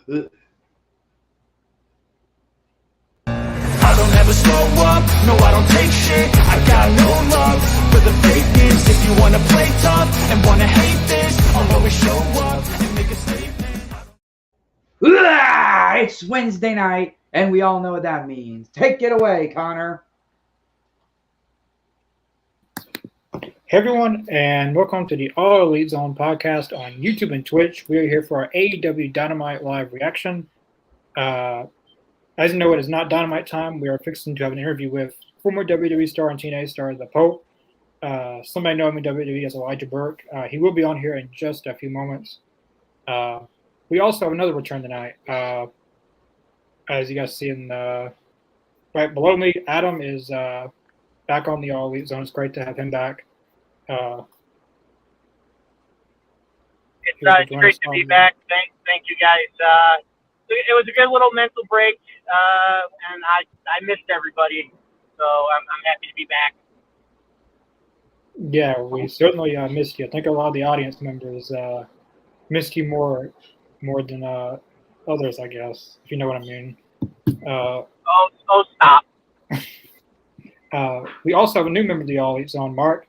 I don't ever slow up, no I don't take shit. I got no love for the fakeness. If you wanna play tough and wanna hate this, I'll always show up and make a statement. It's Wednesday night, and we all know what that means. Take it away, Connor. Hey everyone, and welcome to the All Elite Zone podcast on YouTube and Twitch. We are here for our AEW Dynamite live reaction. As you know, it is not Dynamite time. We are fixing to have an interview with former WWE star and TNA star, The Pope. Somebody know him in WWE as Elijah Burke. He will be on here in just a few moments. We also have another return tonight. As you guys see in right below me, Adam is back on the All Elite Zone. It's great to have him back. It's great to be back. Thank you guys. It was a good little mental break, and I missed everybody, so I'm happy to be back. Yeah, we certainly missed you. I think a lot of the audience members missed you more than others, I guess, if you know what I mean. Stop. We also have a new member of the All Elite Zone, Mark.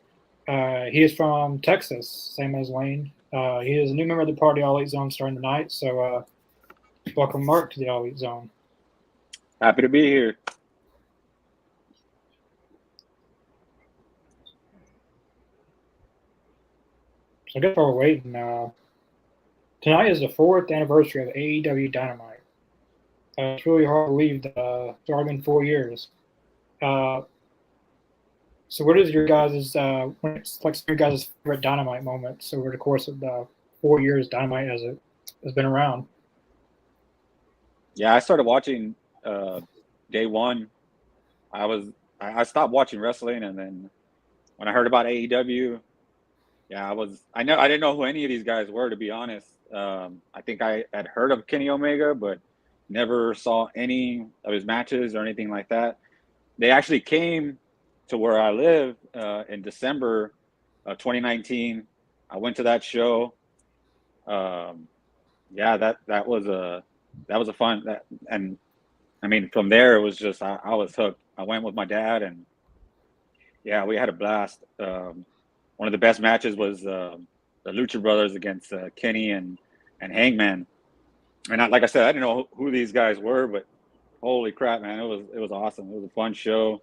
He is from Texas, same as Wayne. He is a new member of the party All Elite Zone starting tonight, so welcome, Mark, to the All Elite Zone. Happy to be here. So I guess while we're waiting, tonight is the 4th anniversary of AEW Dynamite. It's really hard to believe that it's already been 4 years. So what is your guys' what's like some of your guys' favorite Dynamite moments over the course of the 4 years Dynamite has been around? Yeah, I started watching day one. I stopped watching wrestling, and then when I heard about AEW, yeah, I didn't know who any of these guys were, to be honest. I think I had heard of Kenny Omega, but never saw any of his matches or anything like that. They actually came to where I live in December of 2019. I went to that show. Yeah, that was a fun, and I mean, from there it was just I was hooked. I went with my dad, and yeah, we had a blast. One of the best matches was the Lucha Brothers against Kenny and Hangman. And like I said, I didn't know who these guys were, but holy crap, man, it was awesome. It was a fun show.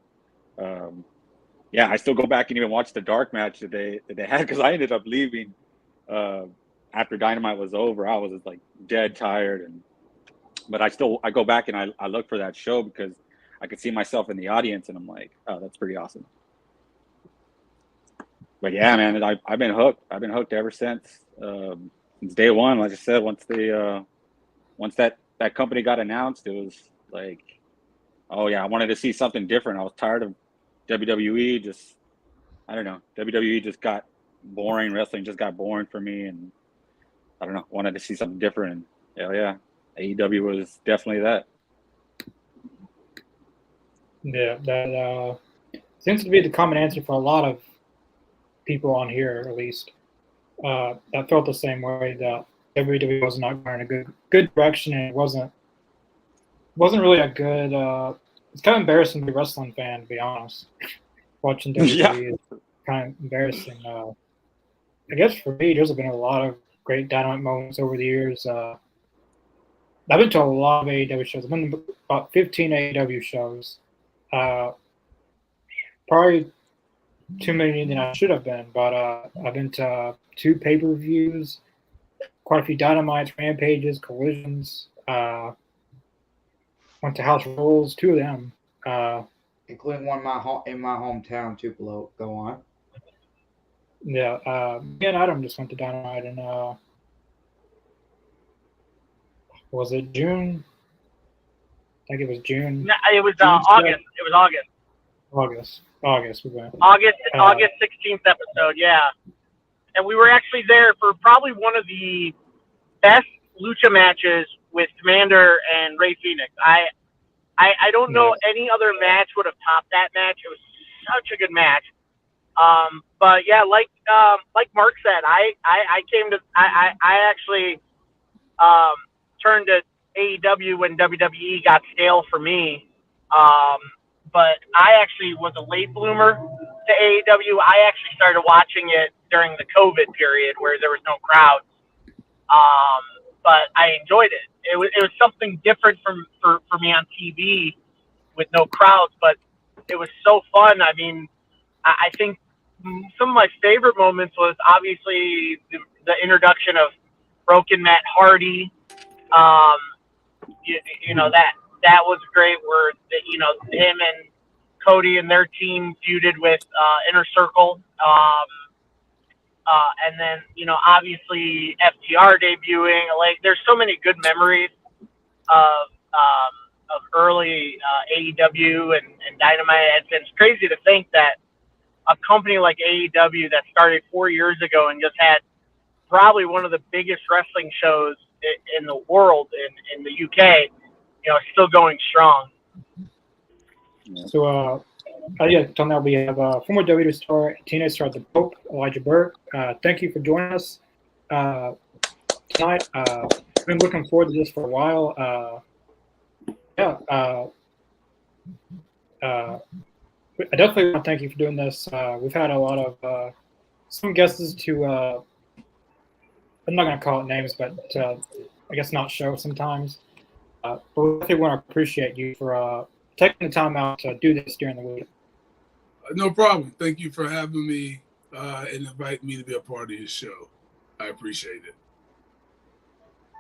Yeah, I still go back and even watch the dark match that they had, because I ended up leaving after Dynamite was over. I was just like dead tired, but I go back and I look for that show because I could see myself in the audience, and I'm like, oh, that's pretty awesome. But yeah, man, I've been hooked. I've been hooked ever since day one. Like I said, once that company got announced, it was like, oh yeah, I wanted to see something different. I was tired of WWE. Just, I don't know, WWE just got boring. Wrestling just got boring for me, and I don't know, wanted to see something different. And hell yeah, AEW was definitely that. Yeah, that seems to be the common answer for a lot of people on here, at least. I felt the same way, that WWE was not going in a good direction, and it wasn't really a good. It's kind of embarrassing to be a wrestling fan, to be honest. Watching WWE is kind of embarrassing. I guess for me, there's been a lot of great Dynamite moments over the years. I've been to a lot of AEW shows. I've been to about 15 AEW shows. Probably too many than I should have been, but I've been to 2 pay-per-views, quite a few Dynamites, Rampages, Collisions. Went to House Rules, 2 of them. Including one in my hometown, Tupelo. Go on. Yeah, me and Adam just went to Dynamite in, was it June? I think it was June. No, it was August. It was August. August we went. August 16th episode, yeah. And we were actually there for probably one of the best lucha matches with Commander and Rey Fenix. I don't know any other match would have topped that match. It was such a good match. But yeah, like Mark said, I actually turned to AEW when WWE got stale for me. But I actually was a late bloomer to AEW. I actually started watching it during the COVID period where there was no crowds. But I enjoyed it. It was something different for me on TV with no crowds, but it was so fun. I mean, I think some of my favorite moments was obviously the introduction of Broken Matt Hardy. Um, you know that was great. Where him and Cody and their team feuded with Inner Circle. And then obviously FTR debuting. Like there's so many good memories of early AEW and Dynamite. It's crazy to think that a company like AEW that started 4 years ago and just had probably one of the biggest wrestling shows in the world in the UK, still going strong. So, now we have former WWE star, TNA star, the Pope, Elijah Burke. Thank you for joining us tonight. I've been looking forward to this for a while. I definitely want to thank you for doing this. We've had a lot of some guests to, I'm not going to call it names, but I guess not show sometimes. But we definitely want to appreciate you for taking the time out to do this during the week. No problem. Thank you for having me and inviting me to be a part of your show. I appreciate it.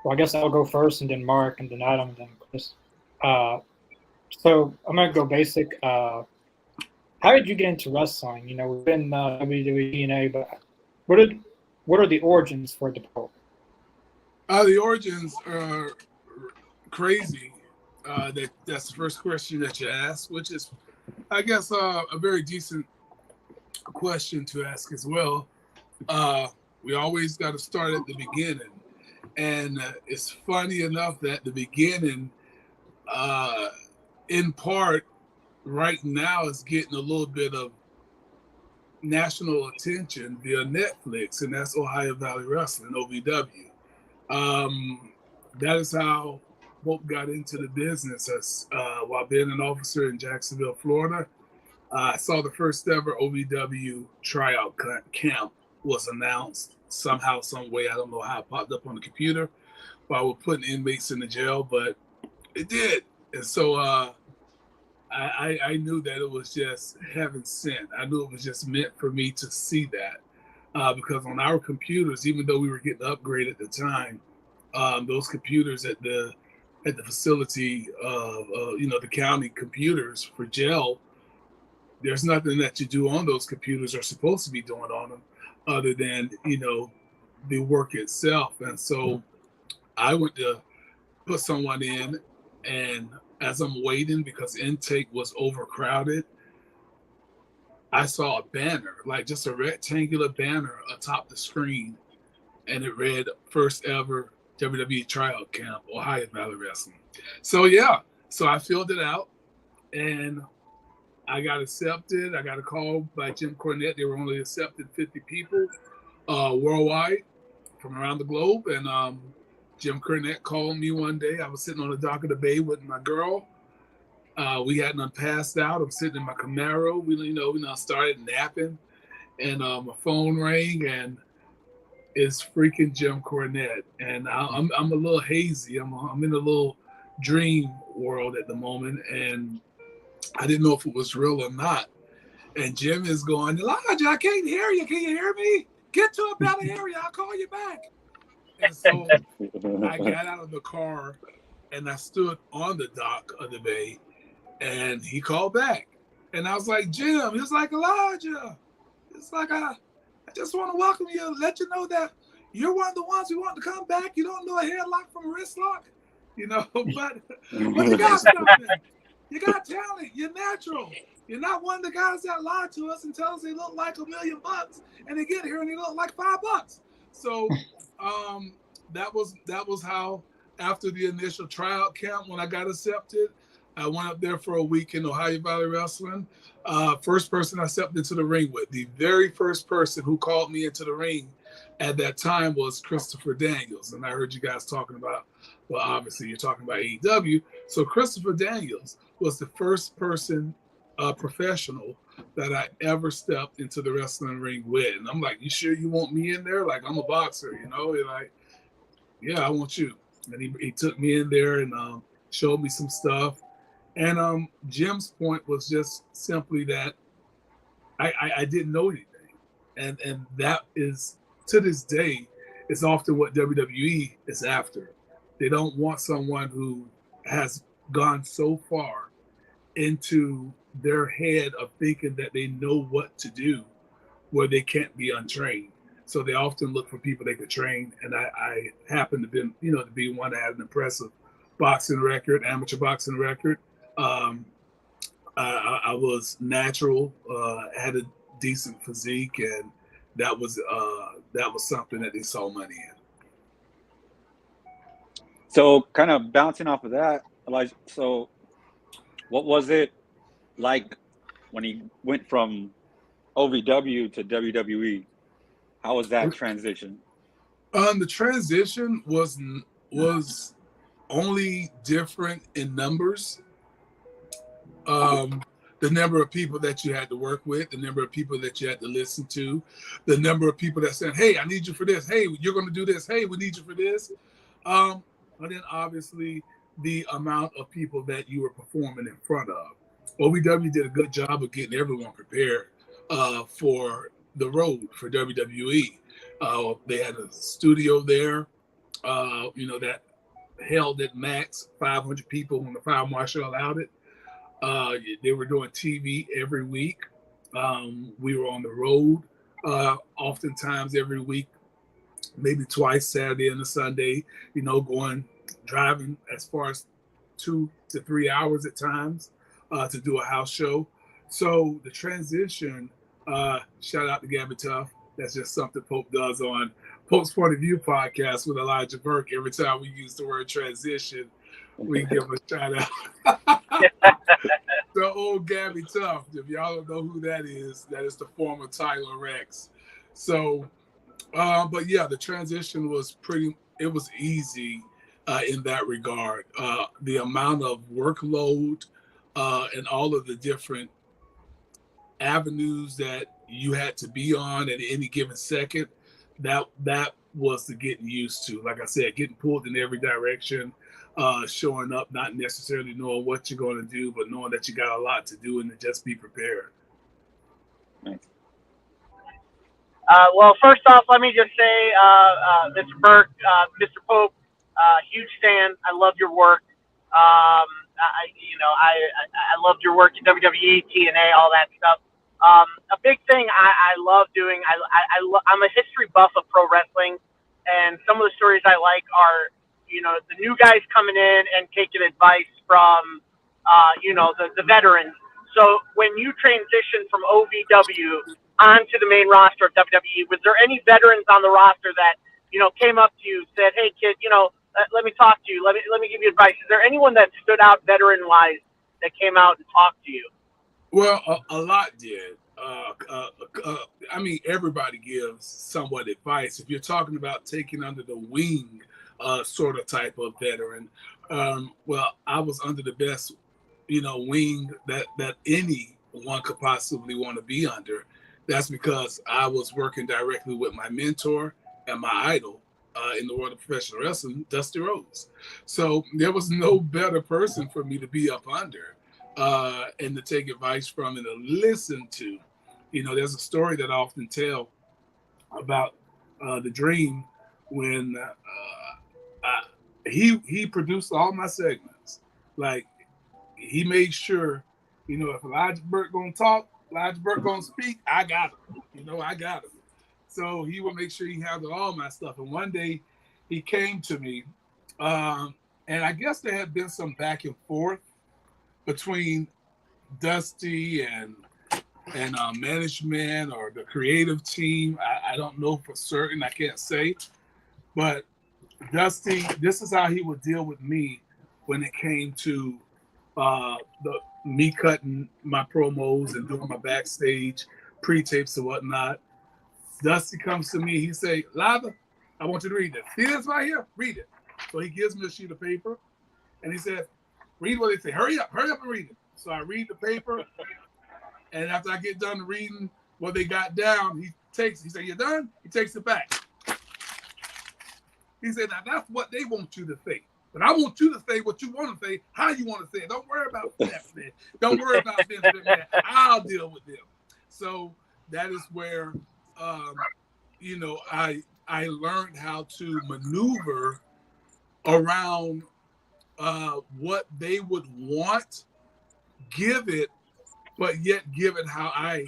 Well, I guess I'll go first, and then Mark, and then Adam, and then Chris. So I'm going to go basic. How did you get into wrestling? We've been WWE, TNA, but what are the origins for the Pope? The origins are crazy. That's the first question that you asked, which is, I guess, a very decent question to ask as well. We always got to start at the beginning. And it's funny enough that the beginning, in part, right now is getting a little bit of national attention via Netflix, and that's Ohio Valley Wrestling, OVW. That is how Pope got into the business while being an officer in Jacksonville, Florida. I saw the first ever OVW tryout camp was announced somehow, some way. I don't know how it popped up on the computer while we're putting inmates in the jail, but it did. And so I knew that it was just heaven sent. I knew it was just meant for me to see that because on our computers, even though we were getting upgraded at the time, those computers at the facility of the county computers for jail, there's nothing that you do on those computers or supposed to be doing on them other than the work itself. And so I went to put someone in, and as I'm waiting because intake was overcrowded, I saw a banner, like just a rectangular banner atop the screen, and it read "First ever WWE tryout camp, Ohio Valley Wrestling." So I filled it out, and I got accepted. I got a call by Jim Cornette. They were only accepting 50 people worldwide from around the globe, and Jim Cornette called me one day. I was sitting on the dock of the bay with my girl. We hadn't passed out. I'm sitting in my Camaro. We started napping, and my phone rang, and it's freaking Jim Cornette. And I'm a little hazy. I'm in a little dream world at the moment, and I didn't know if it was real or not. And Jim is going, "Elijah, I can't hear you. Can you hear me? Get to a better area. I'll call you back." And so I got out of the car and I stood on the dock of the bay, and he called back. And I was like, "Jim," he was like, "Elijah, it's like I just want to welcome you, let you know that you're one of the ones who want to come back. You don't know a headlock from a wrist lock, but you got something. You got talent. You're natural. You're not one of the guys that lie to us and tell us they look like $1 million and they get here and they look like $5. So that was how, after the initial tryout camp, when I got accepted, I went up there for a week in Ohio Valley Wrestling. First person I stepped into the ring with, the very first person who called me into the ring at that time was Christopher Daniels. And I heard you guys talking about, well, obviously you're talking about AEW. So Christopher Daniels was the first person, professional, that I ever stepped into the wrestling ring with. And I'm like, you sure you want me in there? Like, I'm a boxer, you know? And like, yeah, I want you. And he took me in there and showed me some stuff. And Jim's point was just simply that I didn't know anything. And that is, to this day, it's often what WWE is after. They don't want someone who has gone so far into their head of thinking that they know what to do where they can't be untrained. So they often look for people they could train. And I happen to be one that had an impressive boxing record, amateur boxing record. I was natural, had a decent physique, and that was something that they saw money in. So, kind of bouncing off of that, Elijah. So, what was it like when he went from OVW to WWE? How was that transition? The transition was only different in numbers. The number of people that you had to work with, the number of people that you had to listen to, the number of people that said, hey, I need you for this. Hey, you're going to do this. Hey, we need you for this. And then obviously the amount of people that you were performing in front of. OVW did a good job of getting everyone prepared for the road for WWE. They had a studio there, that held at max 500 people when the fire marshal allowed it. They were doing TV every week. We were on the road oftentimes every week, maybe twice, Saturday and a Sunday, driving as far as 2 to 3 hours at times to do a house show. So the transition, shout out to Gabby Tuff. That's just something Pope does on Pope's Point of View podcast with Elijah Burke. Every time we use the word transition, we give a shout out. The old Gabby Tuff. If y'all don't know who that is the former Tyler Rex. So, but yeah, the transition was easy in that regard. The amount of workload and all of the different avenues that you had to be on at any given second, that was the getting used to. Like I said, getting pulled in every direction, showing up, not necessarily knowing what you're going to do, but knowing that you got a lot to do and to just be prepared. Well, first off, let me just say, Mr. Burke, Mr. Pope, huge fan. I love your work. I loved your work in WWE, TNA, all that stuff. A big thing I love doing, I'm a history buff of pro wrestling, and some of the stories I like are, the new guys coming in and taking advice from, the veterans. So when you transitioned from OVW onto the main roster of WWE, was there any veterans on the roster that, came up to you, said, hey, kid, let me talk to you. Let me give you advice. Is there anyone that stood out veteran-wise that came out and talked to you? Well, a lot did. Everybody gives somewhat advice. If you're talking about taking under the wing sort of type of veteran, I was under the best, wing that anyone could possibly want to be under. That's because I was working directly with my mentor and my idol in the world of professional wrestling, Dusty Rhodes. So there was no better person for me to be up under and to take advice from and to listen to. There's a story that I often tell about the Dream when he produced all my segments. Like, he made sure, if Elijah Burke gonna talk, Elijah Burke gonna speak, I got him. I got him. So he would make sure he handled all my stuff. And one day he came to me, and I guess there had been some back and forth between Dusty and management or the creative team. I don't know for certain. I can't say. But Dusty, this is how he would deal with me when it came to Me cutting my promos and doing my backstage pre-tapes and whatnot. Dusty comes to me. He say, "Lava, I want you to read this. See this right here? Read it." So he gives me a sheet of paper, and he says, "Read what they say. Hurry up and read it." So I read the paper, and after I get done reading what they got down, he said, "You done?" He takes it back. He said, "Now that's what they want you to say. But I want you to say what you want to say, how you want to say it. Don't worry about that. Don't worry about this. I'll deal with them." So that is where, I learned how to maneuver around what they would want, give it, but yet give it how I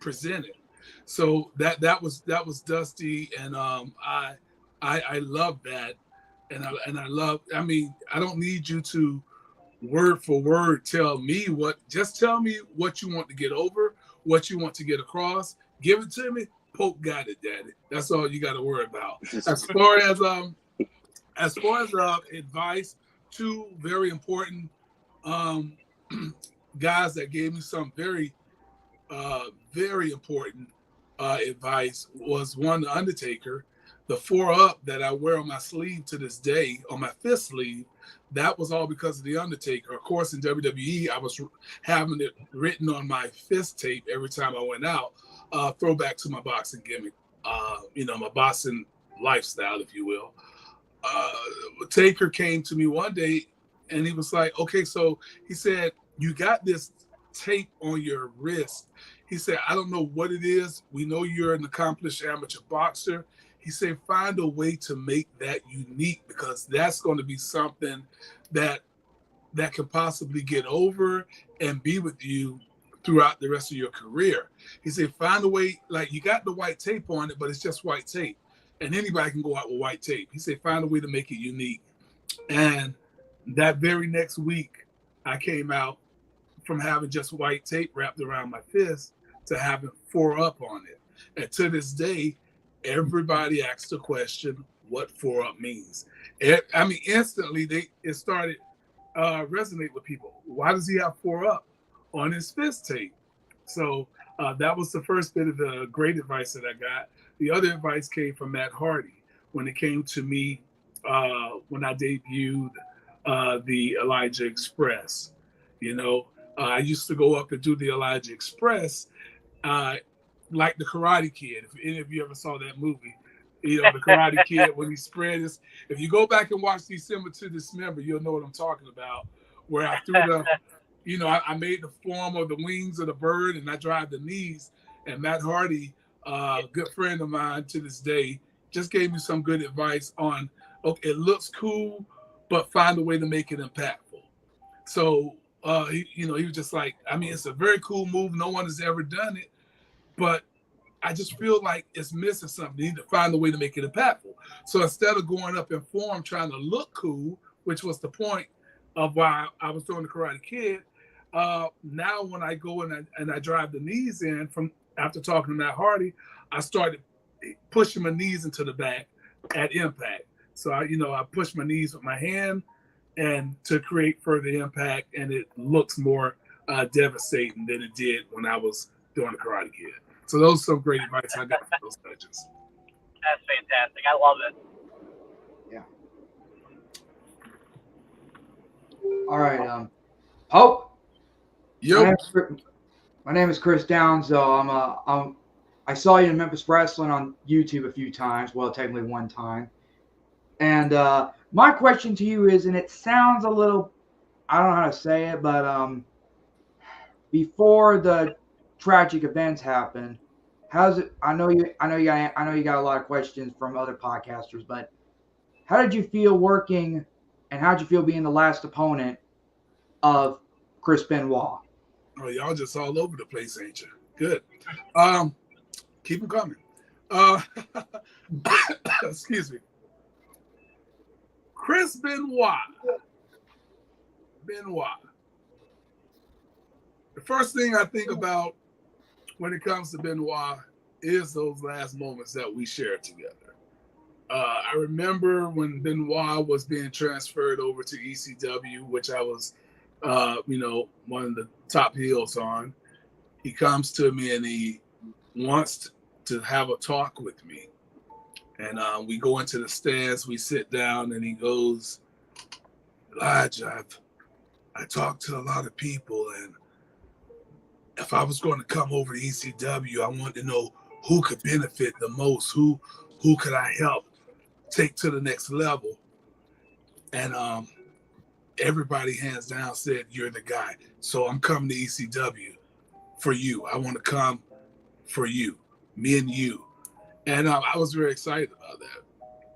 present it. So that was Dusty, and I love that. And I love, I mean, I don't need you to word for word tell me just tell me what you want to get over, what you want to get across. Give it to me. Pope got it, Daddy. That's all you got to worry about. As far as advice, two very important guys that gave me some very very important advice was one, the Undertaker. The 4-Up that I wear on my sleeve to this day, on my fifth sleeve, that was all because of the Undertaker. Of course, in WWE, I was having it written on my fist tape every time I went out. Throwback to my boxing gimmick, my boxing lifestyle, if you will. Taker came to me one day, and he was like, "Okay," so he said, "You got this tape on your wrist." He said, "I don't know what it is. We know you're an accomplished amateur boxer." He said, "Find a way to make that unique, because that's going to be something that can possibly get over and be with you throughout the rest of your career." He said, "Find a way, like you got the white tape on it, but it's just white tape. And anybody can go out with white tape." He said, "Find a way to make it unique." And that very next week, I came out from having just white tape wrapped around my fist to having 4-Up on it. And to this day, everybody asks the question, what 4-Up means. I mean, instantly it started resonate with people. Why does he have 4-Up on his fist tape? So that was the first bit of the great advice that I got. The other advice came from Matt Hardy when it came to me when I debuted the Elijah Express. I used to go up and do the Elijah Express like the Karate Kid. If any of you ever saw that movie, the Karate Kid, when he spread his, if you go back and watch December to Dismember, you'll know what I'm talking about, where I threw I made the form of the wings of the bird and I drive the knees. And Matt Hardy, a good friend of mine to this day, just gave me some good advice on, okay, it looks cool, but find a way to make it impactful. So, he was just like, I mean, it's a very cool move. No one has ever done it, but I just feel like it's missing something. You need to find a way to make it impactful. So instead of going up in form trying to look cool, which was the point of why I was doing the Karate Kid, now when I go in and I drive the knees in from after talking to Matt Hardy, I started pushing my knees into the back at impact. So I push my knees with my hand and to create further impact, and it looks more devastating than it did when I was doing the Karate Kid. So those are some great advice I got from those touches. That's fantastic. I love it. Yeah. All right, Pope. Yo, My name is Chris Downs. So I saw you in Memphis Wrestling on YouTube a few times. Well, technically one time. And my question to you is, and it sounds a little, I don't know how to say it, but before the tragic events happened, how's it? I know you got a lot of questions from other podcasters, but how did you feel working, and how did you feel being the last opponent of Chris Benoit? Oh, y'all just all over the place, ain't you? Good. Keep them coming. Excuse me. Chris Benoit. The first thing I think about when it comes to Benoit is those last moments that we shared together. I remember when Benoit was being transferred over to ECW, which I was one of the top heels on. He comes to me and he wants to have a talk with me. And we go into the stands, we sit down, and he goes, Elijah, I talked to a lot of people, and if I was going to come over to ECW, I wanted to know who could benefit the most, who could I help take to the next level. And everybody hands down said, you're the guy. So I'm coming to ECW for you. I want to come for you, me and you. And I was very excited about that.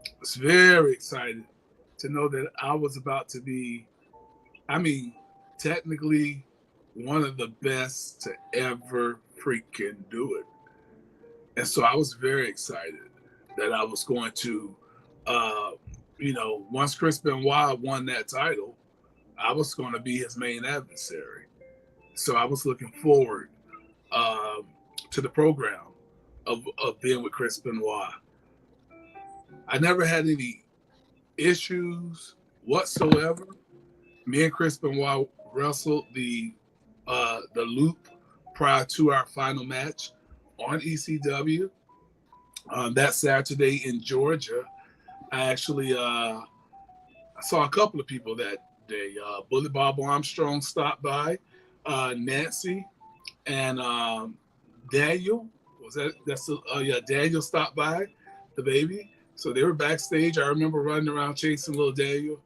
I was very excited to know that I was about to be, technically one of the best to ever freaking do it. And so I was very excited that I was going to, once Chris Benoit won that title, I was going to be his main adversary. So I was looking forward to the program of being with Chris Benoit. I never had any issues whatsoever. Me and Chris Benoit wrestled the loop prior to our final match on ECW. That Saturday in Georgia, I actually I saw a couple of people that day. Bully Bob Armstrong stopped by, Nancy, and Daniel. Daniel stopped by, the baby. So they were backstage. I remember running around chasing little Daniel,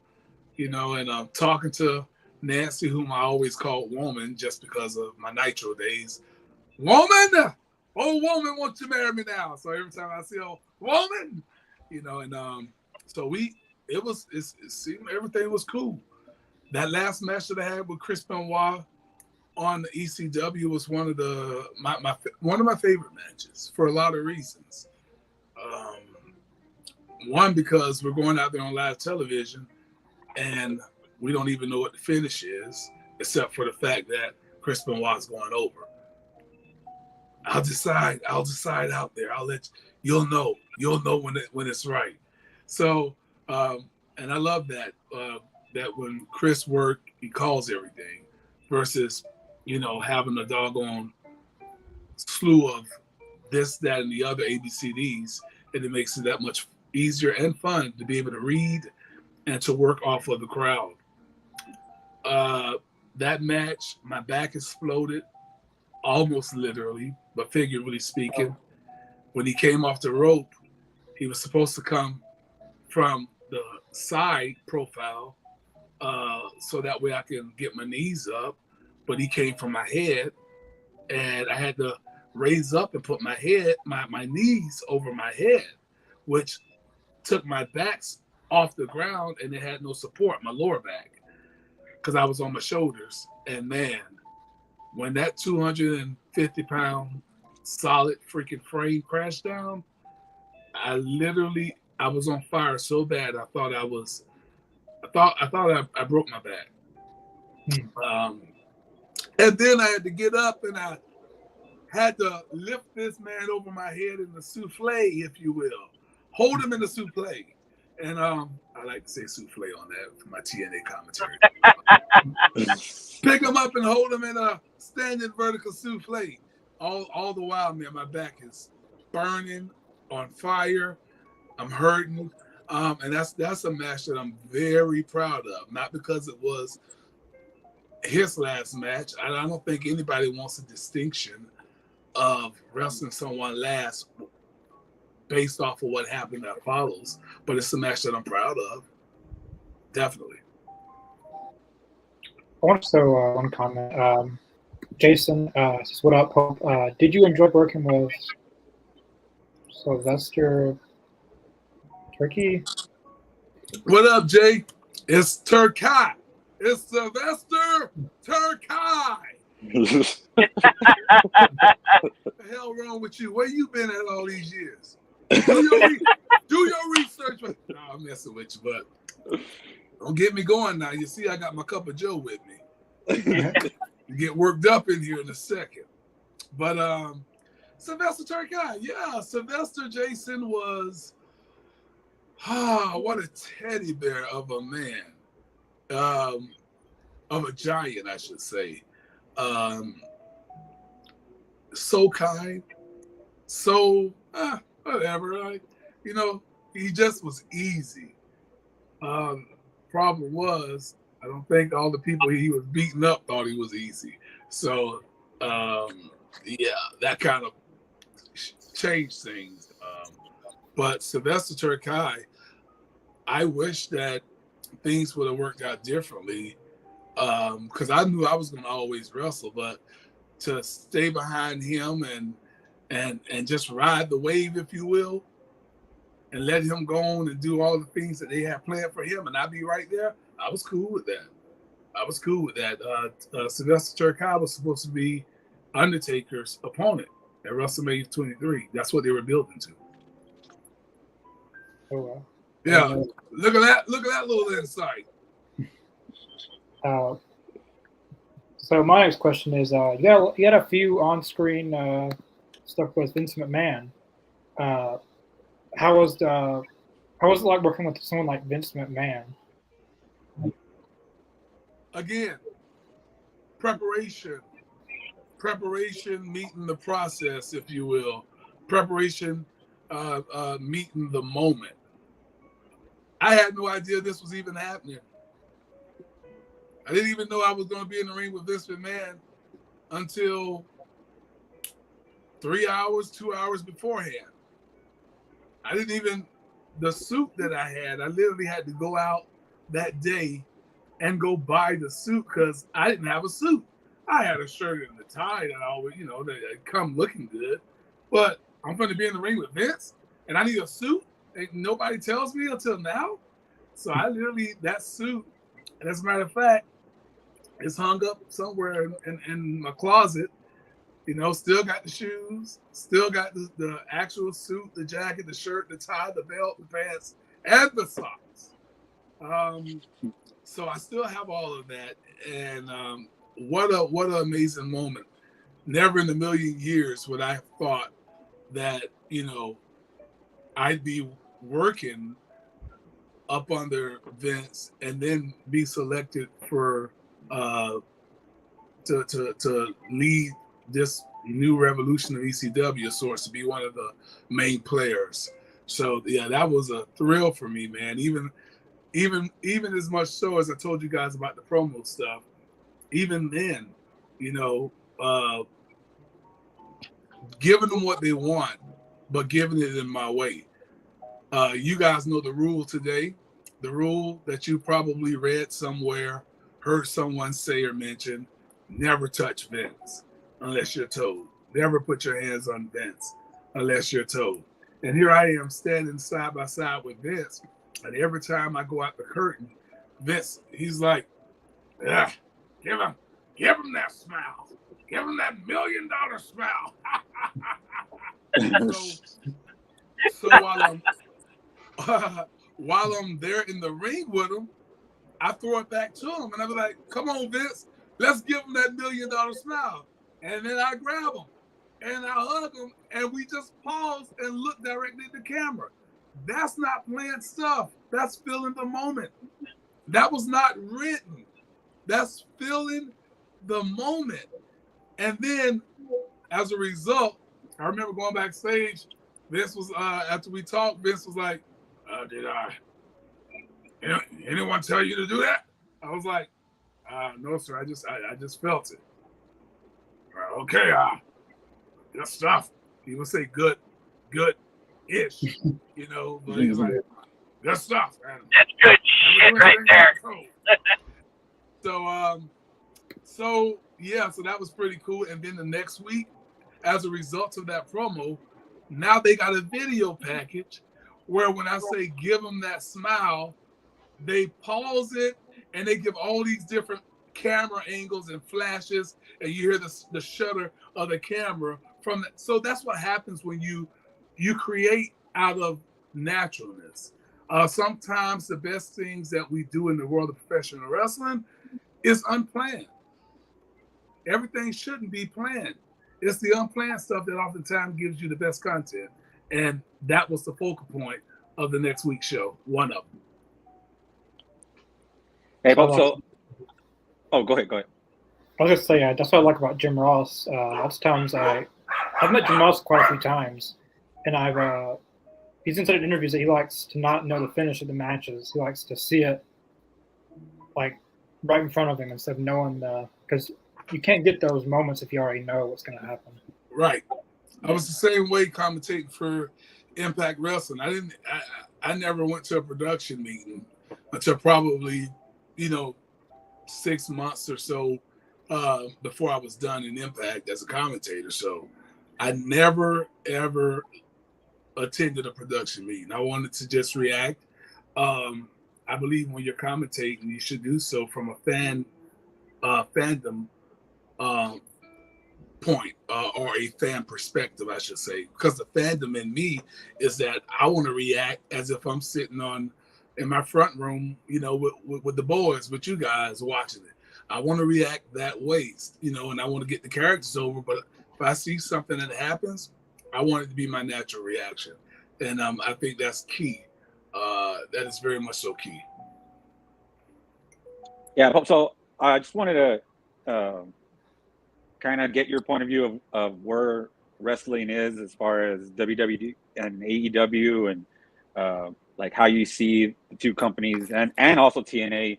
and talking to Nancy, whom I always called Woman just because of my Nitro days. Woman! Oh, woman wants to marry me now. So every time I see a woman, so it seemed everything was cool. That last match that I had with Chris Benoit on the ECW was one of my favorite matches for a lot of reasons. One, because we're going out there on live television and we don't even know what the finish is, except for the fact that Chris Benoit's going over. I'll decide out there. You'll know when it's right. So, and I love that when Chris worked, he calls everything versus, having a doggone slew of this, that, and the other ABCDs, and it makes it that much easier and fun to be able to read and to work off of the crowd. That match, my back exploded, almost literally, but figuratively speaking. When he came off the rope, he was supposed to come from the side profile, so that way I can get my knees up, but he came from my head, and I had to raise up and put my knees over my head, which took my back off the ground, and it had no support, my lower back, because I was on my shoulders. And man, when that 250-pound solid freaking frame crashed down, I was on fire so bad I thought I broke my back. And then I had to get up and I had to lift this man over my head in the souffle, if you will. Hold him in the souffle. And I like to say souffle on that for my TNA commentary. Pick him up and hold him in a standing vertical souffle. All the while, man, my back is burning, on fire. I'm hurting. And that's a match that I'm very proud of. Not because it was his last match. I don't think anybody wants a distinction of wrestling someone last based off of what happened that follows. But it's a match that I'm proud of. Definitely. I want to throw one comment. Jason says, what up, Pope? Did you enjoy working with Sylvester Turkey? What up, Jay? It's Turkey. It's Sylvester Turkey. What the hell wrong with you? Where you been at all these years? Do your research. No, I'm messing with you, but don't get me going now. You see, I got my cup of Joe with me. You get worked up in here in a second. But Sylvester Turkey, yeah, Sylvester Jason was what a teddy bear of a man. of a giant, I should say. So kind, so whatever. Like, you know, he just was easy. Problem was, I don't think all the people he was beating up thought he was easy. So, yeah, that kind of changed things. But Sylvester Terkay, I wish that things would have worked out differently, because I knew I was going to always wrestle, but to stay behind him and just ride the wave, if you will, and let him go on and do all the things that they had planned for him, and I'd be right there, I was cool with that. Sylvester Terkay was supposed to be Undertaker's opponent at WrestleMania 23. That's what they were building to. Oh, wow. Yeah, look at that little insight. So my next question is, you had a few on-screen stuff with Vince McMahon. How was it like working with someone like Vince McMahon? Again, preparation, meeting the process, if you will. Preparation, meeting the moment. I had no idea this was even happening. I didn't even know I was going to be in the ring with Vince McMahon until 2 hours beforehand. The suit that I had, I literally had to go out that day and go buy the suit because I didn't have a suit. I had a shirt and a tie that I always, that come looking good. But I'm going to be in the ring with Vince and I need a suit. And nobody tells me until now. So I literally, that suit, and as a matter of fact, it's hung up somewhere in my closet. Still got the shoes, still got the actual suit, the jacket, the shirt, the tie, the belt, the pants, and the socks. So I still have all of that. And what an amazing moment. Never in a million years would I have thought that, I'd be working up under Vince and then be selected for to lead this new revolution of ECW sorts, to be one of the main players. So yeah, that was a thrill for me, man. Even as much so as I told you guys about the promo stuff, even then, giving them what they want, but giving it in my way. You guys know the rule today, the rule that you probably read somewhere, heard someone say or mention: never touch Vince unless you're told. Never put your hands on Vince unless you're told. And here I am standing side by side with Vince, and every time I go out the curtain, Vince, he's like, yeah, give him that smile. Give him that $1 million smile. So while I'm there in the ring with him, I throw it back to him, and I was like, come on, Vince, let's give him that $1 million smile. And then I grab him, and I hug him, and we just pause and look directly at the camera. That's not planned stuff. That's feeling the moment. That was not written. That's feeling the moment. And then, as a result, I remember going backstage. Vince was, after we talked, Vince was like, did anyone tell you to do that? I was like, no, sir. I just felt it. Okay, good stuff. He would say good-ish, but he's like, good stuff, man. That's good shit right there. So that was pretty cool. And then the next week, as a result of that promo, now they got a video package where when I say give them that smile, they pause it and they give all these different camera angles and flashes, and you hear the shutter of the camera from that. So that's what happens when you create out of naturalness. Sometimes the best things that we do in the world of professional wrestling is unplanned. Everything shouldn't be planned. It's the unplanned stuff that oftentimes gives you the best content. And that was the focal point of the next week's show, one of them. Hey, Bob, so Oh, go ahead. I was gonna say that's what I like about Jim Ross. Lots of times I've met Jim Ross quite a few times, and he's in certain interviews that he likes to not know the finish of the matches. He likes to see it like right in front of him instead of knowing because you can't get those moments if you already know what's going to happen. Right. I was the same way commentating for Impact Wrestling. I never went to a production meeting until probably 6 months or so before I was done in Impact as a commentator. So I never ever attended a production meeting. I wanted to just react. I believe when you're commentating, you should do so from a fandom point or a fan perspective, I should say, because the fandom in me is that I want to react as if I'm sitting in my front room, with the boys, with you guys watching it. I want to react that way, and I want to get the characters over. But if I see something that happens, I want it to be my natural reaction, and I think that's key. That is very much so key. Yeah, so I just wanted to kind of get your point of view of where wrestling is as far as WWE and AEW, and like how you see the two companies and also TNA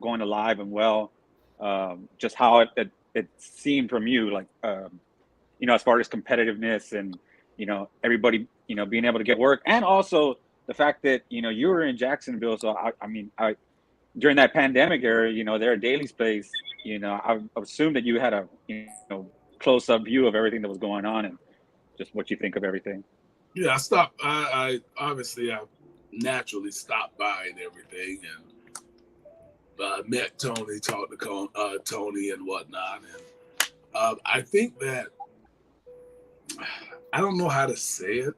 going to live and well, just how it seemed from you, like as far as competitiveness and everybody being able to get work, and also the fact that you were in Jacksonville, so I during that pandemic era, they're a daily space. I assume that you had a close-up view of everything that was going on and just what you think of everything. Yeah, I stopped. I obviously I naturally stopped by and everything, and met Tony, talked to Tony and whatnot, and I think that I don't know how to say it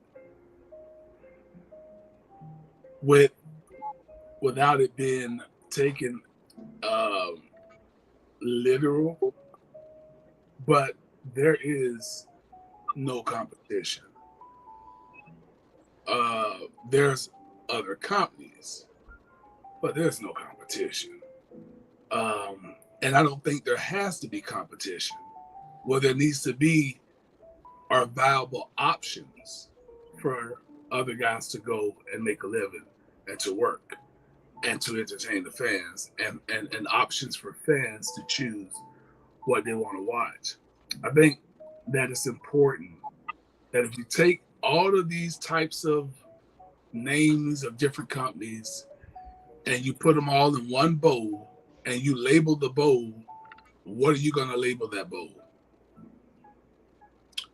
without it being taken literal, but there is no competition. There's other companies, but there's no competition. And I don't think there has to be competition. What there needs to be are viable options for other guys to go and make a living and to work and to entertain the fans, and options for fans to choose what they want to watch. I think that it's important that if you take all of these types of names of different companies and you put them all in one bowl and you label the bowl, what are you going to label that bowl?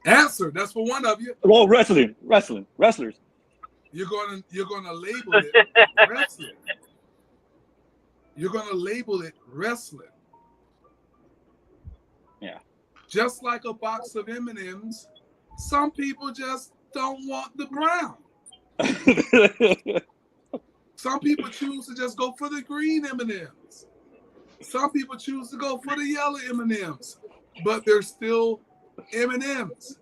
Answer. That's for one of you. Well, wrestlers. You're going to label it wrestling. You're going to label it wrestling. Yeah. Just like a box of M&Ms, some people just don't want the brown. Some people choose to just go for the green M&Ms. Some people choose to go for the yellow M&Ms, but they're still M&Ms.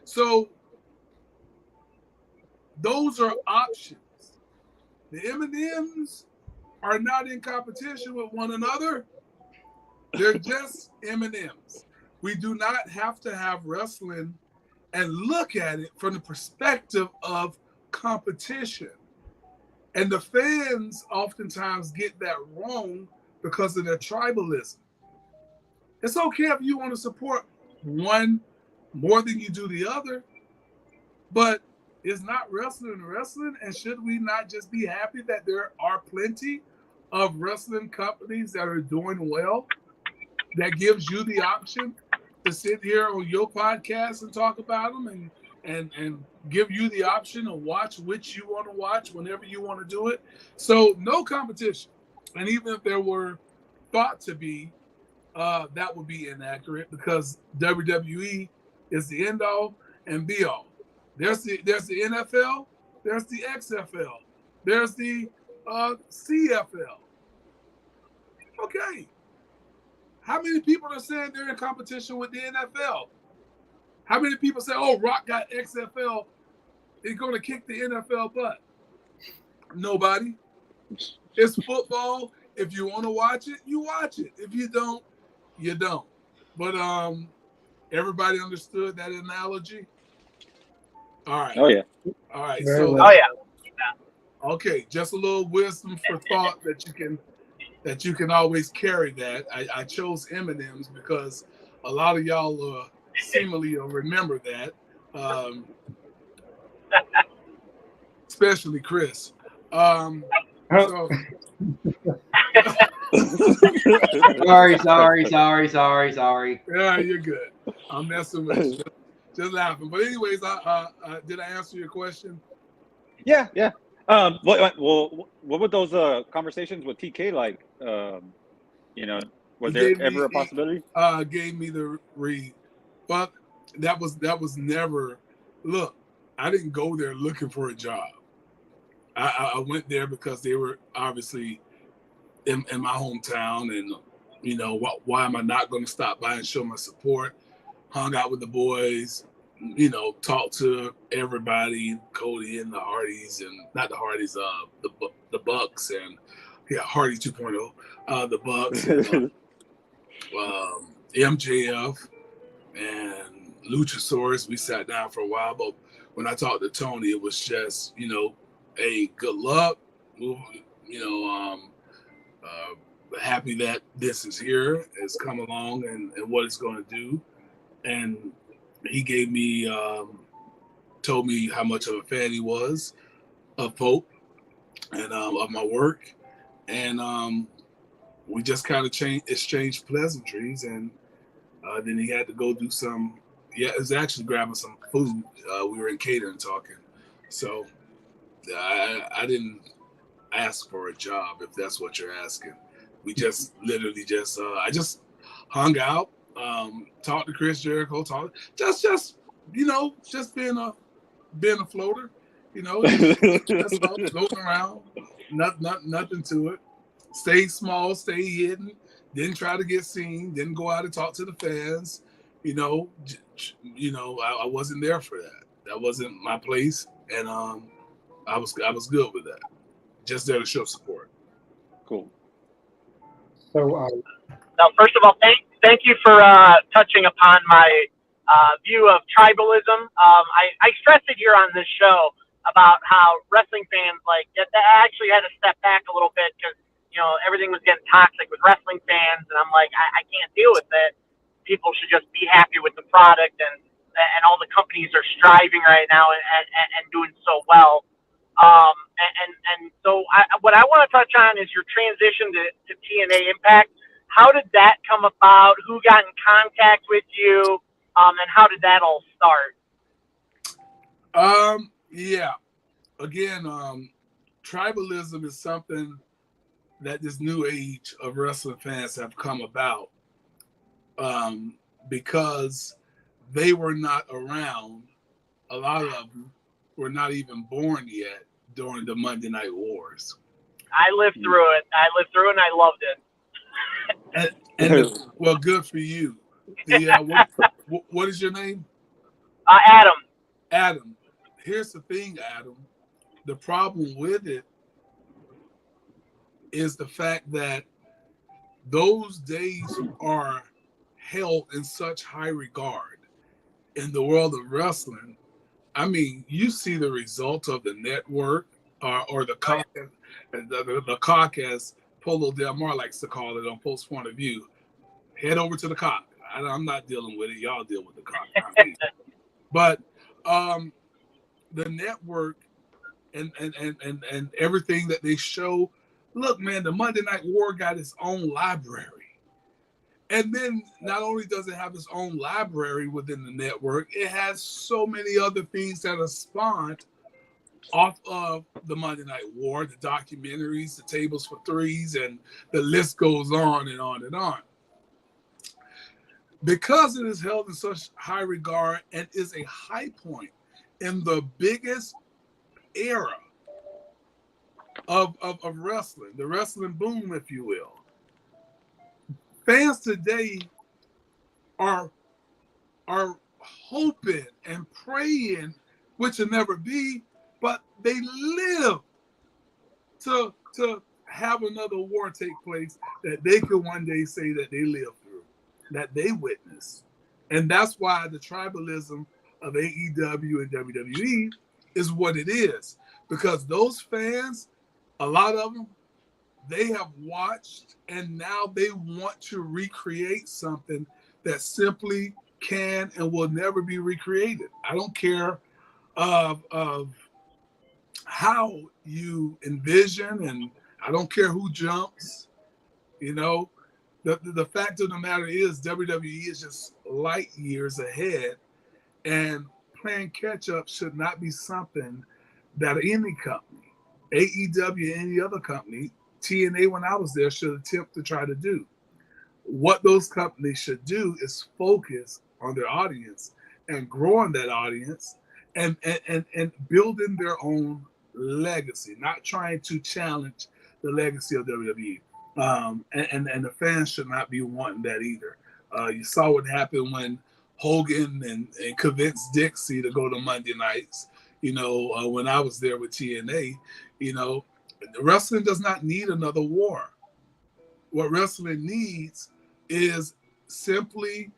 So those are options. The M&Ms are not in competition with one another. They're just M&Ms. We do not have to have wrestling and look at it from the perspective of competition. And the fans oftentimes get that wrong because of their tribalism. It's okay if you want to support one more than you do the other, but is not wrestling, and should we not just be happy that there are plenty of wrestling companies that are doing well, that gives you the option to sit here on your podcast and talk about them and give you the option to watch which you want to watch whenever you want to do it. So no competition. And even if there were thought to be, that would be inaccurate because WWE is the end all and be all. There's the NFL, there's the XFL, there's the CFL. Okay. How many people are saying they're in competition with the NFL? How many people say, oh, Rock got XFL, he's going to kick the NFL butt? Nobody. It's football, If you want to watch it, you watch it. If you don't, you don't. But everybody understood that analogy. All right. Oh yeah. All right. Very So well. Oh yeah. okay, just a little wisdom for thought that you can always carry that. I chose M&M's because a lot of y'all seemingly remember that, especially Chris. Oh, So Sorry. yeah, you're good. I'm messing with you. Just laughing. But anyways, did I answer your question? Yeah, yeah. What were those conversations with TK like? You know, was He there gave me ever a possibility? gave me the read, but that was never. Look, I didn't go there looking for a job. I went there because they were obviously in my hometown, and you know why am I not going to stop by and show my support? Hung out with the boys, you know, talked to everybody, Cody and the Hardys, and not the Hardys, the Bucks, and yeah, Hardy 2.0, the Bucks, and MJF and Luchasaurus. We sat down for a while, but when I talked to Tony, it was just, you know, hey, good luck. You know, happy that this is here, has come along, and what it's going to do. And he gave me, told me how much of a fan he was of Pope and of my work. And we just kind of exchanged pleasantries, and then he had to go do some. Yeah, it was actually grabbing some food. We were in catering talking, so I didn't ask for a job if that's what you're asking. We just literally just I just hung out, talked to Chris Jericho, just you know, just being a floater, you know, just floating around, nothing to it. Stay small, stay hidden. Didn't try to get seen. Didn't go out and talk to the fans. You know, I wasn't there for that. That wasn't my place, and I was good with that. Just there to show support. Cool. so Now, first of all, thank you for touching upon my view of tribalism. I stressed it here on this show about how wrestling fans I actually had to step back a little bit because everything was getting toxic with wrestling fans, and I'm like, I can't deal with it. People should just be happy with the product, and all the companies are striving right now and doing so well. So what I want to touch on is your transition to TNA Impact. How did that come about? Who got in contact with you? And how did that all start? Yeah. Again, tribalism is something that this new age of wrestling fans have come about because they were not around. A lot of them were not even born yet during the Monday Night Wars. I lived through it. And I loved it. Well, good for you. What is your name? Adam. Adam. Here's the thing, Adam. The problem with it is the fact that those days are held in such high regard in the world of wrestling. I mean, you see the result of the network or the cock, the cock, as Polo Del Mar likes to call it on Post Point of View. Head over to the cock. I'm not dealing with it. Y'all deal with the cock. But the network and everything that they show. Look, man, the Monday Night War got its own library. And then not only does it have its own library within the network, it has so many other things that are spawned off of the Monday Night War, the documentaries, the tables for threes, and the list goes on and on and on. Because it is held in such high regard and is a high point in the biggest era of wrestling, the wrestling boom, if you will. Fans today are hoping and praying, which will never be, but they live to have another war take place that they could one day say that they lived through, that they witnessed. And that's why the tribalism of AEW and WWE is what it is. Because those fans, a lot of them, they have watched and now they want to recreate something that simply can and will never be recreated. I don't care of how you envision, and I don't care who jumps. You know, the fact of the matter is WWE is just light years ahead, and playing catch up should not be something that any company, AEW, any other company, TNA when I was there, should attempt to try to do. What those companies should do is focus on their audience and growing that audience and building their own legacy, not trying to challenge the legacy of WWE. And the fans should not be wanting that either. You saw what happened when Hogan and convinced Dixie to go to Monday nights. When I was there with TNA, wrestling does not need another war. What wrestling needs is simply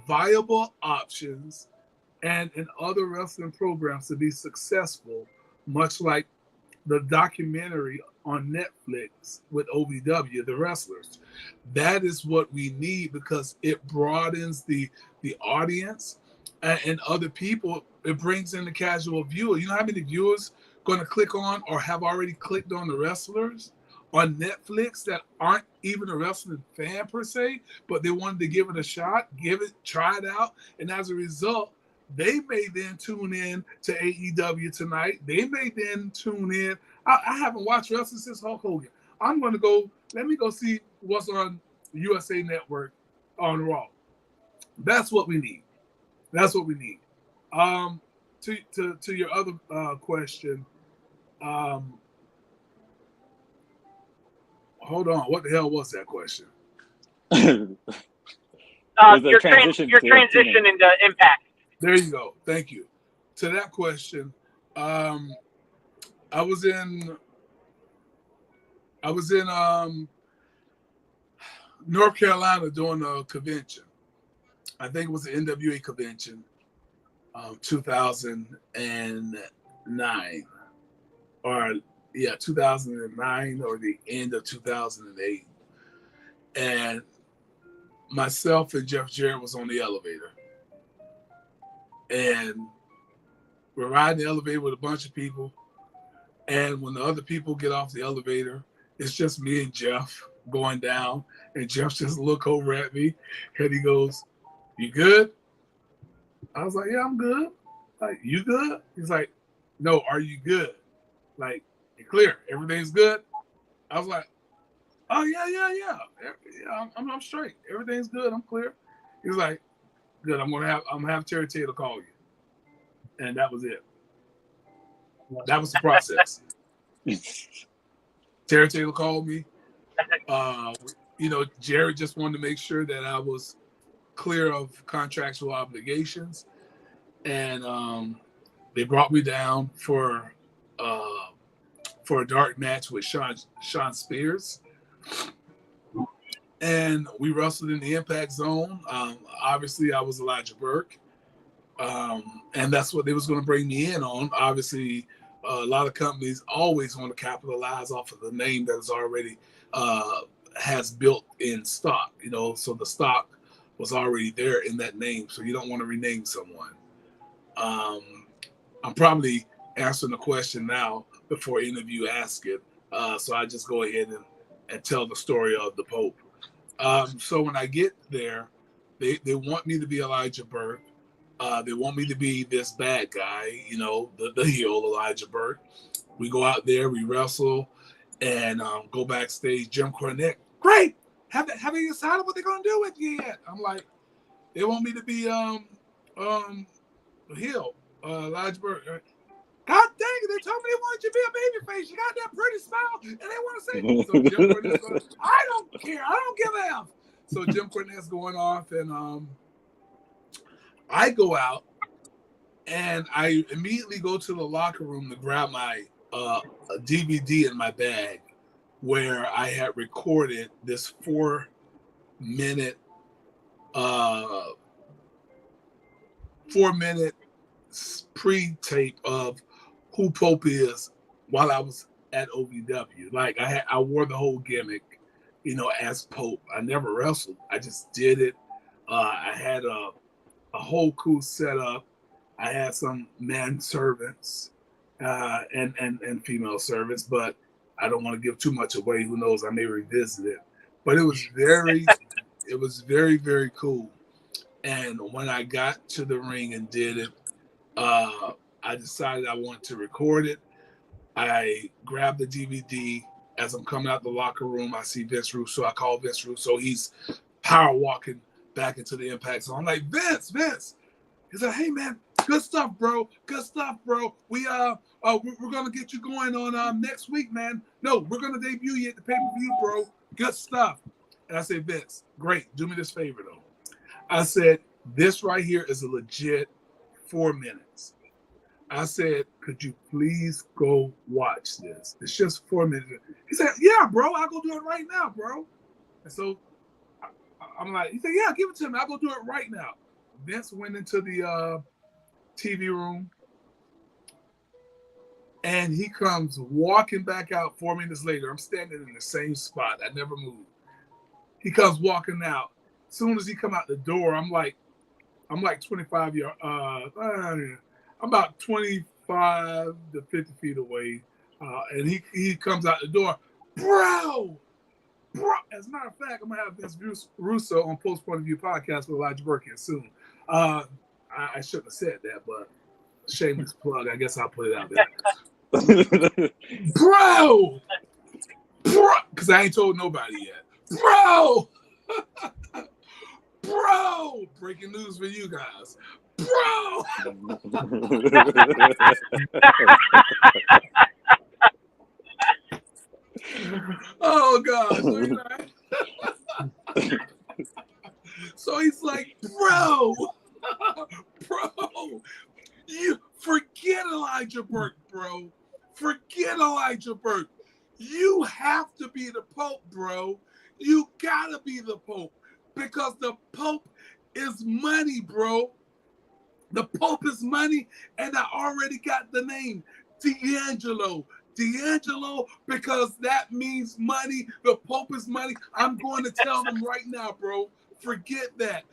viable options and in other wrestling programs to be successful, much like the documentary on Netflix with OVW, the wrestlers. That is what we need because it broadens the audience and other people. It brings in the casual viewer. You know how many viewers going to click on or have already clicked on the wrestlers on Netflix that aren't even a wrestling fan per se, but they wanted to give it a shot, try it out, and as a result, they may then tune in to AEW tonight. They may then tune in. I haven't watched wrestling since Hulk Hogan. Let me go see what's on USA Network on Raw. That's what we need. That's what we need. To your other question, hold on. What the hell was that question? Your transition into Impact. There you go. Thank you. To that question, I was in North Carolina doing a convention. I think it was the NWA convention, 2009, or 2009 or the end of 2008, and myself and Jeff Jarrett was on the elevator. And we're riding the elevator with a bunch of people. And when the other people get off the elevator, it's just me and Jeff going down. And Jeff just look over at me and he goes, "You good?" I was like, "Yeah, I'm good." Like, "You good?" He's like, "No, are you good? Like, you clear? Everything's good?" I was like, "Oh, yeah. I'm straight. Everything's good. I'm clear." He was like, "Good. I'm gonna have Terry Taylor call you," and that was it. That was the process. Terry Taylor called me. Jerry just wanted to make sure that I was clear of contractual obligations, and they brought me down for a dark match with Sean Spears. And we wrestled in the Impact Zone. Obviously, I was Elijah Burke. And that's what they was going to bring me in on. Obviously, a lot of companies always want to capitalize off of the name that is already has built in stock. So the stock was already there in that name. So you don't want to rename someone. I'm probably answering the question now before any of you ask it. So I just go ahead and tell the story of the Pope. So when I get there, they want me to be Elijah Burke. They want me to be this bad guy, the heel Elijah Burke. We go out there, we wrestle, and go backstage. Jim Cornette, great. Have they decided what they're gonna do with you yet? I'm like, they want me to be heel, Elijah Burke. God dang it, they told me they wanted you to be a babyface. You got that pretty smile, and they want to say, so Jim Cornette's going, I don't care. I don't give a F. So Jim Cornette's going off, and I go out, and I immediately go to the locker room to grab my DVD in my bag where I had recorded this 4-minute 4-minute pre-tape of who Pope is while I was at OVW. Like I wore the whole gimmick, as Pope. I never wrestled. I just did it. I had a whole cool setup. I had some man servants and female servants, but I don't want to give too much away. Who knows? I may revisit it. But it was very, very cool. And when I got to the ring and did it, I decided I wanted to record it. I grabbed the DVD. As I'm coming out the locker room, I see Vince Russo. I call Vince Russo. He's power walking back into the Impact Zone. I'm like, Vince. He's like, hey man, good stuff, bro. We're gonna get you going on next week, man. No, we're gonna debut you at the pay-per-view, bro. Good stuff. And I said, Vince, great. Do me this favor though. I said, this right here is a legit 4 minutes. I said, could you please go watch this? It's just 4 minutes. He said, yeah, bro, I'll go do it right now, bro. And so I'm like, he said, yeah, give it to me. I'll go do it right now. Vince went into the TV room and he comes walking back out 4 minutes later. I'm standing in the same spot. I never moved. He comes walking out. As soon as he come out the door, I'm like 25 yards. I'm about 25 to 50 feet away, and he comes out the door, bro. As a matter of fact, I'm gonna have Vince Russo on Post Point of View podcast with Elijah Burke here soon. I shouldn't have said that, but shameless plug. I guess I'll put it out there, bro. Because I ain't told nobody yet, bro. Bro, breaking news for you guys. Bro! Oh, God. So he's like, bro, you forget Elijah Burke, bro. Forget Elijah Burke. You have to be the Pope, bro. You gotta be the Pope. Because the Pope is money, bro. The Pope is money, and I already got the name, D'Angelo. D'Angelo, because that means money. The Pope is money. I'm going to tell them right now, bro. Forget that.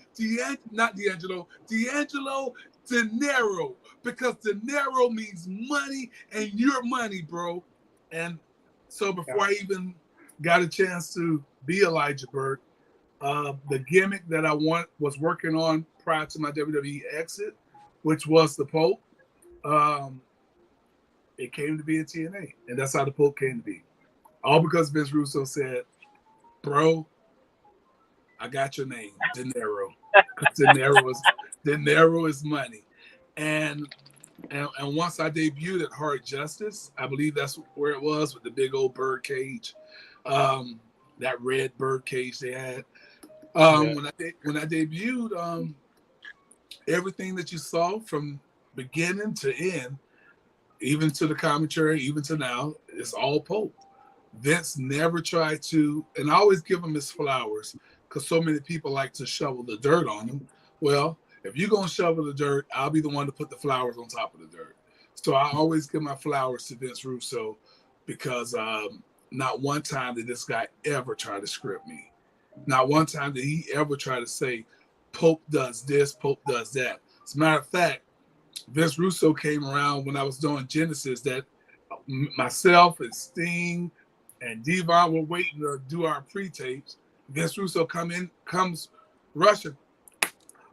Not D'Angelo. D'Angelo De Niro, because De Niro means money, and you're money, bro. And so before I even got a chance to be Elijah Burke, the gimmick that I was working on prior to my WWE exit, which was the Pope, it came to be in TNA, and that's how the Pope came to be. All because Vince Russo said, "Bro, I got your name, De Niro. De Niro is money." And once I debuted at Hard Justice, I believe that's where it was, with the big old bird cage, that red bird cage they had. When I debuted, everything that you saw from beginning to end, even to the commentary, even to now, it's all Pope. Vince never tried to, and I always give him his flowers, because so many people like to shovel the dirt on him. Well, if you're going to shovel the dirt, I'll be the one to put the flowers on top of the dirt. So I always give my flowers to Vince Russo, because not one time did this guy ever try to script me. Not one time did he ever try to say, Pope does this, Pope does that. As a matter of fact, Vince Russo came around when I was doing Genesis, that myself and Sting and Devon were waiting to do our pre-tapes. Vince Russo comes rushing.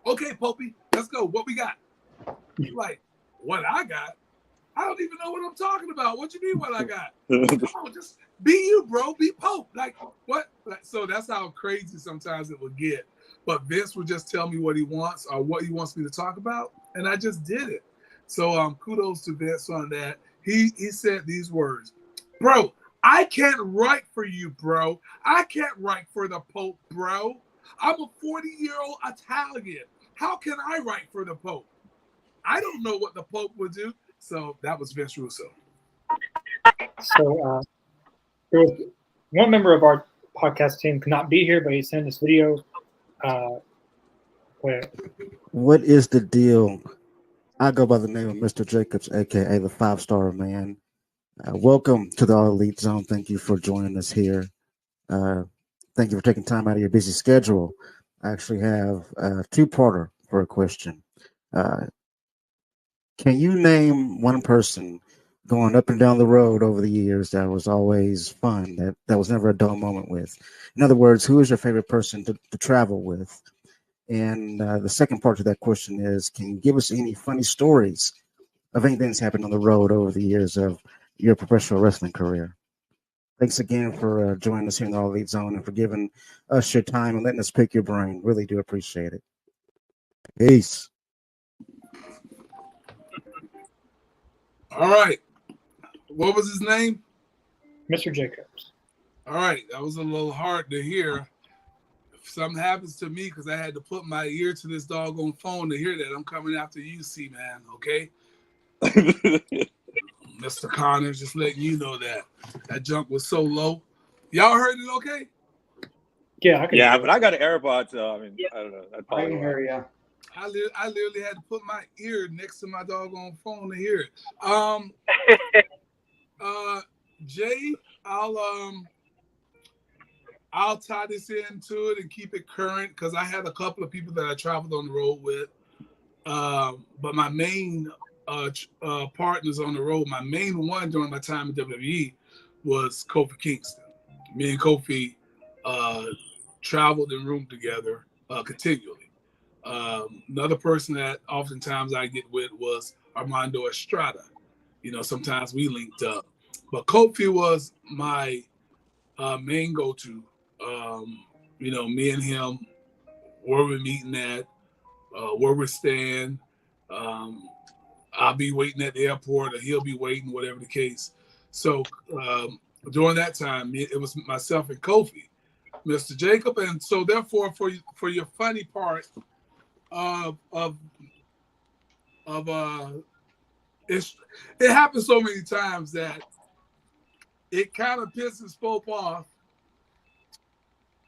Okay, Popey, let's go. What we got? Like, what I got? I don't even know what I'm talking about. What you mean what I got? Oh, just be you, bro. Be Pope. Like, what? So that's how crazy sometimes it would get. But Vince would just tell me what he wants or what he wants me to talk about, and I just did it. So kudos to Vince on that. He said these words, bro, I can't write for you, bro. I can't write for the Pope, bro. I'm a 40-year-old Italian. How can I write for the Pope? I don't know what the Pope would do. So that was Vince Russo. So one member of our podcast team could not be here, but he sent this video. What is the deal? I go by the name of Mr. Jacobs, aka the 5-Star Man. Welcome to the All Elite Zone. Thank you for joining us here. Thank you for taking time out of your busy schedule. I actually have a two-parter for a question. Can you name one person going up and down the road over the years that was always fun, that was never a dull moment with? In other words, who is your favorite person to travel with? And the second part to that question is, can you give us any funny stories of anything that's happened on the road over the years of your professional wrestling career? Thanks again for joining us here in the All Elite Zone and for giving us your time and letting us pick your brain. Really do appreciate it. Peace. All right. What was his name? Mr. Jacobs. All right. That was a little hard to hear. If something happens to me because I had to put my ear to this doggone phone to hear that, I'm coming after you, C-Man, okay? Mr. Connors, just letting you know that jump was so low. Y'all heard it okay? Yeah, I can hear but I got an AirPod, so I mean, Yeah. I don't know. I'd I probably can hear you. I literally had to put my ear next to my doggone phone to hear it. Jay, I'll tie this into it and keep it current because I had a couple of people that I traveled on the road with. But my main partners on the road, my main one during my time in WWE was Kofi Kingston. Me and Kofi traveled and roomed together continually. Another person that oftentimes I get with was Armando Estrada. You know, sometimes we linked up. But Kofi was my main go-to. You know, me and him, where we're meeting at, where we're staying. I'll be waiting at the airport or he'll be waiting, whatever the case. So during that time, it was myself and Kofi, Mr. Jacob. And so therefore, for your funny part it happens so many times that it kind of pisses Pope off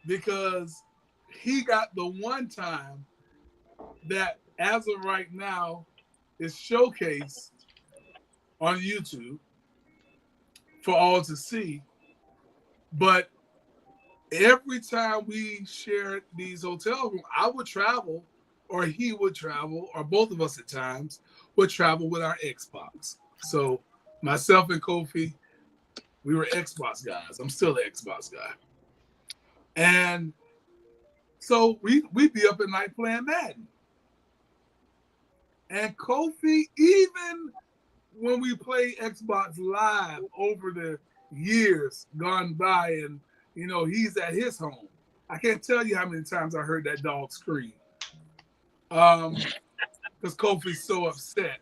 because he got the one time that, as of right now, is showcased on YouTube for all to see. But every time we shared these hotel rooms, I would travel, or he would travel, or both of us at times would travel with our Xbox. So myself and Kofi, we were Xbox guys. I'm still an Xbox guy. And so we'd be up at night playing Madden. And Kofi, even when we play Xbox Live over the years gone by and, you know, he's at his home, I can't tell you how many times I heard that dog scream. Because Kofi's so upset.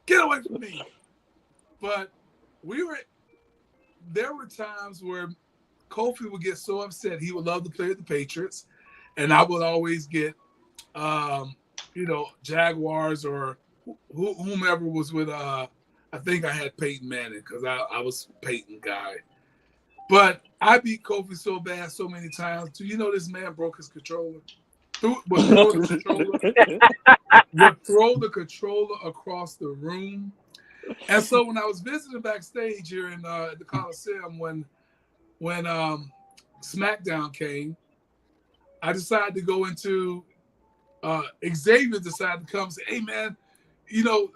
Get away from me. But there were times where Kofi would get so upset. He would love to play with the Patriots. And I would always get, you know, Jaguars or whomever was with, I think I had Peyton Manning because I was Peyton guy. But I beat Kofi so bad so many times. Do you know this man broke his controller? Would throw the controller across the room. And so when I was visiting backstage here in the Coliseum when SmackDown came, I decided to go into Xavier decided to come and say, hey man, you know,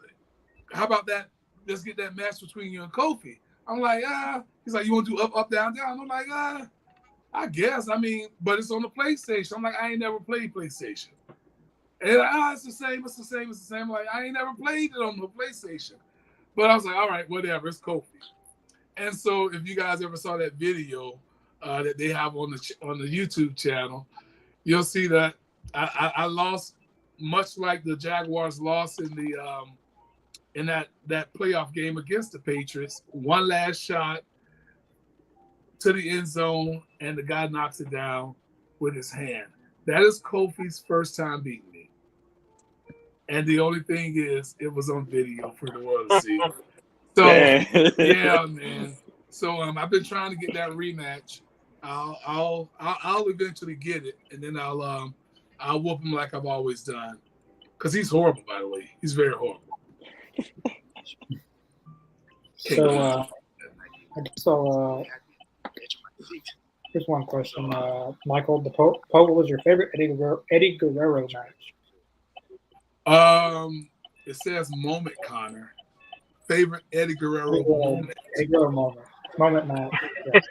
how about that? Let's get that match between you and Kofi. I'm like, he's like, you want to do up, down, down? I'm like, I guess. I mean, but it's on the PlayStation. I'm like, I ain't never played PlayStation. And like, it's the same. I'm like, I ain't never played it on the PlayStation. But I was like, all right, whatever. It's Kofi. And so if you guys ever saw that video that they have on the YouTube channel, you'll see that I lost, much like the Jaguars lost in the in that playoff game against the Patriots. One last shot to the end zone, and the guy knocks it down with his hand. That is Kofi's first time beating me. And the only thing is, it was on video for the world to see. So, yeah, man. So I've been trying to get that rematch. I'll eventually get it, and then I'll whoop him like I've always done. Because he's horrible, by the way. He's very horrible. Here's one question, Michael. What was your favorite Eddie Guerrero match? It says moment, Connor. Favorite Eddie Guerrero moment. Eddie Guerrero moment match. Yes.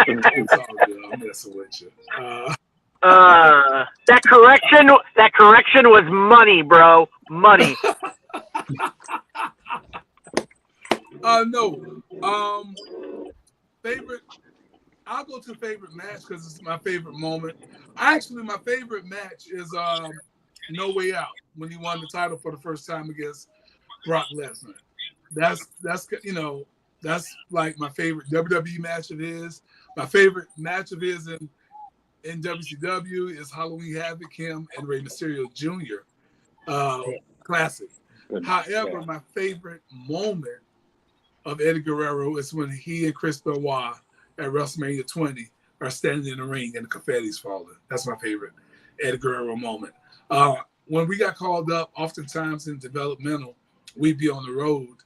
It's all good. I'm messing with you. That correction was money, bro. Money. No. Favorite. I'll go to favorite match because it's my favorite moment. Actually, my favorite match is No Way Out when he won the title for the first time against Brock Lesnar. That's like my favorite WWE match of his. My favorite match of his in WCW is Halloween Havoc, him and Rey Mysterio Jr. Classic. However, my favorite moment of Eddie Guerrero is when he and Chris Benoit at WrestleMania 20 are standing in the ring and the confetti's falling. That's my favorite Eddie Guerrero moment. When we got called up, oftentimes in developmental, we'd be on the road.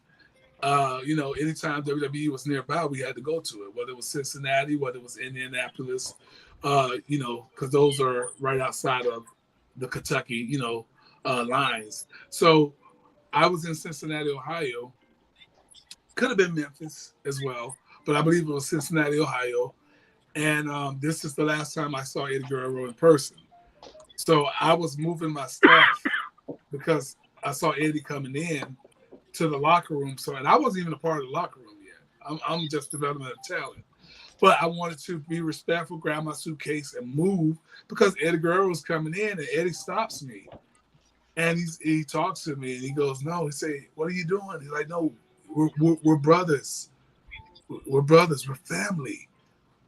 Anytime WWE was nearby, we had to go to it, whether it was Cincinnati, whether it was Indianapolis, because those are right outside of the Kentucky, lines. So I was in Cincinnati, Ohio. Could have been Memphis as well, but I believe it was Cincinnati, Ohio. And this is the last time I saw Eddie Guerrero in person. So I was moving my stuff because I saw Eddie coming in to the locker room. And I wasn't even a part of the locker room yet. I'm just developing a talent. But I wanted to be respectful, grab my suitcase, and move because Eddie Guerrero was coming in, and Eddie stops me. And he talks to me, and he goes, no. He say, what are you doing? He's like, no, we're brothers. We're brothers. We're family.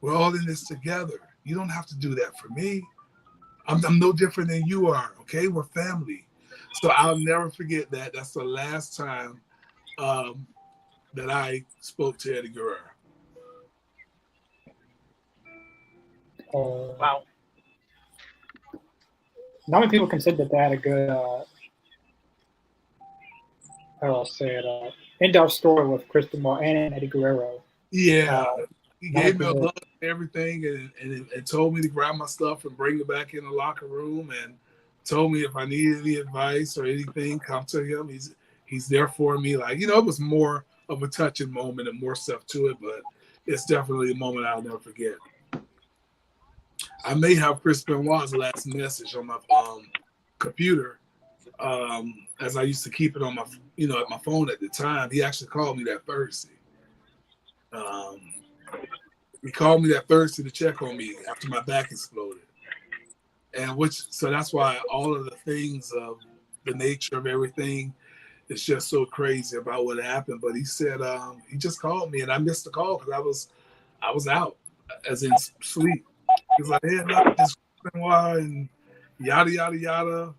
We're all in this together. You don't have to do that for me. I'm no different than you are, okay? We're family. So I'll never forget that. That's the last time that I spoke to Eddie Guerrero. Wow. Not many people consider that a good, in-depth story with Chris Benoit and Eddie Guerrero. Yeah. He gave me a hug and everything and told me to grab my stuff and bring it back in the locker room and told me if I needed any advice or anything, come to him. He's there for me. Like, it was more of a touching moment and more stuff to it, but it's definitely a moment I'll never forget. I may have Chris Benoit's last message on my computer, as I used to keep it on my, at my phone at the time. He actually called me that Thursday. He called me that Thursday to check on me after my back exploded. So that's why all of the things of the nature of everything is just so crazy about what happened. But he said he just called me and I missed the call because I was out, as in sleep. He was like, hey, no, just and yada yada yada.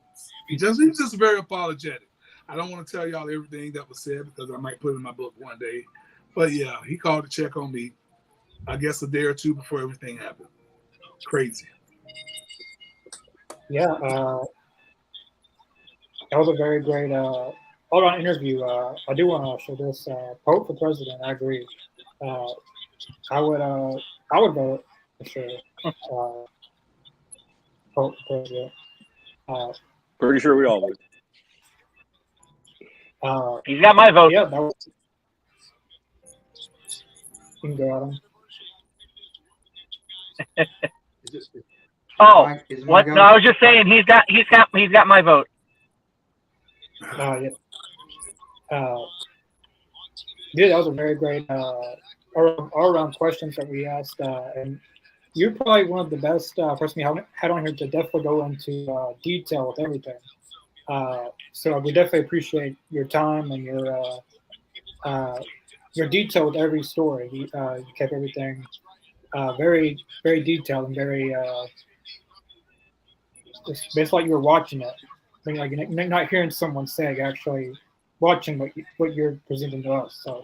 He's just very apologetic. I don't want to tell y'all everything that was said because I might put it in my book one day. But yeah, he called to check on me, I guess a day or two before everything happened. Crazy. Yeah, that was a very great all-around interview. I do want to show this. Pope for president, I agree. I would vote for sure. Pope for president. Pretty sure we all would. He's got my vote. Yeah, that was. You can go at him. What? No, I was just saying he's got my vote. Yeah. Yeah, that was a very great all-around questions that we asked, and you're probably one of the best person we had on here to definitely go into detail with everything. So we definitely appreciate your time and your detail with every story. You kept everything very, very detailed and very. It's like you were watching it. I mean, like you're not hearing someone say, you're actually watching what you're presenting to us. So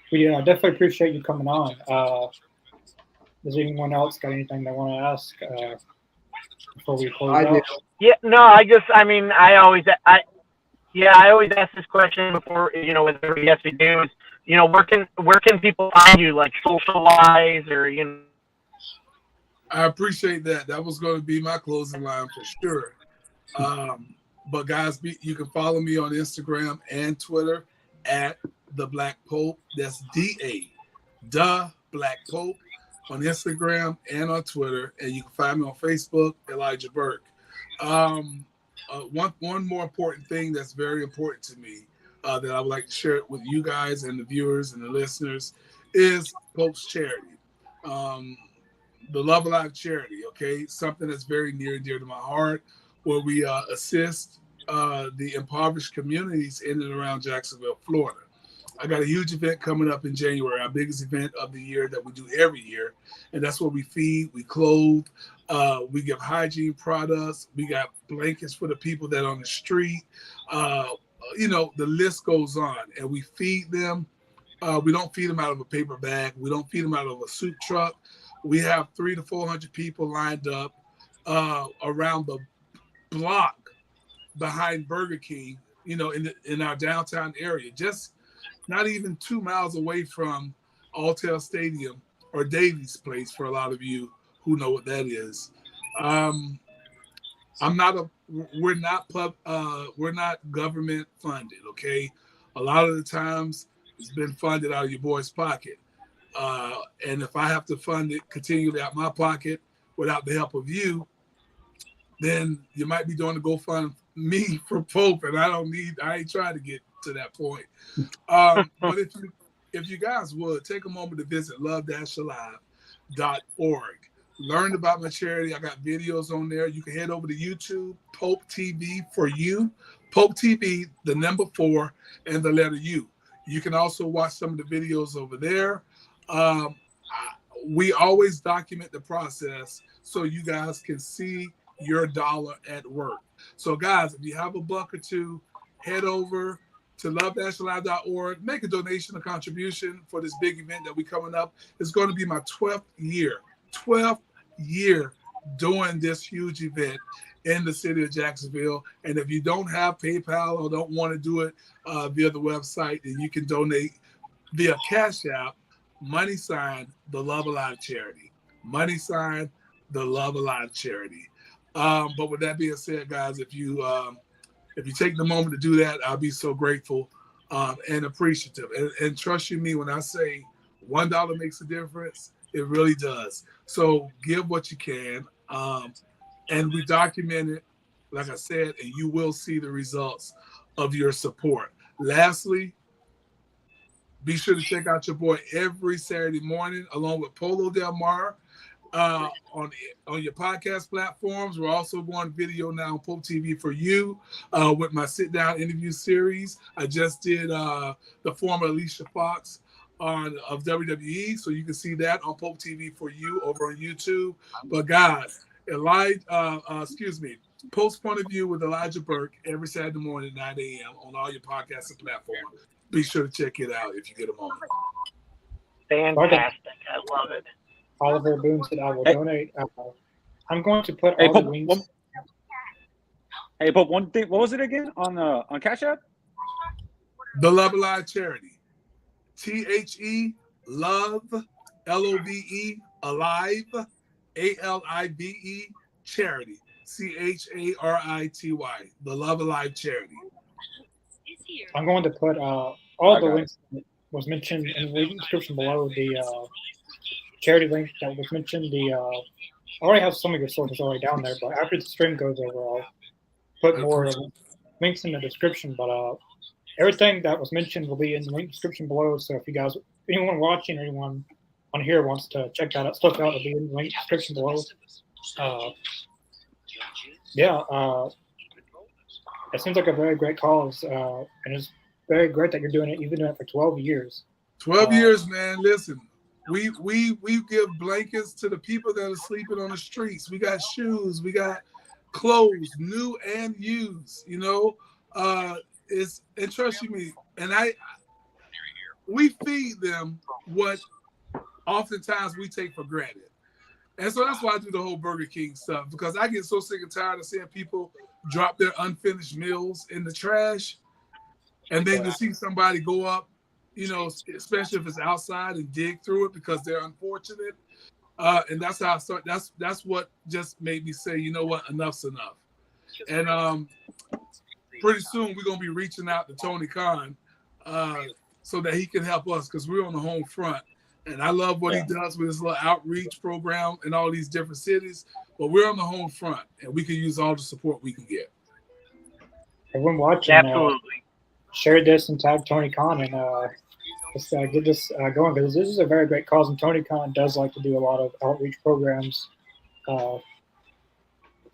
we definitely appreciate you coming on. Does anyone else got anything they want to ask before we close I out? do. Yeah, no, I always ask this question before, with every guest we do is, where can people find you, like socialize or. I appreciate that. That was going to be my closing line for sure. But guys, you can follow me on Instagram and Twitter at the Black Pope. That's the Black Pope on Instagram and on Twitter, and you can find me on Facebook, Elijah Burke. One more important thing that's very important to me that I would like to share with you guys and the viewers and the listeners is Pope's Charity. The Love Alive charity, okay? Something that's very near and dear to my heart, where we assist the impoverished communities in and around Jacksonville, Florida. I got a huge event coming up in January, our biggest event of the year that we do every year. And that's where we feed, we clothe, we give hygiene products, we got blankets for the people that are on the street. The list goes on. And we feed them. We don't feed them out of a paper bag. We don't feed them out of a soup truck. We have 300 to 400 people lined up around the block behind Burger King, in our downtown area, just not even 2 miles away from Alltel Stadium or Davies Place for a lot of you who know what that is. We're not government funded, okay? A lot of the times it's been funded out of your boy's pocket. And if I have to fund it continually out my pocket without the help of you, then you might be doing the GoFundMe for Pope, and I ain't trying to get to that point. But if you guys would take a moment to visit love-alive.org, learn about my charity. I got videos on there. You can head over to YouTube, Pope TV for you, Pope TV, the number 4 and the letter U. You can also watch some of the videos over there. We always document the process so you guys can see your dollar at work. So guys, if you have a buck or two, head over to love-alive.org, make a donation, a contribution for this big event that we coming up. It's going to be my 12th year doing this huge event in the city of Jacksonville. And if you don't have PayPal or don't want to do it via the website, then you can donate via Cash App, # the Love Alive charity. The Love Alive charity. But with that being said, guys, if you take the moment to do that, I'll be so grateful and appreciative. And trust you me when I say $1 makes a difference, it really does. So give what you can. And we document it, like I said, and you will see the results of your support. Lastly, be sure to check out your boy every Saturday morning, along with Polo Del Mar, on your podcast platforms. We're also going video now on Pope TV for you with my sit-down interview series. I just did the former Alicia Fox of WWE, so you can see that on Pope TV for you over on YouTube. But guys, Pope's Point of View with Elijah Burke every Saturday morning at 9 a.m. on all your podcasting platforms. Be sure to check it out if you get a moment. Fantastic. I love it. Oliver Boone said, I will donate. I'm going to put all the links. Hey, Pope, one thing. What was it again on Cash App? The Love Alive charity. THE Love LOVE Alive ALIVE charity. CHARITY. The Love Alive charity. I'm going to put all the links that was mentioned in the description below. The charity link that was mentioned. I already have some of your sources already down there, but after the stream goes over, I'll put more links in the description. But everything that was mentioned will be in the link description below. So if you guys, anyone watching or anyone on here wants to check that out, stuff out, it'll be in the link description below. It seems like a very great cause, and it's very great that you're doing it. You've been doing it for 12 years. 12 years, man. Listen, we give blankets to the people that are sleeping on the streets. We got shoes, we got clothes, new and used. And trust me, and we feed them what oftentimes we take for granted. And so that's why I do the whole Burger King stuff, because I get so sick and tired of seeing people drop their unfinished meals in the trash. And then to see somebody go up, especially if it's outside, and dig through it because they're unfortunate. And that's how I start. That's what just made me say, you know what, enough's enough. And pretty soon we're gonna be reaching out to Tony Khan so that he can help us, because we're on the home front. And I love what he does with his little outreach program in all these different cities. But we're on the home front, and we can use all the support we can get. Everyone watching, Absolutely. share this and tag Tony Khan, and let's get this going, because this is a very great cause, and Tony Khan does like to do a lot of outreach programs. So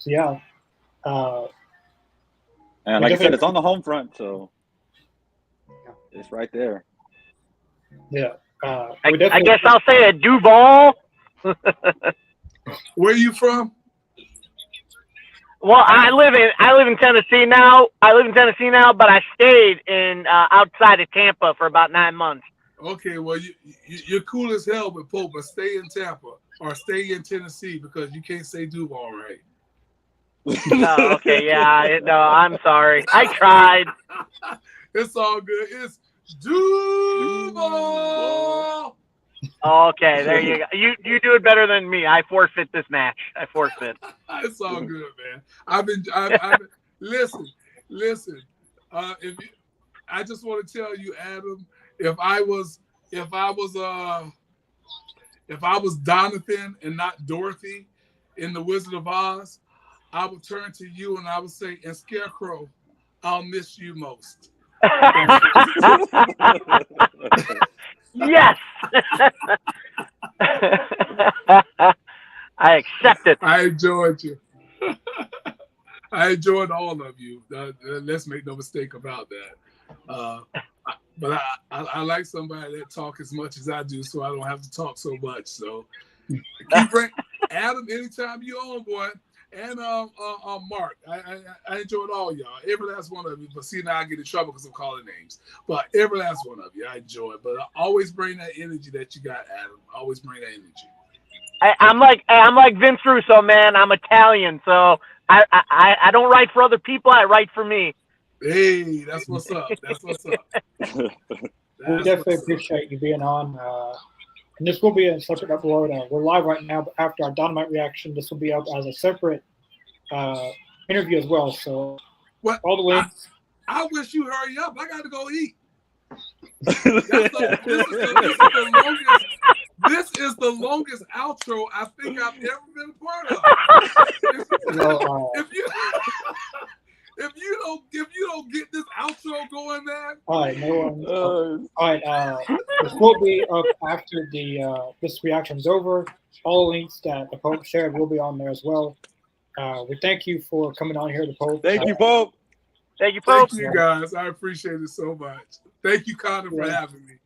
yeah. And like I said, it's on the home front, so it's right there. Yeah. I guess I'll say a Duval. Where are you from? Well, I live in Tennessee now. But I stayed in outside of Tampa for about 9 months. Okay, well, you're cool as hell with Pope, but stay in Tampa or stay in Tennessee, because you can't say Duval right. Oh, okay, yeah. No, I'm sorry. I tried. It's all good. It's Duval. Okay, there you go. You do it better than me. I forfeit this match. I forfeit. It's all good, man. I've been listen. I just want to tell you, Adam, if I was Donathan and not Dorothy in The Wizard of Oz, I would turn to you and I would say, and Scarecrow, I'll miss you most. Yes. I accept it. I enjoyed you. I enjoyed all of you. Let's make no mistake about that. But I like somebody that talk as much as I do, so I don't have to talk so much. So keep bringing Adam anytime you on, boy. And Mark, I enjoyed all y'all, every last one of you. But see, now I get in trouble because I'm calling names. But every last one of you, I enjoy it. But always bring that energy that you got, Adam. Always bring that energy. I'm like Vince Russo, man. I'm Italian, so I don't write for other people. I write for me. Hey, that's what's up. That's what's up. We definitely appreciate you being on. And this will be a separate upload. We're live right now, but after our Dynamite reaction, this will be up as a separate interview as well. So all the links. I wish you hurry up. I got to go eat. This is the longest outro I think I've ever been a part of. If you don't get this outro going, man. All right, no one. All right, this will be up after this reaction is over. All links that the Pope shared will be on there as well. We thank you for coming on here, the Pope. Thank you, Pope. Thank you, Pope. Thank you, guys. I appreciate it so much. Thank you, Connor, for having me.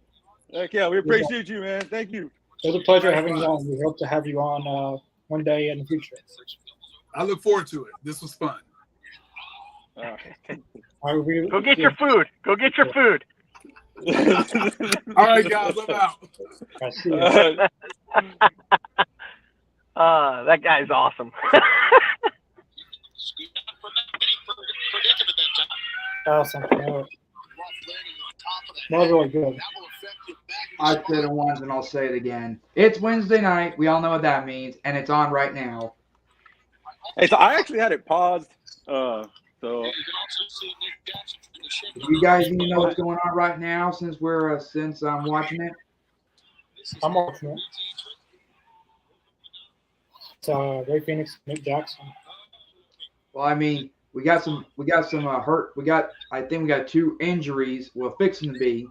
Heck yeah, we appreciate you, man. Thank you. It was a pleasure having you on. We hope to have you on one day in the future. I look forward to it. This was fun. Go get your food. Go get your food. All right, guys, I'm out. I see you. That guy's awesome. Something else. That was really good. I said it once and I'll say it again. It's Wednesday night. We all know what that means, and it's on right now. Hey, so I actually had it paused. So You guys even know what's going on right now since I'm watching it? I'm watching it. It's Ray Phoenix, Nick Jackson. Well, I mean, we got some hurt. I think we got 2 injuries. Well, fixing to be.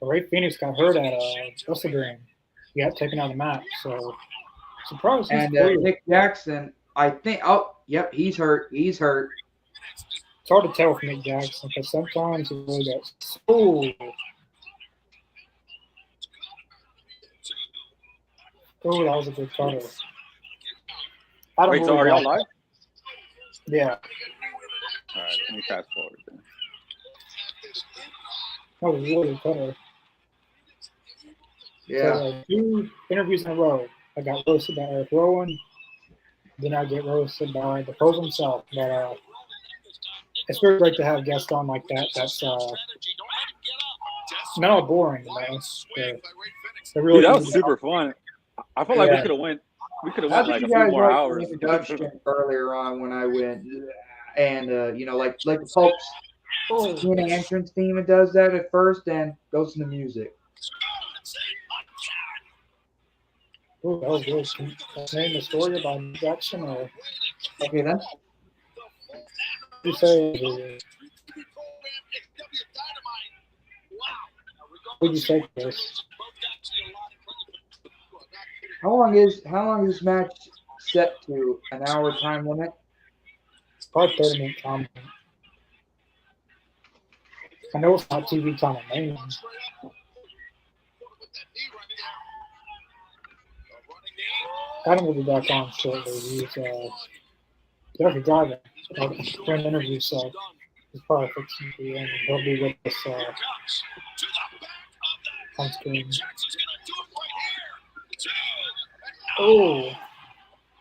Ray Phoenix got hurt at WrestleDream. He got taken out of the match. So, surprise. And Nick Jackson, I think. Oh, yep, he's hurt. He's hurt. It's hard to tell with Nick Jackson because sometimes he really gets. Oh, that was a good cutter. wait, so are y'all live? Yeah. All right, let me fast forward then. That was really good cutter. Yeah. So 2 interviews in a row. I got roasted by Eric Rowan. Then I get roasted by the Pope himself. But it's very great to have guests on like that. That's not boring, They're really Dude, that easy was to super fun. I felt like we Yeah. could have went. We could have How went did like a you few guys more like the hours. introduction earlier on when I went? And like the Pope's TNA entrance theme, it does that at first and goes to the music. Ooh, that was good. Can you name the story about Jackson or Okay then. you say? What did you say, Chris? How long is this match set to? An hour time limit? Probably 30-minute time. I know it's not TV time at main. Adam will be back on shortly. He's actually driving during the interview, so he's probably fixing to be in. He'll be with us on screen. Oh,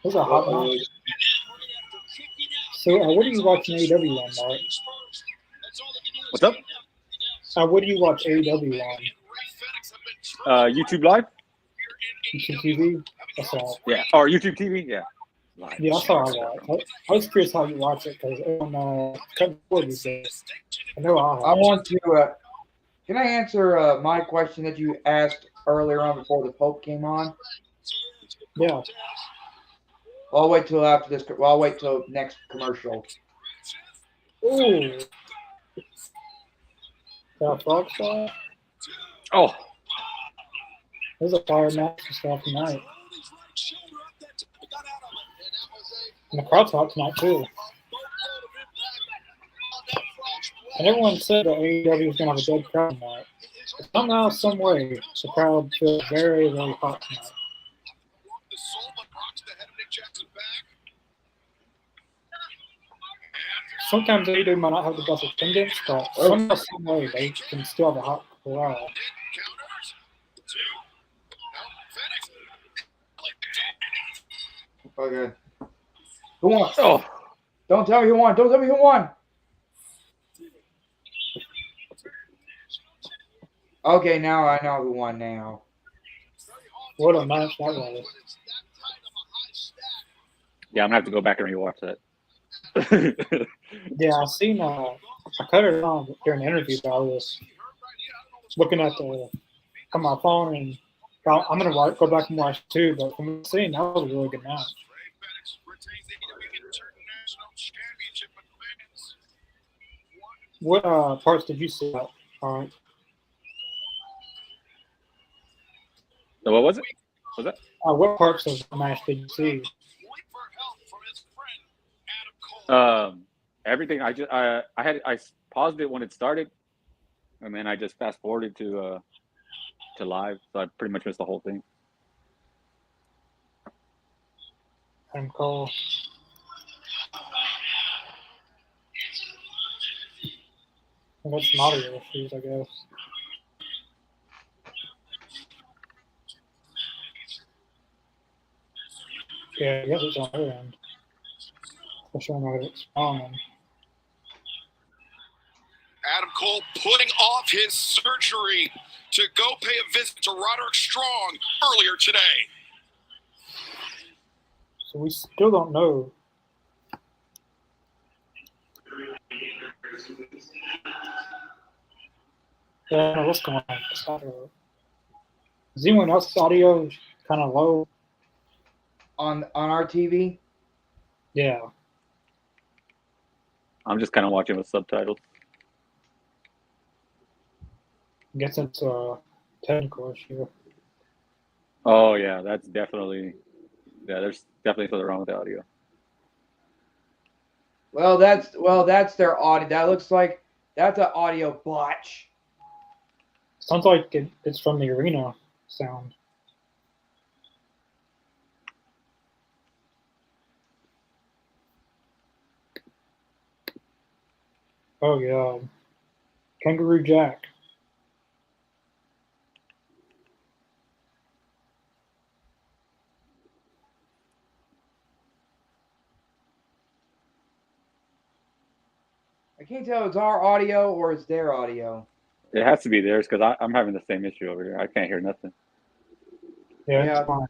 there's a hot match. So, what are you watching AEW on, Mark? What's up? What do you watch AEW on? YouTube Live? YouTube TV? That's all. Yeah. Or YouTube TV? Yeah. Live. Yeah, that's all I watch. I was curious how you watch it because on cutting board these days. I know I want to. Can I answer my question that you asked earlier on before the Pope came on? Yeah. I'll wait till after this. Well, I'll wait till next commercial. Ooh. Got a frog star? Oh. There's a fire match and stuff tonight. And the crowd's hot tonight, too. And everyone said that AEW was going to have a dead crowd tonight. But somehow, some way, the crowd feels very, very hot tonight. Sometimes AEW might not have the best attendance, but somehow, some way, they can still have a hot crowd. Okay. Who won? Oh. Don't tell me who won. Don't tell me who won. Okay, now I know who won now. What a match that was. Yeah, I'm gonna have to go back and rewatch that. Yeah, I seen. I cut it on during the interview, but I was looking at on my phone, and I'm gonna go back and watch too. But from seeing, that was a really good match. What parts did you see? All right. So what was it? What was that? What parts of the match did you see? Everything. I paused it when it started, and then I just fast forwarded to live, so I pretty much missed the whole thing. Adam Cole. I got some audio issues, I guess. Yeah, I guess it's on her end. For sure, I'm not responding. Adam Cole putting off his surgery to go pay a visit to Roderick Strong earlier today. So we still don't know. Yeah, I don't know what's going on. Is anyone else's audio kind of low? On our TV? Yeah. I'm just kind of watching with subtitles. I guess it's a technical issue. Oh yeah, that's definitely. Yeah, there's definitely something wrong with the audio. Well, that's their audio. That looks like that's an audio botch. Sounds like it's from the arena sound. Oh yeah, Kangaroo Jack. can't tell if it's our audio or it's their audio. It has to be theirs because I'm having the same issue over here. I can't hear nothing. Yeah. It's fine.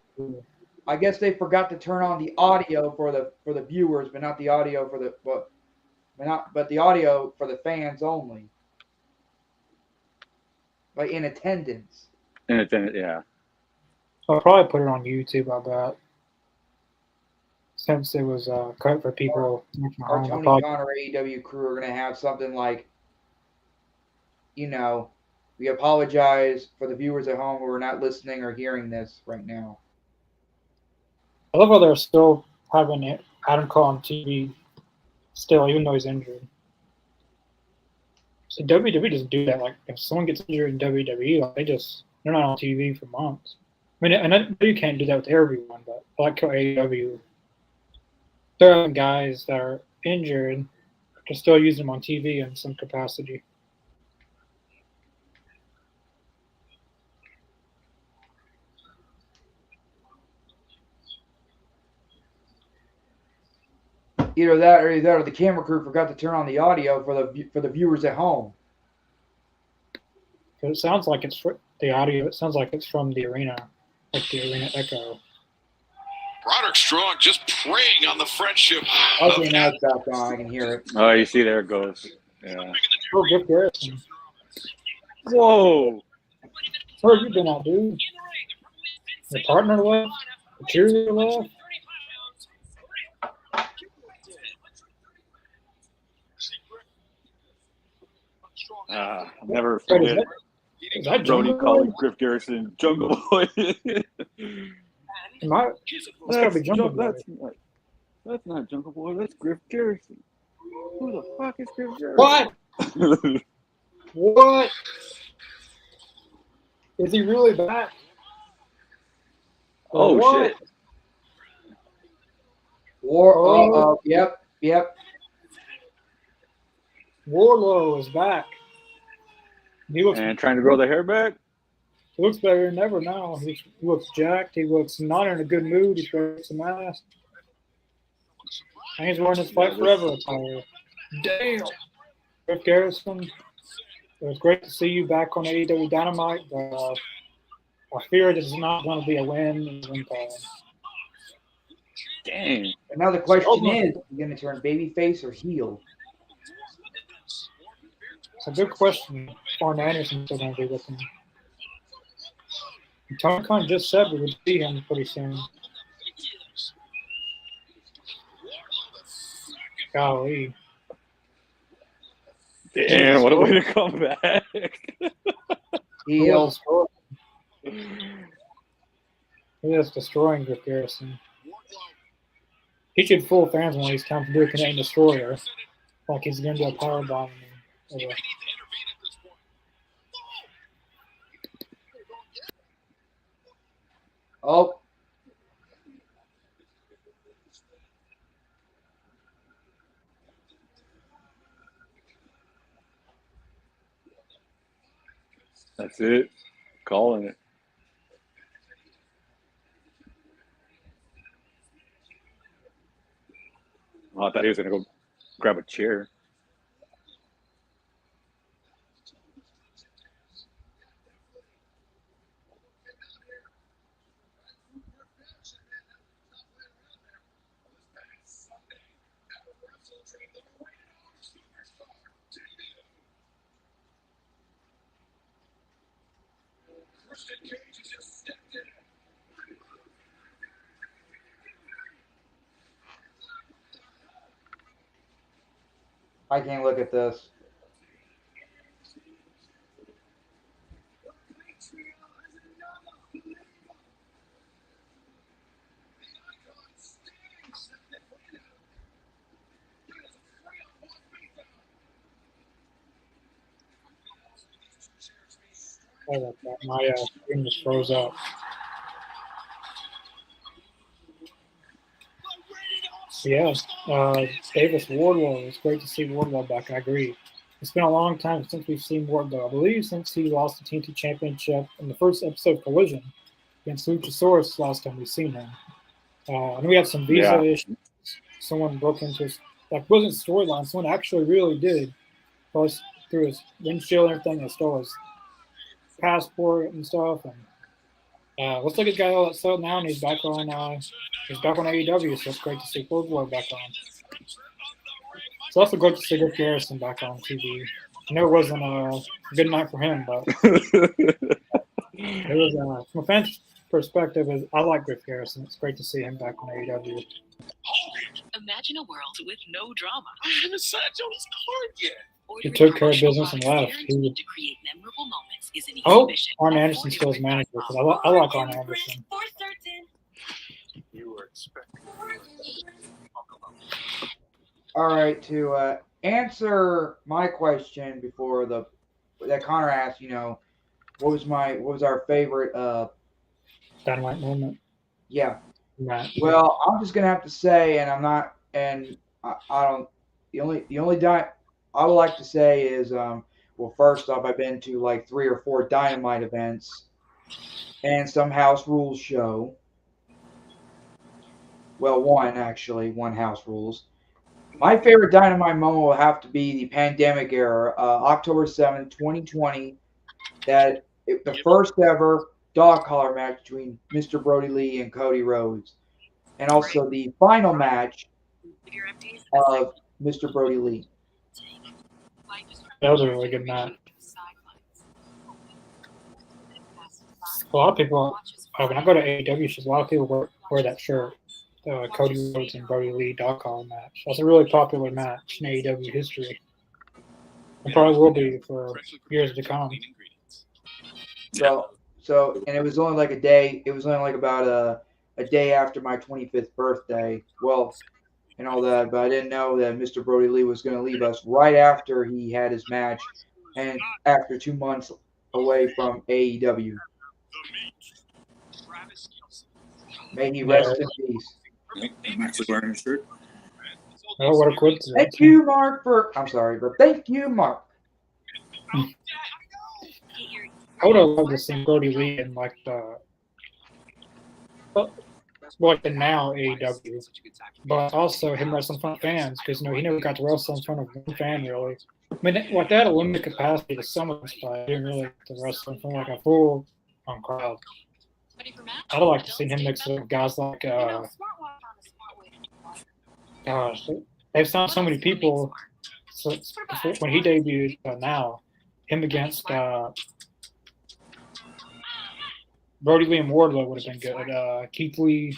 I guess they forgot to turn on the audio for the viewers, but not the audio for the but the audio for the fans only. Like in attendance. Yeah. I'll probably put it on YouTube, I bet. Since it was cut for people. Our I'll Tony probably- Khan or AEW crew are going to have something like, we apologize for the viewers at home who are not listening or hearing this right now. I love how they're still having Adam Cole on TV still, even though he's injured. So WWE doesn't do that. Like, if someone gets injured in WWE, like, they're not on TV for months. I mean, and I know you can't do that with everyone, but I like how AEW, they're having guys that are injured, to still use them on TV in some capacity. Either that or the camera crew forgot to turn on the audio for the viewers at home. It sounds like it's for the audio. It sounds like it's from the arena, like the arena echo. Roderick Strong just preying on the friendship. Okay, now it's back on. I can hear it. Oh, you see, there it goes. Yeah. Oh, Jeff Garrison. Whoa. Where have you been at, dude? Your partner left? The cheerleader left? I'll never Wait, is forget that Brody Jungle calling Boy? Griff Garrison Jungle Boy. Am I? That's gotta be Jungle Boy. That's not Jungle Boy. That's Griff Garrison. Who the fuck is Griff Garrison? What? What? Is he really back? Oh, What? shit. Yep. Wardlow is back. He looks And trying to grow the hair back? He looks better than ever now. He looks jacked. He looks not in a good mood. He's wearing some mask. And he's wearing his Fight Forever attire. Damn. Griff Garrison, it was great to see you back on AEW Dynamite, but I fear this is not going to be a win. Dang. And now the question is, are you going to turn babyface or heel? It's a good question. Arn Anderson's still going to be with him. And Tony Khan just said we would see him pretty soon. Golly. Damn, what a way to come back. Heel. He is destroying Griff Garrison. He should fool fans when he's time to do a Canadian Destroyer. Like he's going to do a powerbomb. Oh. That's it. Calling it. Oh, I thought he was going to go grab a chair. I can't look at this. Sorry about that. My screen just froze up. Yeah, Davis Wardlow. It's great to see Wardlow back. I agree. It's been a long time since we've seen Wardlow. I believe since he lost the TNT Championship in the first episode of Collision against Luchasaurus last time we've seen him. And we had some visa issues. Someone broke into his, wasn't storyline. Someone actually really did plus through his windshield and everything. They stole his passport and stuff. And looks like he's got all that settled now, and he's back on AEW. So it's great to see Cold War back on. It's also good to see Griff Garrison back on TV. I know it wasn't a good night for him, but it was from a fan's perspective. I like Griff Garrison. It's great to see him back on AEW. Imagine a world with no drama. I haven't signed Jonas card yet. He took care of business and left. To create memorable moments is an Oh, exhibition Arn of Anderson's still his 40 manager because I like Arn Anderson. For certain. You were expecting. All right, to answer my question before that Connor asked, what was our favorite? Dynamite moment. Yeah. Right. Well, I'm just gonna have to say, and I'm not, and I don't. The only I would like to say is, well, first off, I've been to like 3 or 4 Dynamite events and some House Rules show. Well, one House Rules. My favorite Dynamite moment will have to be the pandemic era, October 7th, 2020. The first ever dog collar match between Mr. Brody Lee and Cody Rhodes, and also the final match of Mr. Brody Lee. That was a really good match. A lot of people, when I go to AEW shows, a lot of people wear that shirt. Cody Rhodes and Brody Lee dog collar match. That's a really popular match in AEW history. It probably will be for years to come. So, and it was only like a day. It was only like about a day after my 25th birthday. Well, and all that, but I didn't know that Mr. Brody Lee was going to leave us right after he had his match, and after 2 months away from AEW. May he rest in peace. I'm actually wearing a shirt. Oh, what a coincidence. Thank you, Mark, I'm sorry, but thank you, Mark. I would have loved to see Brody Lee in like the now AEW, but also him wrestling in front of fans because he never got to wrestle in front of one fan really. I mean, they had a limited capacity to some of this, but I didn't really get to wrestle in front of like a full on crowd. I'd like to see him mix with guys like they've signed so many people. So when he debuted now, him against Brody Lee and Wardlow would have been good. Keith Lee,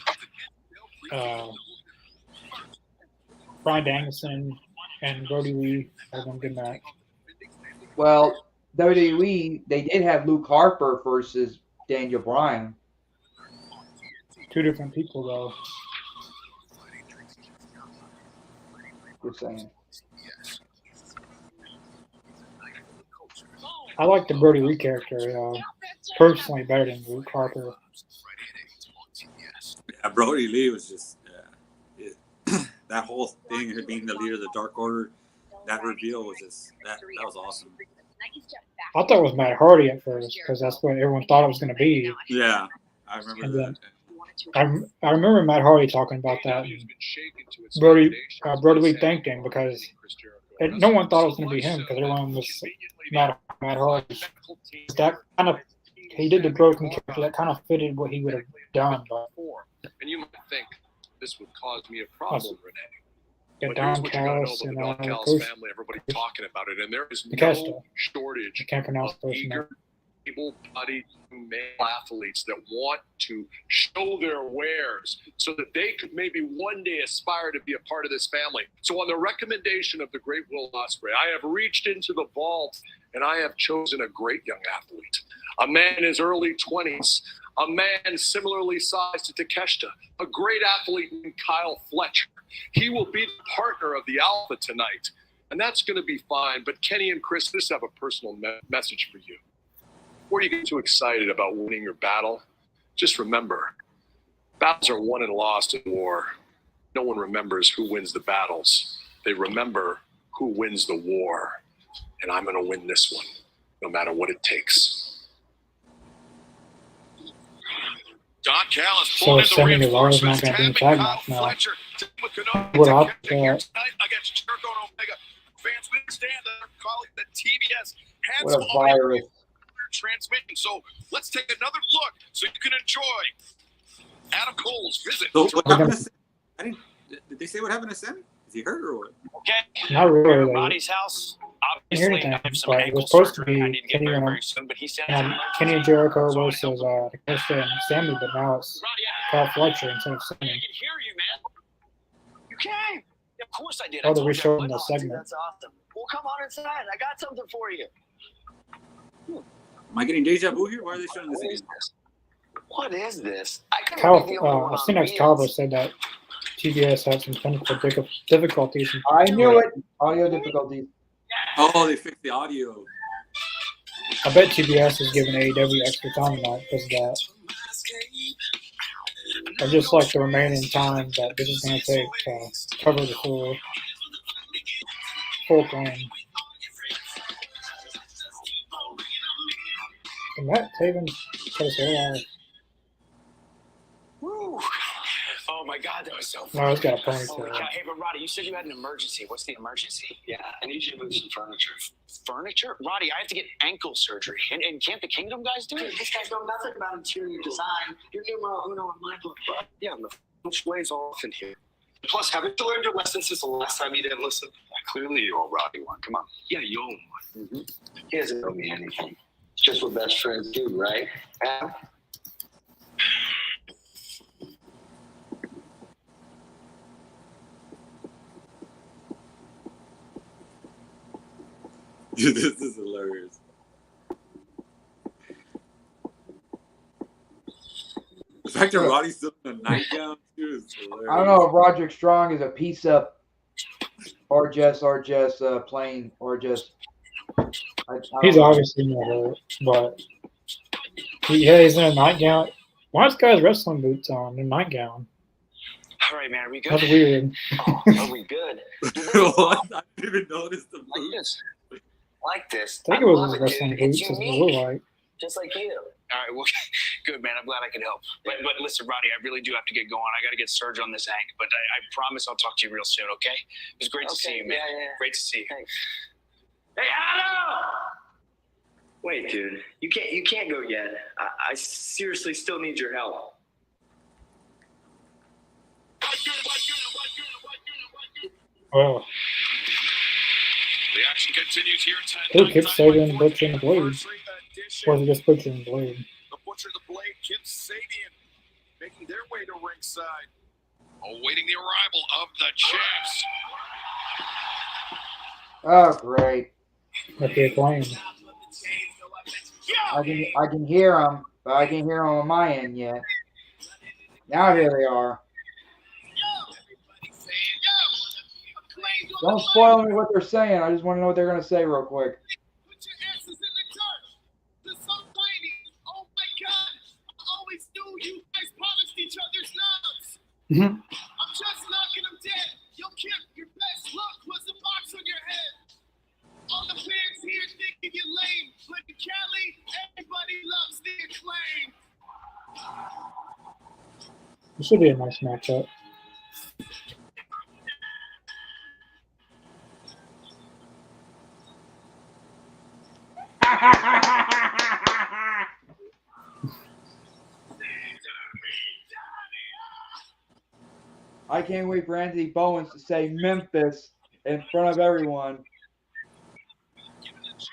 Bryan Danielson, and Brody Lee would have been a good match. Well, WWE, they did have Luke Harper versus Daniel Bryan. 2 different people, though. Good saying. I like the Brody Lee character personally better than Luke Harper. Yeah, Brody Lee was just that whole thing of being the leader of the Dark Order. That reveal was just that was awesome. I thought it was Matt Hardy at first because that's what everyone thought it was going to be. Yeah, I remember that. I remember Matt Hardy talking about that. And Brody Lee thanked him because no one thought it was going to be him because everyone was Matt Hardy. That kind of he did the broken character that kind of fitted what he would have done. But And you might think this would cause me a problem, Renee. yeah, But here's what you gotta know Downcast about the and Downcast family. Everybody's talking about it, and there is Costa. no shortage I can't pronounce of those names. eager, able-bodied male athletes that want to show their wares so that they could maybe one day aspire to be a part of this family. So on the recommendation of the great Will Ospreay, I have reached into the vault and I have chosen a great young athlete, a man in his early 20s, a man similarly sized to Takeshita, a great athlete named Kyle Fletcher. He will be the partner of the Alpha tonight, and that's going to be fine. But Kenny and Chris, just have a personal message for you. Before you get too excited about winning your battle, just remember, battles are won and lost in war. No one remembers who wins the battles. They remember who wins the war. And I'm going to win this one, no matter what it takes. Don Callis So pulling in the Sammy Guevara's not reinforcements. going to be in the Tapping tag Kyle match now. Fletcher. What up? Tonight against Jericho and Omega. fans, we understand that they're calling the TBS had What some a virus. transmission. So let's take another look so you can enjoy Adam Cole's visit. So to what happened to Sam? Did they say what happened to Sam? Is he hurt or what? Okay. Not really. Like, Roddy's house. I hear Obviously, anything, I have some but it ankle was supposed to surgery. be I need to get Kenny, very soon. But he said Kenny and Jericho versus Takeshita and Sammy, but now it's Kyle Fletcher instead of I Sammy. can hear you, man. You came. Of course I did. Oh, I they're told you I showing would. the segment. That's awesome. Well, come on inside. I got something for you. Am I getting deja vu here? Why are they showing this again? What is this? I couldn't Kyle, be the only one on Cena wheels. Excalibur said that TBS had some technical difficulties. I knew it. Audio difficulties. Oh, they fixed the audio. I bet TBS is giving AEW extra time tonight because of that. Or just like the remaining time that this is going to take to cover the full claim. And Matt Taven cut his hair off. Woo. Oh my God, that was so No, fun. he's got a Holy ponytail. cow. Hey, but Roddy, you said you had an emergency. What's the emergency? Yeah, I need you to move some furniture. Furniture? Roddy, I have to get ankle surgery. And can't the Kingdom guys do it? These guys know nothing about interior design. You're numero uno in my book. Yeah, the French way's off in here. Plus, haven't you learned your lesson since the last time you didn't listen? Clearly, you owe Roddy one. Come on. Yeah, you owe him one. Mm-hmm. He doesn't owe me anything. It's just what best friends do, right? Dude, this is hilarious. The fact that Roddy's still in a nightgown too is hilarious. I don't know if Roderick Strong is a piece of or just plain or just. I He's don't know. obviously not hurt, but he's in a nightgown. Why is guys wrestling boots on in a nightgown? All right, man, are we good? That's weird. Oh, are we good? What? I didn't even notice the Like boots. this. Like this. I think it was love his it, wrestling dude. boots. It's That's what it unique. looked like. Just like you. All right, well, good, man. I'm glad I could help. But listen, Roddy, I really do have to get going. I got to get surgery on this ankle. But I promise I'll talk to you real soon, okay? It was great to see you, man. Yeah. Great to see you. Thanks. Hey, Adam! Wait, dude. You can't go yet. I seriously still need your help. Well, The action continues here who tonight. keeps saving Butcher and the Blade? Or is it just Butcher and Blade? The Butcher, the Blade, Kip Sabian making their way to ringside, awaiting the arrival of the champs. Oh, great! If they're playing. I can hear them, but I can't hear them on my end yet. Now here they are. Don't spoil me what they're saying. I just want to know what they're going to say real quick. Put your asses in the dirt. The so tiny. Oh my God. I always knew you guys polished each other's knobs. Mhm. I'm just knocking them dead. Yo, Kip, your best look was the box on your head. All the fans here thinking you're lame. But in Cali, everybody loves the acclaim. This should be a nice matchup. I can't wait for Anthony Bowens to say Memphis in front of everyone.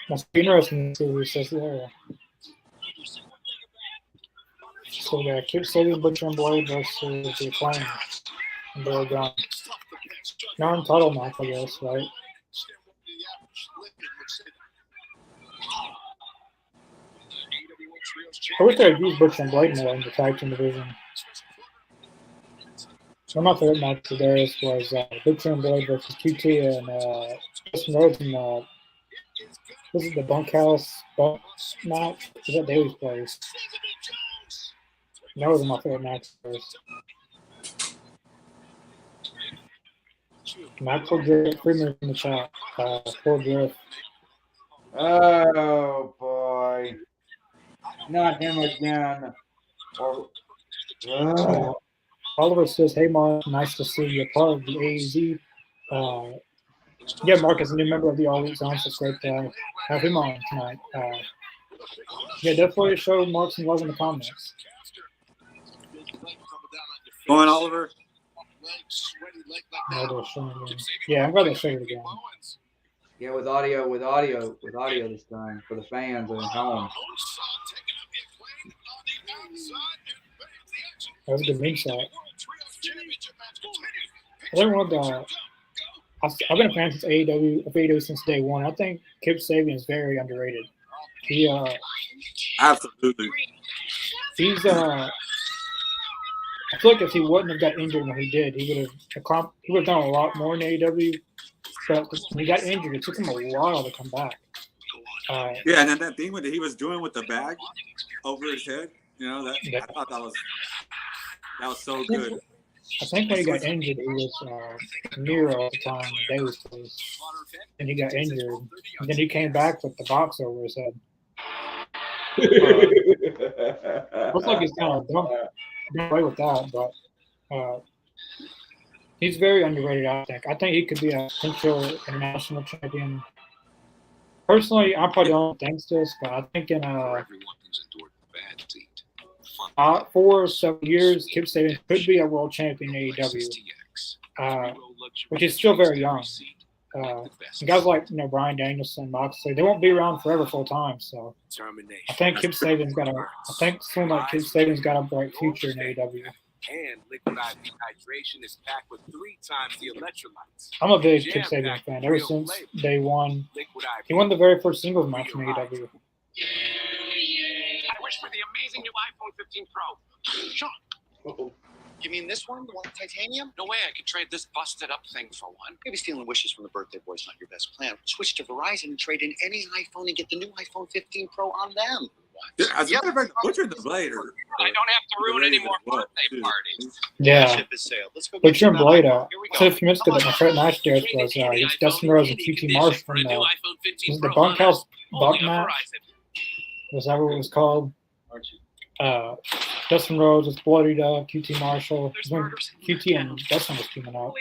Must be interesting to see who says there. So we got Kip Sabian, Butcher and Blade versus the Acclaim. And Billy Gunn. Non-title match, I guess, right? I wish they had used Butcher and Blade more in the tag team division. So my favorite match today was Butcher and Blade versus QT and Justin Rhodes and this is the bunkhouse bunk match. Is that Daly's place? That was my favorite match. Maxwell Griff, Freeman in the chat. Poor Griff. Oh, boy. Not him again. Oliver says, "Hey, Mark, nice to see you part of the AEZ Yeah, Mark is a new member of the All Elite Zone, so it's great to have him on tonight. Yeah, definitely show Mark some love in the comments. Go on, Oliver. Yeah, I'm glad they showed it again. Yeah, with audio this time for the fans at home. That was a good ring shot. I think one of the I've been a fan since AEW since day one. I think Kip Sabian is very underrated. He Absolutely. He's I feel like if he wouldn't have got injured when he did, he would have done a lot more in AEW. But when he got injured, it took him a while to come back. Yeah, and then that thing that he was doing with the bag over his head, I thought that was so good. I think when he got injured, he was Miro at the time, Daly's place, and he got injured. And then he came back with the box over his head. Looks like he's kind of done away with that, but he's very underrated, I think. I think he could be a potential international champion. Personally, I probably don't think this, but I think in 4 or 7 years, Kip Sabian could be a world champion in AEW, which is still very young. Guys like Bryan Danielson, Moxley, they won't be around forever full time. So I think Kip Sabian's got a bright future in AEW. And liquid IV hydration is packed with 3 times the electrolytes. I'm a big Kip Sabian fan. Ever since day one, he won the very first singles match in AEW. I wish for the amazing new iPhone 15 Pro. Sean. You mean this one? The one with titanium? No way I could trade this busted up thing for one. Maybe stealing wishes from the birthday boy is not your best plan. Switch to Verizon and trade in any iPhone and get the new iPhone 15 Pro on them. As a matter of fact, Butcher the Blade. I don't have to ruin any more birthday parties. Yeah. Butcher and Blade, so if you missed it, my favorite match there was Dustin Rhodes and QT Marshall from the Bunkhouse Bug match. Was that what it was called? Dustin Rhodes was bloodied up, QT Marshall. When QT and Dustin was teaming up.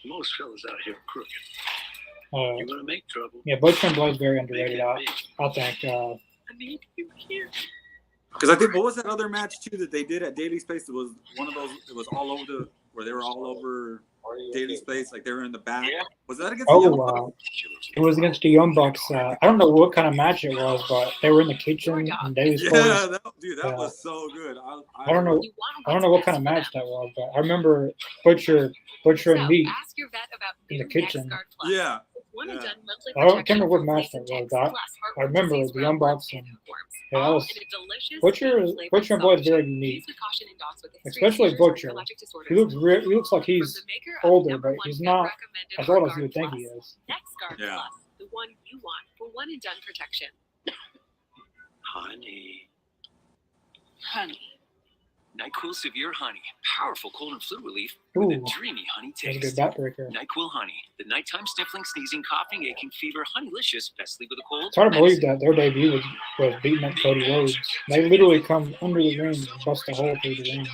Most fellas out here are crooked. You want to make trouble? Yeah, Butcher and Blade's very underrated. I think. Because I think what was that other match too that they did at Daily Space? It was one of those. It was all over where they were all over Daily Space, like they were in the back. Was that against the Young Bucks? It was against the Young Bucks. I don't know what kind of match it was, but they were in the kitchen and Daily Space. Yeah, that was so good. I don't know what kind of match that was, but I remember Butcher and Meat in the kitchen. Yeah. I can't remember what match that was, but I remember the Young Bucks and that was Butcher and Blade is very unique, especially Butcher. He looks like he's older, but he's not as old as you would think he is. Yeah. The one you want for one and done protection. Honey. NyQuil Severe Honey. Powerful cold and flu relief with a dreamy honey taste. NyQuil Honey. The nighttime sniffling, sneezing, coughing, aching, fever, honeylicious. Best sleep with a cold. It's hard to believe that their debut was beating up Cody Rhodes. They literally come under the ring and bust a hole through the ring.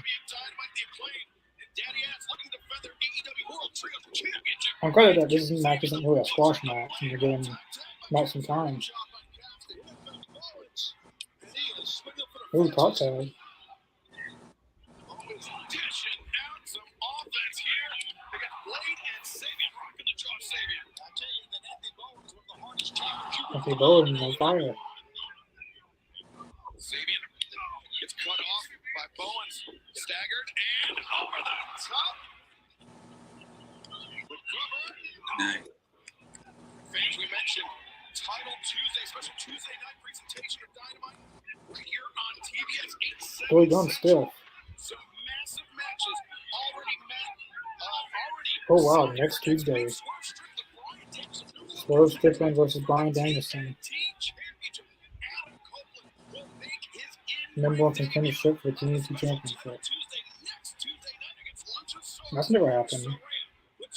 I'm glad that this match isn't really a squash match and you're getting about some time. Ooh, top tag. Okay, Bowen on fire. Sabian gets cut off by Bowens, staggered and over the top. Nice. Fans, we mentioned Title Tuesday, special Tuesday night presentation of Dynamite. Right here on TBS 8. Boy, done still. Some massive matches already met. Oh wow, next Tuesday. Swerve Strickland versus Bryan Danielson. Number 1 contendership for the TNT Championship. That's never happened.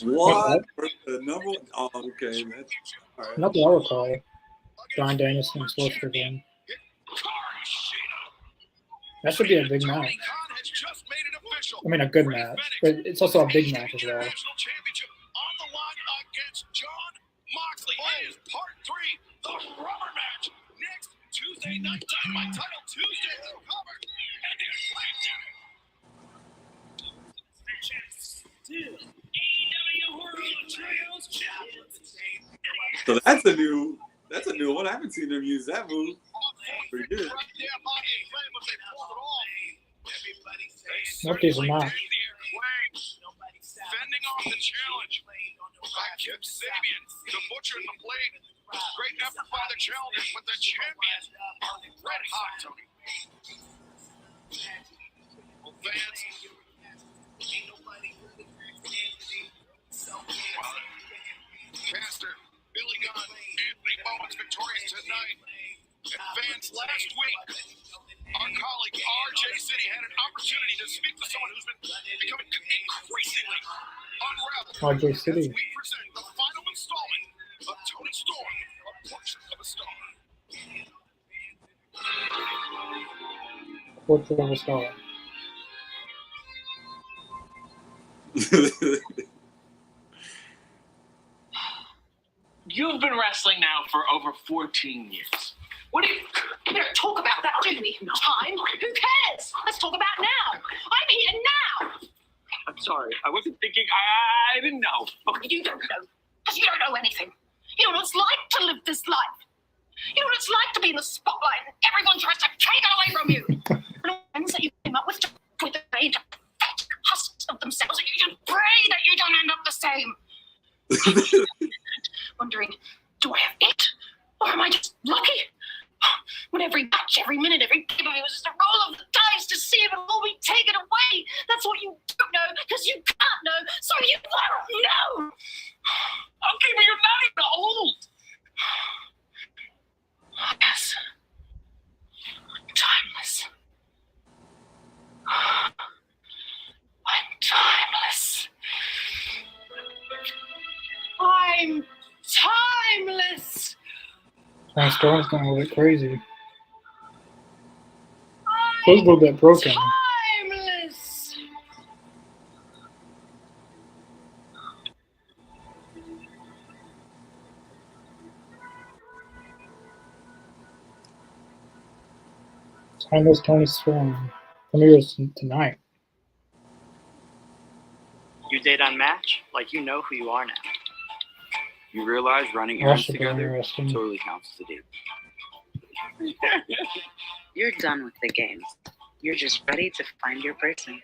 What? The number? Oh, okay. All right. Not that I recall. Bryan Danielson and Swerve Strickland. That should be a big match. I mean, a good match, but it's also a big match as well. against John Moxley. It is part 3, the rubber match. Next Tuesday night, Dynamite title Tuesday, the rubber and the So that's a new one. I haven't seen them use that move. Pretty good. Nobody's not. Fending off the challenge by Kip Sabian, the butcher in the blade. Great effort by the challengers, but the champion red hot, Tony. Well, fans. Pastor Billy Gunn, Anthony Bowens victorious tonight. And fans, last week, our colleague RJ City had an opportunity to speak to someone who's been becoming increasingly unraveled. RJ City. We present the final installment of Tony Storm, A Portrait of a Star. Portrait of a Star. You've been wrestling now for over 14 years. What do you... We don't talk about that, do we? Time? Who cares? Let's talk about now. I'm here now. I'm sorry. I wasn't thinking... I didn't know. Okay. You don't know. Because you don't know anything. You know what it's like to live this life. You know what it's like to be in the spotlight and everyone tries to take it away from you. And all the things that you came up with the range of husks of themselves, and you just pray that you don't end up the same. Wondering, do I have it? Or am I just lucky? When every match, every minute, every pay-per-view was just a roll of the dice to see if it will all be taken away. That's what you don't know, because you can't know, so you won't know. Okay, but you're not even old. Yes. I'm timeless. I'm timeless. I'm timeless. My Storm's going a little bit crazy. Feels a little bit broken. Timeless. Timeless Tony Storm premieres tonight. You date on Match like you know who you are now. You realize running That errands should be together interesting. totally counts as a date. You're done with the games. You're just ready to find your person.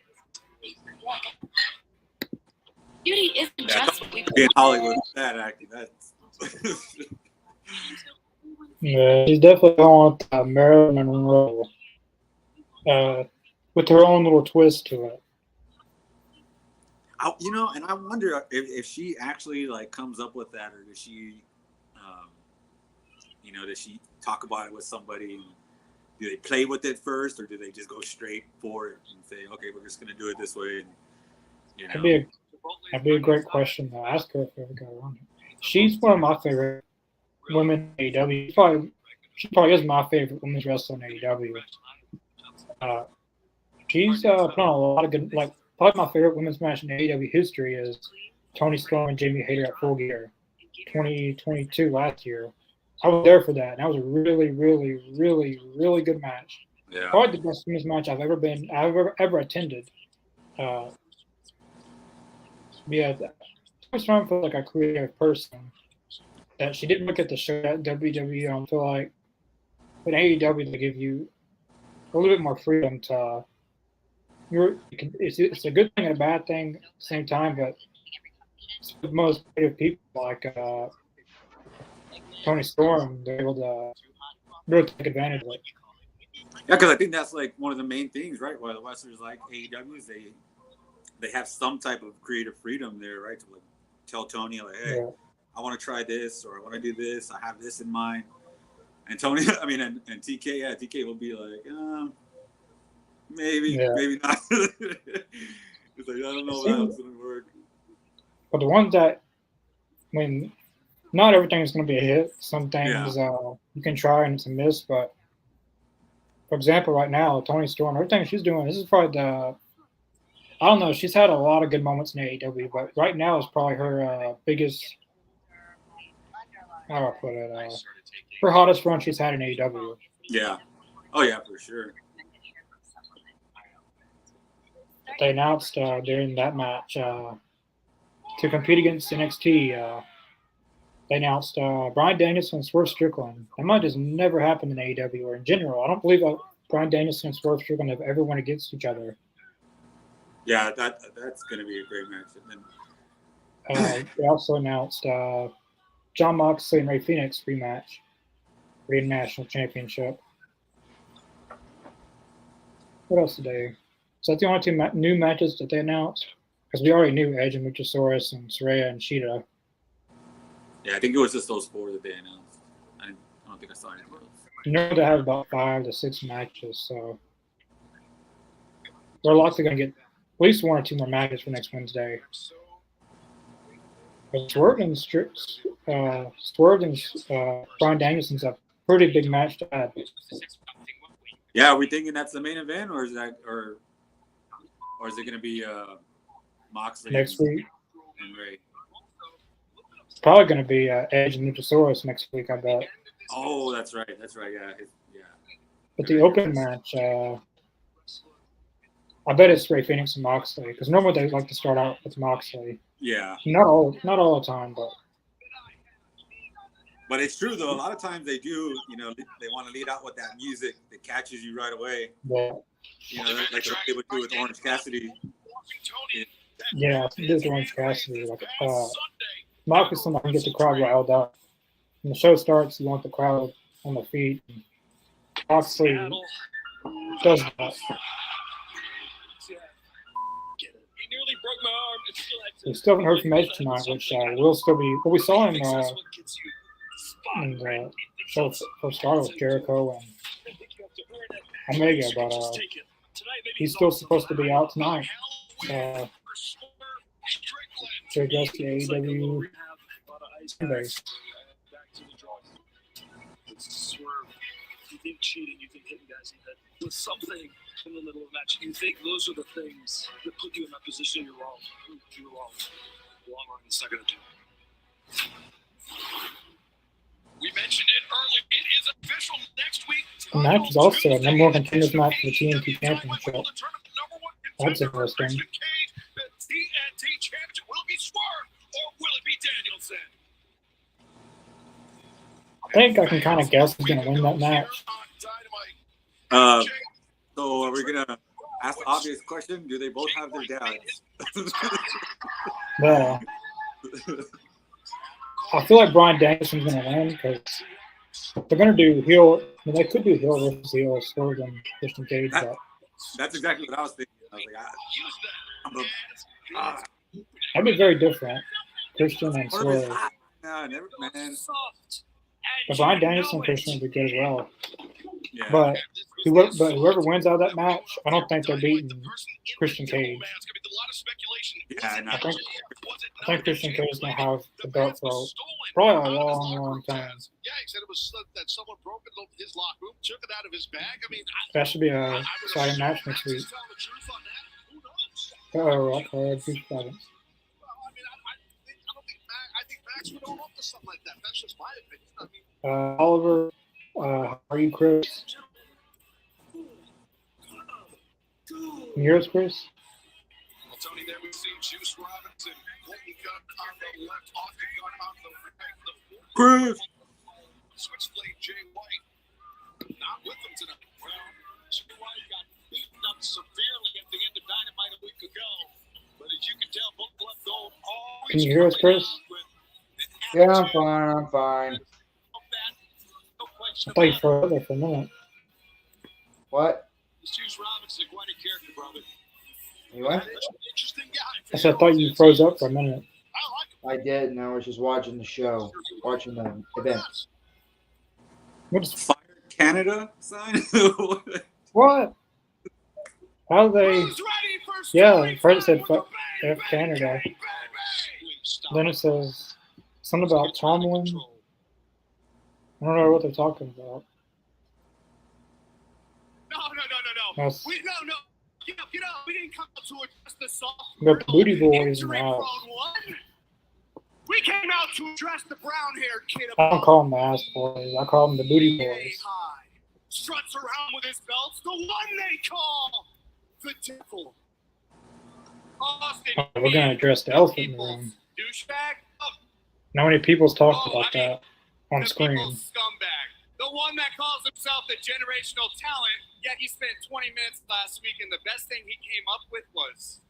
Beauty isn't just what we in Hollywood, that acting. That's Yeah, she's definitely going with Marilyn Monroe. With her own little twist to it. and I wonder if she actually like comes up with that, or does she, does she talk about it with somebody? And do they play with it first, or do they just go straight for it and say, okay, we're just gonna do it this way? And, That'd be a great question to ask her if we ever go on. She's one of my favorite women in AEW. She probably is my favorite women's wrestler in AEW. She's put on a lot of good, like, probably my favorite women's match in AEW history is Toni Storm and Jamie Hayter at Full Gear 2022 last year. I was there for that, and that was a really, really, really, really good match. Yeah. Probably the best women's match I've ever attended. Yeah, Toni Storm feels like a creative person. That she didn't look at the show at WWE. I feel like with AEW they give you a little bit more freedom to. It's a good thing and a bad thing at the same time, but most creative people like Toni Storm, they're able to really take advantage of it. Yeah, because I think that's like one of the main things, right? Why the wrestlers like AEW is they have some type of creative freedom there, right? To like tell Tony, like, hey, Yeah. I want to try this, or I want to do this. I have this in mind. And Tony, and TK, TK will be like, maybe not. It's like, I don't know how it's going to work. But the ones that, not everything's going to be a hit. Some things you can try and it's a miss. But for example, right now, Toni Storm, everything she's doing, this is probably I don't know. She's had a lot of good moments in AEW, but right now is probably her biggest how do I put it? Her hottest run she's had in AEW. Yeah. Oh yeah, for sure. They announced during that match to compete against NXT. They announced Bryan Danielson and Swerve Strickland. That might just never happened in AEW or in general. I don't believe Bryan Danielson and Swerve Strickland have ever went against each other. Yeah, that's going to be a great match. And then They also announced Jon Moxley and Rey Fenix rematch for the National Championship. What else did they? Is that the only two new matches that they announced? Because we already knew Edge and Luchasaurus and Saraya and Shida. Yeah, I think it was just those 4 that they announced. I don't think I saw anything else. You know they have about 5 to 6 matches, so we're likely going to get at least 1 or 2 more matches for next Wednesday. But Swerve and Bryan Danielson's a pretty big match to add. Yeah, are we thinking that's the main event, or is it going to be Moxley Next week? And Ray? It's probably going to be Edge and Luchasaurus next week, I bet. Oh, that's right. Yeah. But the open match, I bet it's Rey Fenix and Moxley, because normally they like to start out with Moxley. Yeah. Not all the time, but. But it's true though. A lot of times they do. They want to lead out with that music that catches you right away. Yeah. Like they would do with Orange Cassidy. Yeah, it is Orange Cassidy. Like, Moxley somebody can get the crowd riled up. When the show starts, you want the crowd on their feet. Moxley does that. We still haven't heard from Edge tonight, which will still be what we saw in the show first started with Jericho and Omega, but he's still supposed to be out tonight to address the AEW base. You think cheating, you think hitting guys in the head with something in the middle of the match. You think those are the things that put you in that position. You're wrong. You're wrong. It's not going to do. We mentioned it earlier. It is official next week. The match is also a number 1 contenders match for the TNT Championship. That's interesting. The TNT Championship will be Swerve or will it be Danielson? I think I can kind of guess who's going to win that match. So are we going to ask the obvious question? Do they both have their dads? Yeah. I feel like Bryan Danielson's going to win because they're going to do heel. I mean, they could do heel versus heel, Swerve and Christian Cage. That's exactly what I was thinking. I was like, that'd be very different. Christian and Swerve. Man. But Bryan Danielson and Christian would be good as well. Yeah. But whoever wins out of that match, I don't think they're beating Christian Cage. Yeah, I think Christian Cage is going to have the belt for probably a long time. Yeah, he said it was that someone broke his locker room, took it out of his bag. I mean, that should be a exciting match next week. I think Max would own up to something like that. That's just my opinion. Oliver, how are you, Chris? Can you hear us, Chris? Well, Tony, there we see Juice Robinson. Holding gun on the left, off the gun on the right. Chris! Switchblade Jay White. Not with them tonight. Well, Jay White got beaten up severely at the end of Dynamite a week ago. But as you can tell, both left gold. Can you hear us, Chris? Yeah, I'm fine. I thought you froze there for a minute. What? Juice Robinson, quite a character, brother. You what? Interesting guy. I said I thought you froze up for a minute. I did, and I was just watching the show, watching the event. What's Fire Canada sign? What? How they? Yeah, first it said F Canada. Then it says something about Tomlin. I don't know what they're talking about. No. That's, We didn't come to address the soft. got the Booty Boys in the house. We came out to address the brown-haired kid. I don't call them the ass boys. I call them the booty boys. Struts around with his belts, the one they call the devil. Austin, We're gonna address the elephant in the room. douchebag. Not many people's talked about that on screen. Scumbag. The one that calls himself the generational talent, yet he spent 20 minutes last week and the best thing he came up with was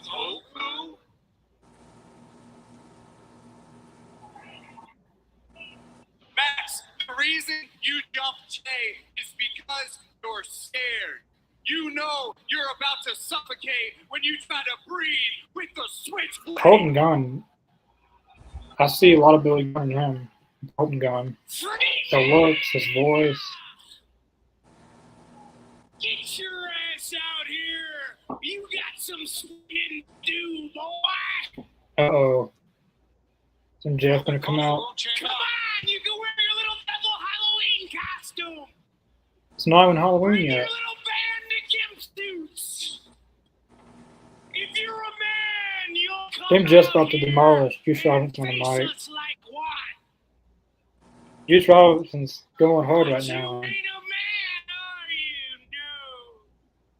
tofu. Max, the reason you jumped Jay is because you're scared. You know you're about to suffocate when you try to breathe with the switchblade. Colton Gunn. I see a lot of ability in him. Colton Gunn. The looks, his voice. Get your ass out here. You got some swinging to do, boy. Uh-oh. Is MJF gonna come out? Come on, you can wear your little devil Halloween costume. It's not even Halloween Bring your yet. little bandit suits. If you're a man, you'll come MJF's out about to here demolish Juice Robinson and tonight. face us like what? Juice Robinson's going hard right now. You ain't a man, are you? No.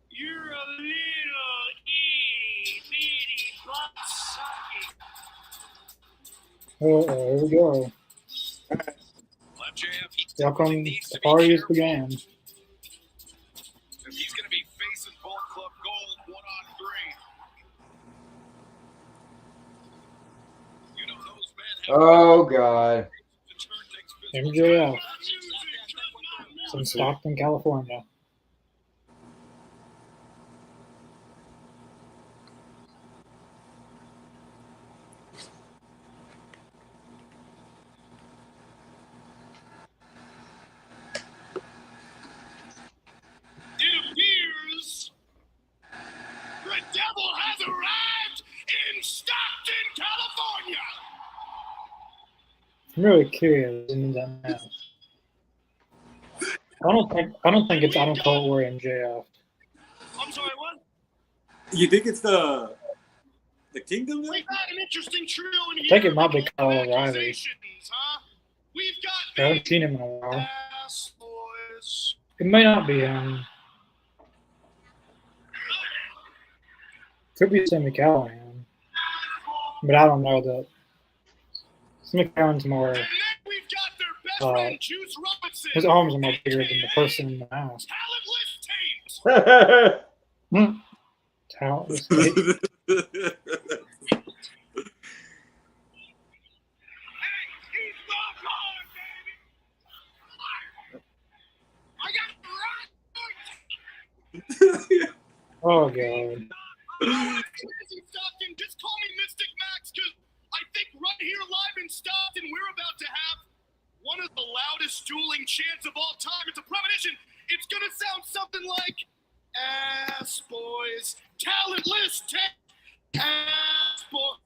You're a little itty-bitty butt-sucking. Uh-oh, here we go. Welcome, the party has began. He's going to be facing Bullet Club Gold 1-on-3. You know those men have Oh God. MJF. It's in Stockton, California. It appears the devil has arrived in Stockton, California. I'm really curious in that match. I don't think it's I don't call it where MJF. I'm sorry, what? You think it's the Kingdom? Then? We've got an interesting trio in I here. think it might be Kyle O'Reilly. Huh? We've I got haven't seen him in a while. ass boys. It may not be him. Could be Sammy Callahan. But I don't know that. Sammy Callahan's more. And then we've got their best friend, Juice Robinson. His arms are more bigger than the person in the mask. Talentless Tate. Talentless Tate. Oh God. Stockton, just call me Mystic Max, because I think right here live in Stockton, we're about to have one of the loudest dueling chants of all time. It's a premonition. It's going to sound something like, ass boys, talentless tech, ass boys.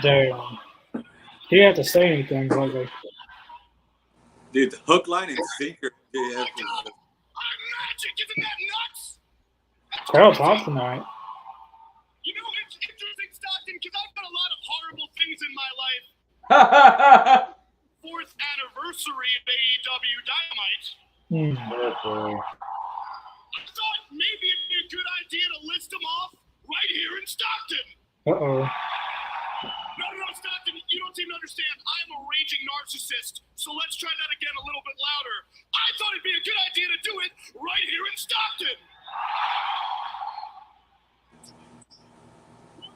Damn. He didn't have to say anything, but Dude, the hook, line, and sinker. Yeah, I'm magic, isn't that nuts? crowd's hot tonight. You know, it's interesting, Stockton, because I've done a lot of horrible things in my life. 4th anniversary of AEW Dynamite. I thought maybe it'd be a good idea to list them off right here in Stockton. Uh-oh. No, Stockton, you don't seem to understand. I'm a raging narcissist, so let's try that again a little bit louder. I thought it'd be a good idea to do it right here in Stockton.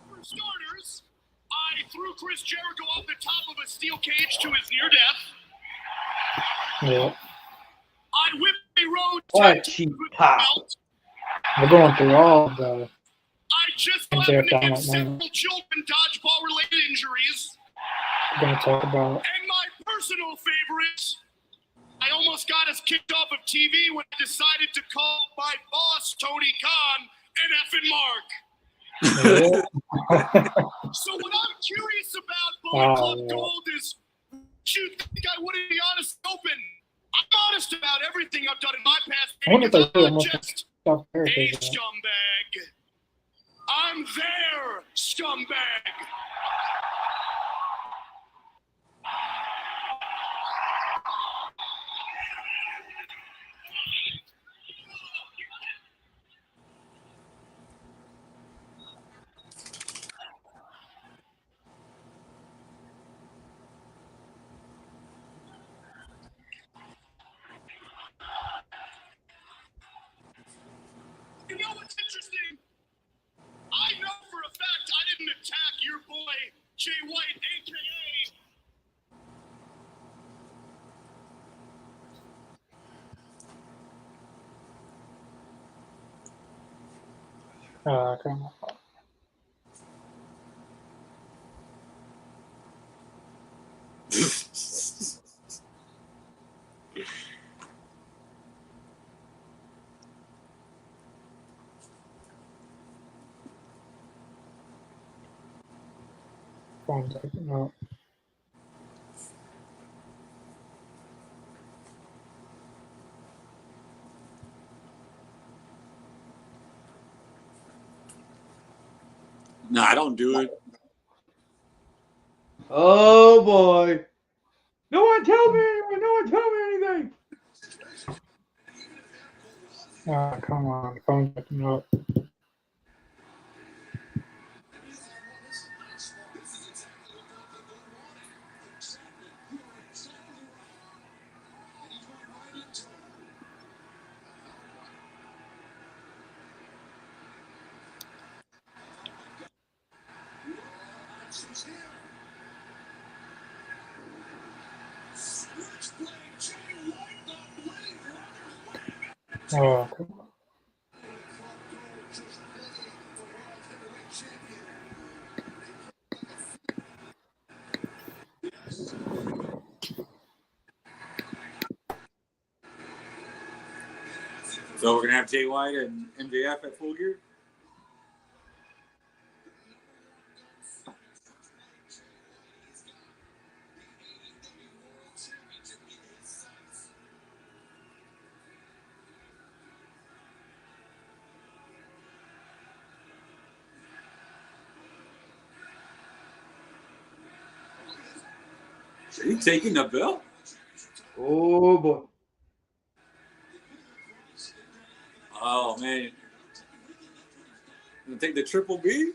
For starters, I threw Chris Jericho off the top of a steel cage to his near death. Yeah. I whipped a road What a cheap pop. We're going through all the I just MJF happened to give Dynamite several moments. children dodgeball-related injuries. We're going to talk about. And my personal favorite, I almost got us kicked off of TV when I decided to call my boss, Tony Khan, an effing Mark. So what I'm curious about Bullet Club Gold is, you think I wouldn't be honest open? I'm honest about everything I've done in my past. I wonder if they really I'm almost just Stop Hey, paraphrasing. scumbag. I'm there, scumbag. You know what's interesting? I know for a fact I didn't attack your boy, Jay White, a.k.a. Come on. Phone's acting up. No, I don't do it. Oh boy. No one tell me anything. No one tell me anything. Come on. Phone's acting up. Oh, come on. So we're gonna have Jay White and MJF at Full Gear. Are you taking the belt? Oh boy. Oh man. Gonna take the Triple B?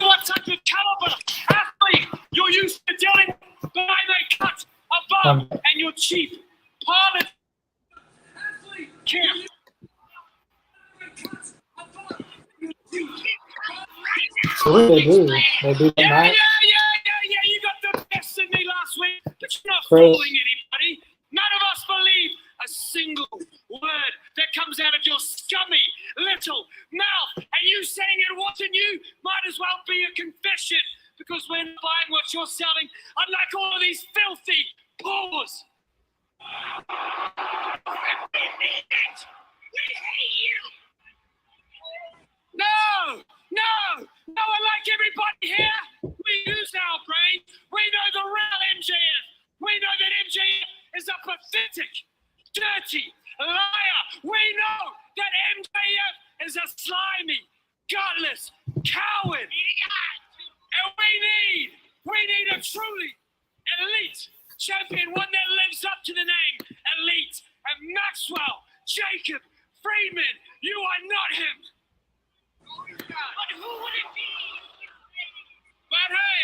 What type of caliber athlete you're used to dealing with behind that cut above and your chief pilot camp. So what do? They do the match. Yeah. You got the best in me last week, but you're not Chris. fooling anybody. None of us believe a single word that comes out of your scummy little mouth. And you saying it wasn't you might as well be a confession, because we're not buying what you're selling, unlike all of these filthy paws. We hate you. No, unlike everybody here, we use our brain. We know the real MJF. We know that MJF is a pathetic, dirty liar. We know that MJF is a slimy, gutless coward. And we need a truly elite champion, one that lives up to the name elite. And Maxwell Jacob Friedman, you are not him. But who would it be? But hey,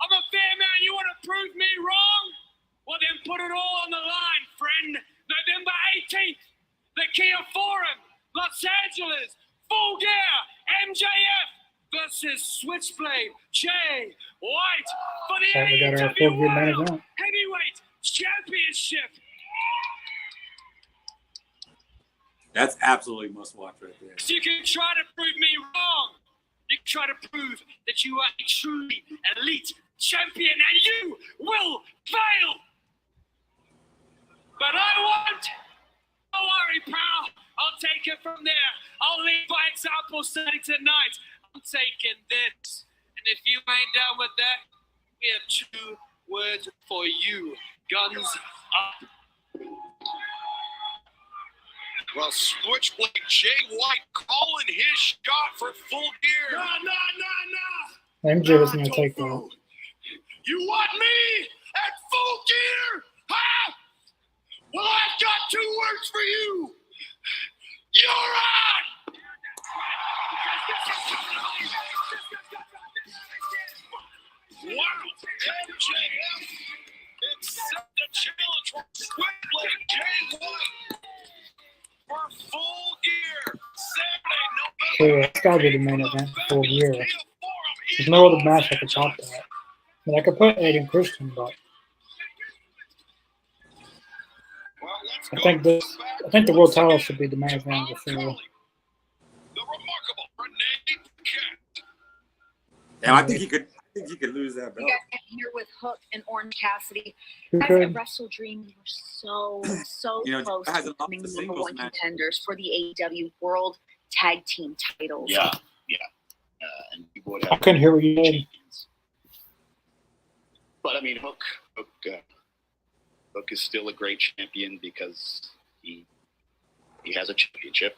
I'm a fair man. You want to prove me wrong? Well, then put it all on the line, friend. November 18th, the Kia Forum, Los Angeles, Full Gear, MJF versus Switchblade Jay White for the So we got our AEW Full Gear main World event. Heavyweight Championship. That's absolutely must watch right there. You can try to prove me wrong. You can try to prove that you are a truly elite champion, and you will fail. But I won't. Don't worry, pal. I'll take it from there. I'll lead by example starting tonight. I'm taking this. And if you ain't down with that, we have 2 words for you. Guns up. Well, Switchblade Jay White calling his shot for Full Gear. Nah. MJ was going to take that. You want me at Full Gear? Huh? Well, I've got 2 words for you. You're on! Wow, MJF accept the challenge from Switchblade Jay White for Full Gear. Saturday, So it's got to be the main event for Full Gear. There's no other match that could top that. I mean, I could put Aiden Christian, but I think the world title should be the main event of the show. Yeah, I think he could lose that belt. You guys get here with Hook and Orange Cassidy. Who Guys could? at Wrestle Dream were so close to hasn't lost becoming the the number singles 1 match. contenders for the AEW World Tag Team titles. Yeah. And people would have. I couldn't hear what you said. But I mean, Hook is still a great champion because he has a championship.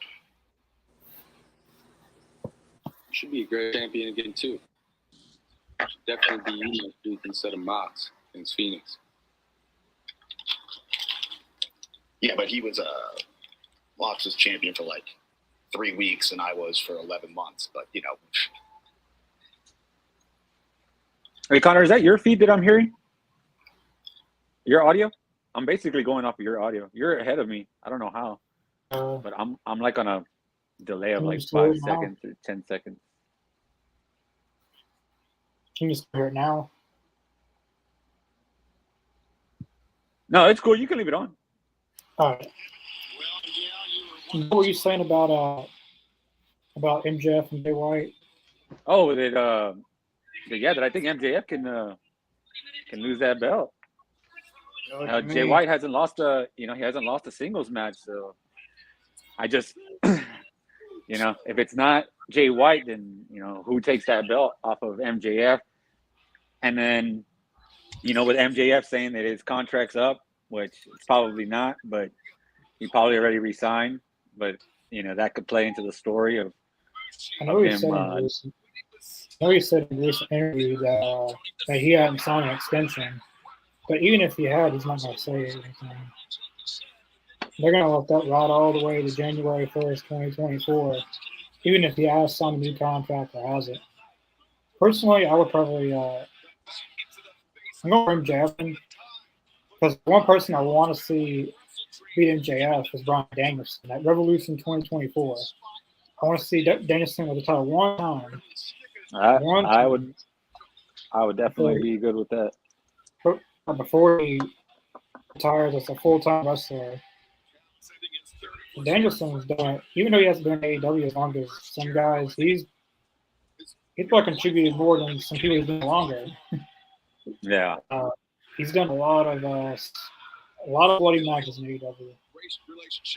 Should be a great champion again too. Should definitely be Duke instead of Mox against Phoenix. Yeah, but he was Mox was champion for like 3 weeks, and I was for 11 months. But you know. Hey, Connor, is that your feed that I'm hearing? Your audio? I'm basically going off of your audio. You're ahead of me. I don't know how, but I'm like on a delay of like 5 seconds or 10 seconds. Can you just hear it now? No, it's cool. You can leave it on. All right. What were you saying about MJF and Jay White? Oh, that I think MJF can lose that belt. Jay White hasn't lost he hasn't lost a singles match, so I just if it's not Jay White, then who takes that belt off of MJF? And then with MJF saying that his contract's up, which it's probably not, but he probably already resigned, but that could play into the story of I know he him. Said in a recent interview that he hadn't signed an extension. But even if he had, he's not going to say anything. They're going to let that ride all the way to January 1st, 2024, even if he has signed a new contract or hasn't. Personally, I would probably I'm going for MJF, because one person I want to see beat MJF is Bryan Danielson at Revolution 2024. I want to see Danielson with the title one time. I would definitely be good with that. Before he retires as a full-time wrestler, Danielson's done it. Even though he hasn't been in AEW as long as some guys, he's probably contributed more than some people who've been longer. Yeah. He's done a lot of bloody matches in AEW.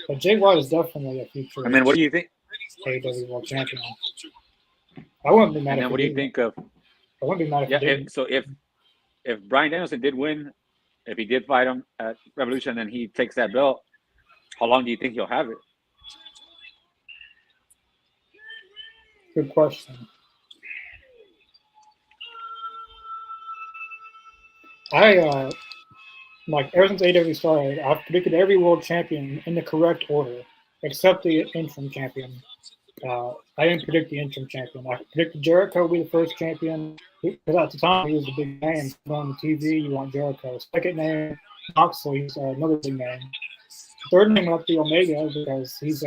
But Jay White is definitely a future. I mean, what do you think? AEW World Champion. I wouldn't be mad. And then what do you think of? I wouldn't be mad if he didn't. So if Bryan Danielson did win, if he did fight him at Revolution and he takes that belt, how long do you think he'll have it? Good question. I ever since AEW started, I've predicted every world champion in the correct order, except the interim champion. I didn't predict the interim champion. I predicted Jericho would be the first champion, because at the time he was a big name. On the TV, you want Jericho. Second name, Moxley's another big name. Third name would be Omega, because he's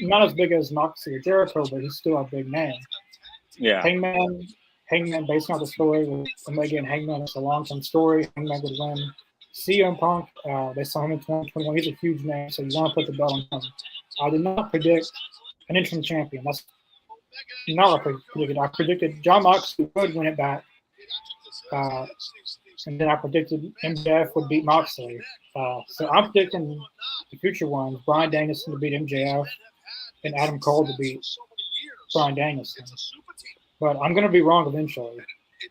not as big as Moxley or Jericho, but he's still a big name. Yeah. Hangman, based on the story with Omega and Hangman, it's a long-term story. Hangman would win. CM Punk, they saw him in 2021. He's a huge name, so you want to put the belt on him. I did not predict an interim champion. That's not what I predicted. I predicted John Moxley would win it back. And then I predicted MJF would beat Moxley. So I'm predicting the future ones, Bryan Danielson to beat MJF and Adam Cole to beat Bryan Danielson. But I'm going to be wrong eventually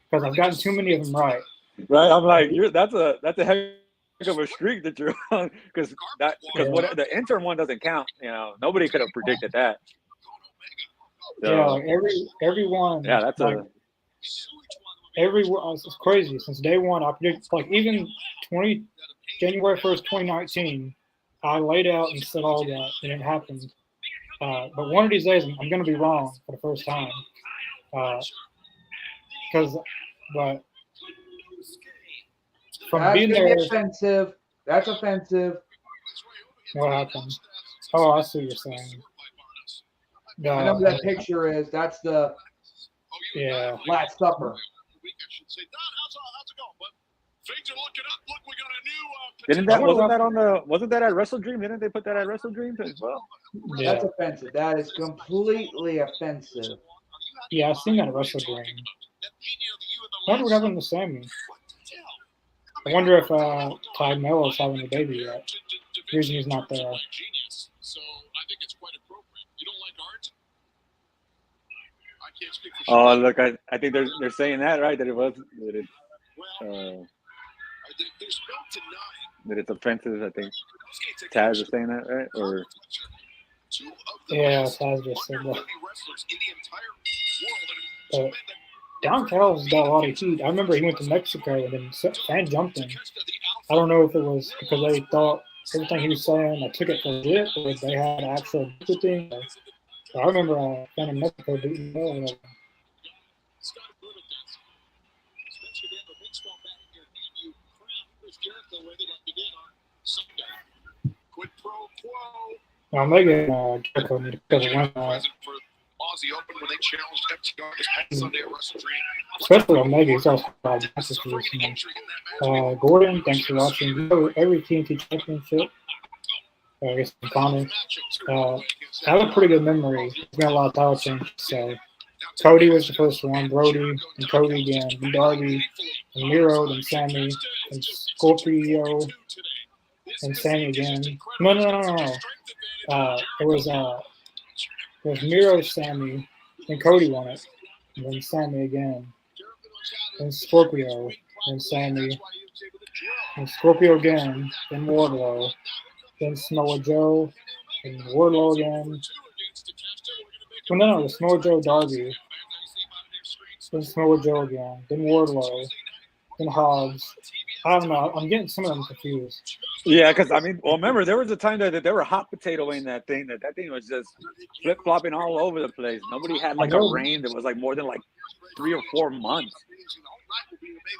because I've gotten too many of them right. Right, I'm like, that's a heck of a streak that you're on because the interim one doesn't count. You know, nobody could have predicted that. So, yeah, like everyone. Yeah, that's like, it's crazy. Since day one, I predicted like even January 1st, 2019, I laid out and said all that, and it happened. But one of these days, I'm going to be wrong for the first time. But from That's being gonna there, be offensive. That's offensive. what happened? Oh, I see what you're saying. I know what that picture is. That's the Last Supper. Wasn't that at Wrestle Dream? Didn't they put that at Wrestle Dream as well? Yeah. That's offensive. That is completely offensive. Yeah, I've seen that at Wrestle Dream. I wonder what happened to Sammy. I wonder if Clyde Mello's having a baby yet. The reason he's not there. Oh, look, I think they're saying that, right? That it's offensive. I think Taz is saying that, right? Or yeah, Taz just said that. But Don Callis got a lot of heat. I remember he went to Mexico and then fans jumped him. I don't know if it was because they thought everything he was saying, I took it for legit, or if they had actual thing. I remember a fan in Mexico beating the hell out of him. Omega Jericho need to win that. Especially Omega, he's also bad matches for this man. Gordon, thanks for watching. Every TNT championship. I guess Connor. I have a pretty good memory. There's been a lot of title changes. So Cody was the first one, Brody, and Cody again, and Darby, and Miro, then Sammy, and Scorpio, and Sammy again. No. It was Miro, Sammy, then Cody won it, and then Sammy again, then Scorpio, then Sammy, then Scorpio again, then Wardlow, then Samoa Joe, and Wardlow again. Well, no, the Samoa Joe Darby, then Samoa Joe again, then Wardlow, then Hobbs. I don't know. I'm getting some of them confused. Yeah, because remember there was a time that they were hot potatoing that thing. That thing was just flip flopping all over the place. Nobody had like a reign that was like more than like 3 or 4 months.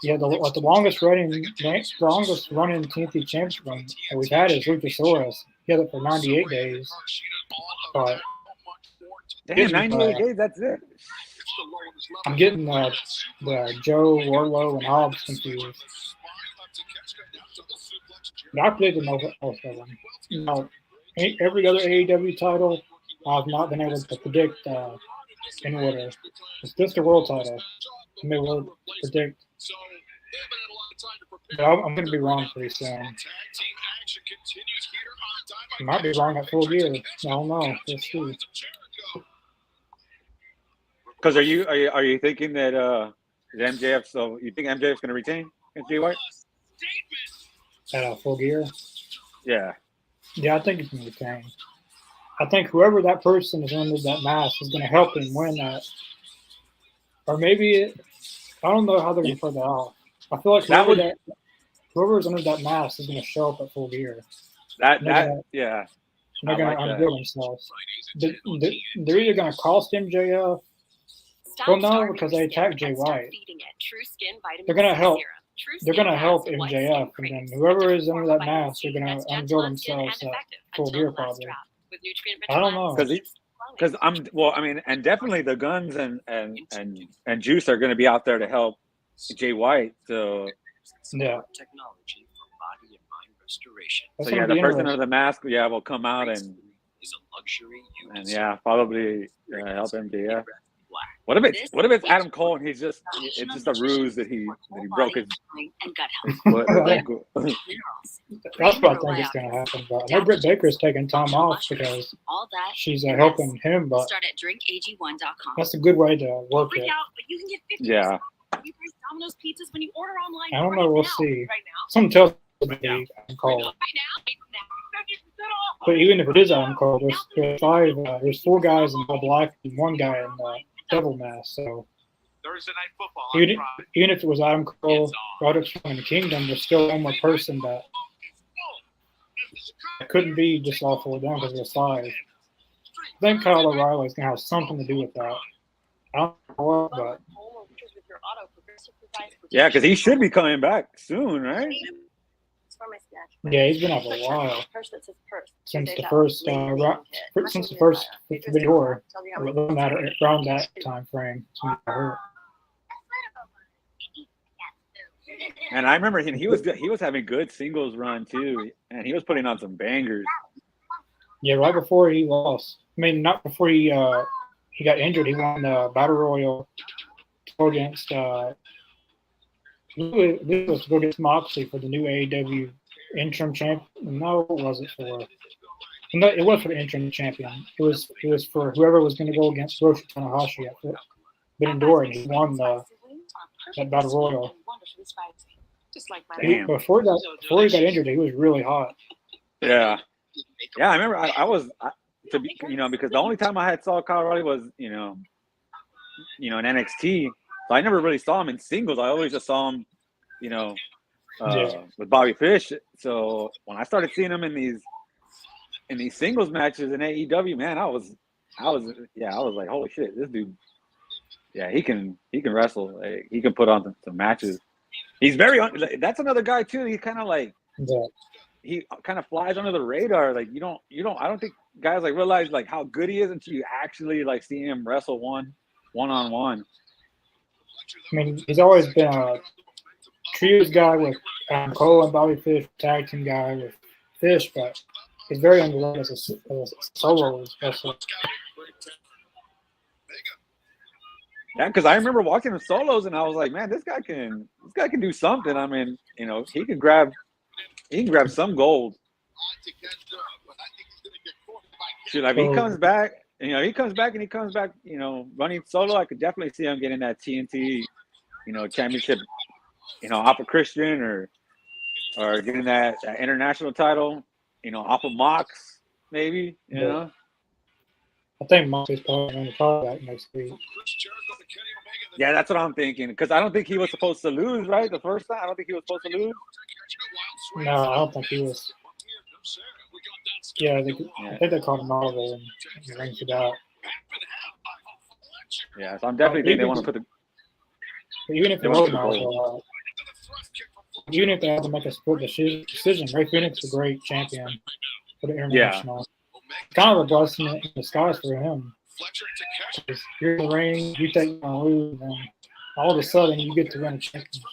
Yeah, the longest running TNT champion that we've had is Luchasaurus. He had it for 98 days. But damn, 98 days. That's it. I'm getting the Joe, Wardlow, and Hobbs confused. I predicted most of them. Now, every other AEW title, I've not been able to predict in order. It's just the world title. I'm able to predict. But I'm going to be wrong pretty soon. I might be wrong at Full Gear. I don't know. Let's see. Because are you thinking that MJF? So you think MJF's going to retain against Jay White? At Full Gear? Yeah. Yeah, I think it's going to retain. I think whoever that person is under that mask is going to help him win that. Or maybe I don't know how they're going to put that off. I feel like whoever's under that mask is going to show up at Full Gear. Yeah. They're going to unveil themselves. They're either going to cost MJF. Well, no, because they attacked Jay White. They're going to help. They're going to help MJF, and then whoever is under that mask, they're going to unveil themselves at Full Gear probably. I don't know. Because and definitely the Guns and Juice are going to be out there to help Jay White. So yeah. So yeah, the person under the mask, will come out and is a luxury you And deserve. yeah, probably help MJF. What if it's Adam Cole and it's just a ruse that he broke his foot? That's what I think is going to happen. But I know Britt Baker's taking time off because she's helping him, but Start at drinkag1.com. that's a good way to work it. Yeah. Domino's pizzas when you order online. I don't know. We'll see. Something tells me Adam Cole. But even if it is Adam Cole, there's five. There's 4 guys in all black and 1 guy in devil mask. So Thursday night football. even if it was Adam Cole, Roderick's from the Kingdom, there's still one more person that couldn't be just all 4 down because there's 5. I think Kyle O'Reilly's gonna have something to do with that. I don't know what, but Yeah, because he should be coming back soon, right? yeah, he's been out for a while since the first big horror. It doesn't matter around that time frame. It's when he got hurt. And I remember he was having good singles run too, and he was putting on some bangers. Yeah, right before he lost. I mean, not before he got injured. He won the Battle Royal against this was to go against Moxley for the new AEW interim champ. No, it wasn't for. No, it was for the interim champion. It was for whoever was going to go against Hiroshi Tanahashi at Forbidden Door, and he won that Battle Royal. Before he got injured, he was really hot. Yeah, I remember. I was because the only time I had saw Kyle O'Reilly was in NXT. So I never really saw him in singles. I always just saw him, with Bobby Fish. So when I started seeing him in these singles matches in AEW, man, I was like, holy shit, this dude, yeah, he can wrestle. Like, he can put on some matches. He's that's another guy too. He kind of like he kind of flies under the radar. Like I don't think guys like realize like how good he is until you actually like see him wrestle one-on-one. I mean, he's always been a trios guy with Cole and Bobby Fish, tag team guy with Fish, but he's very underrated as a solo wrestler. Yeah, because I remember watching the solos and I was like, man, this guy can do something. I mean, he can grab some gold. Shoot, like he comes back, he comes back, running solo. I could definitely see him getting that TNT, championship, off of Christian or getting that international title, off of Mox, maybe, I think Mox is probably going to call that next week. Yeah, that's what I'm thinking. Because I don't think he was supposed to lose, right? The first time, I don't think he was supposed to lose. No, I don't think he was. Yeah, I think they called him out there and ring for that. Yeah, so I'm definitely thinking they want to put the. Even if they wasn't even if they had to make a split decision, Ray Phoenix is a great champion for the international. It's kind of a blessing in disguise for him. You're in the ring, you take one lose, and all of a sudden you get to win a championship.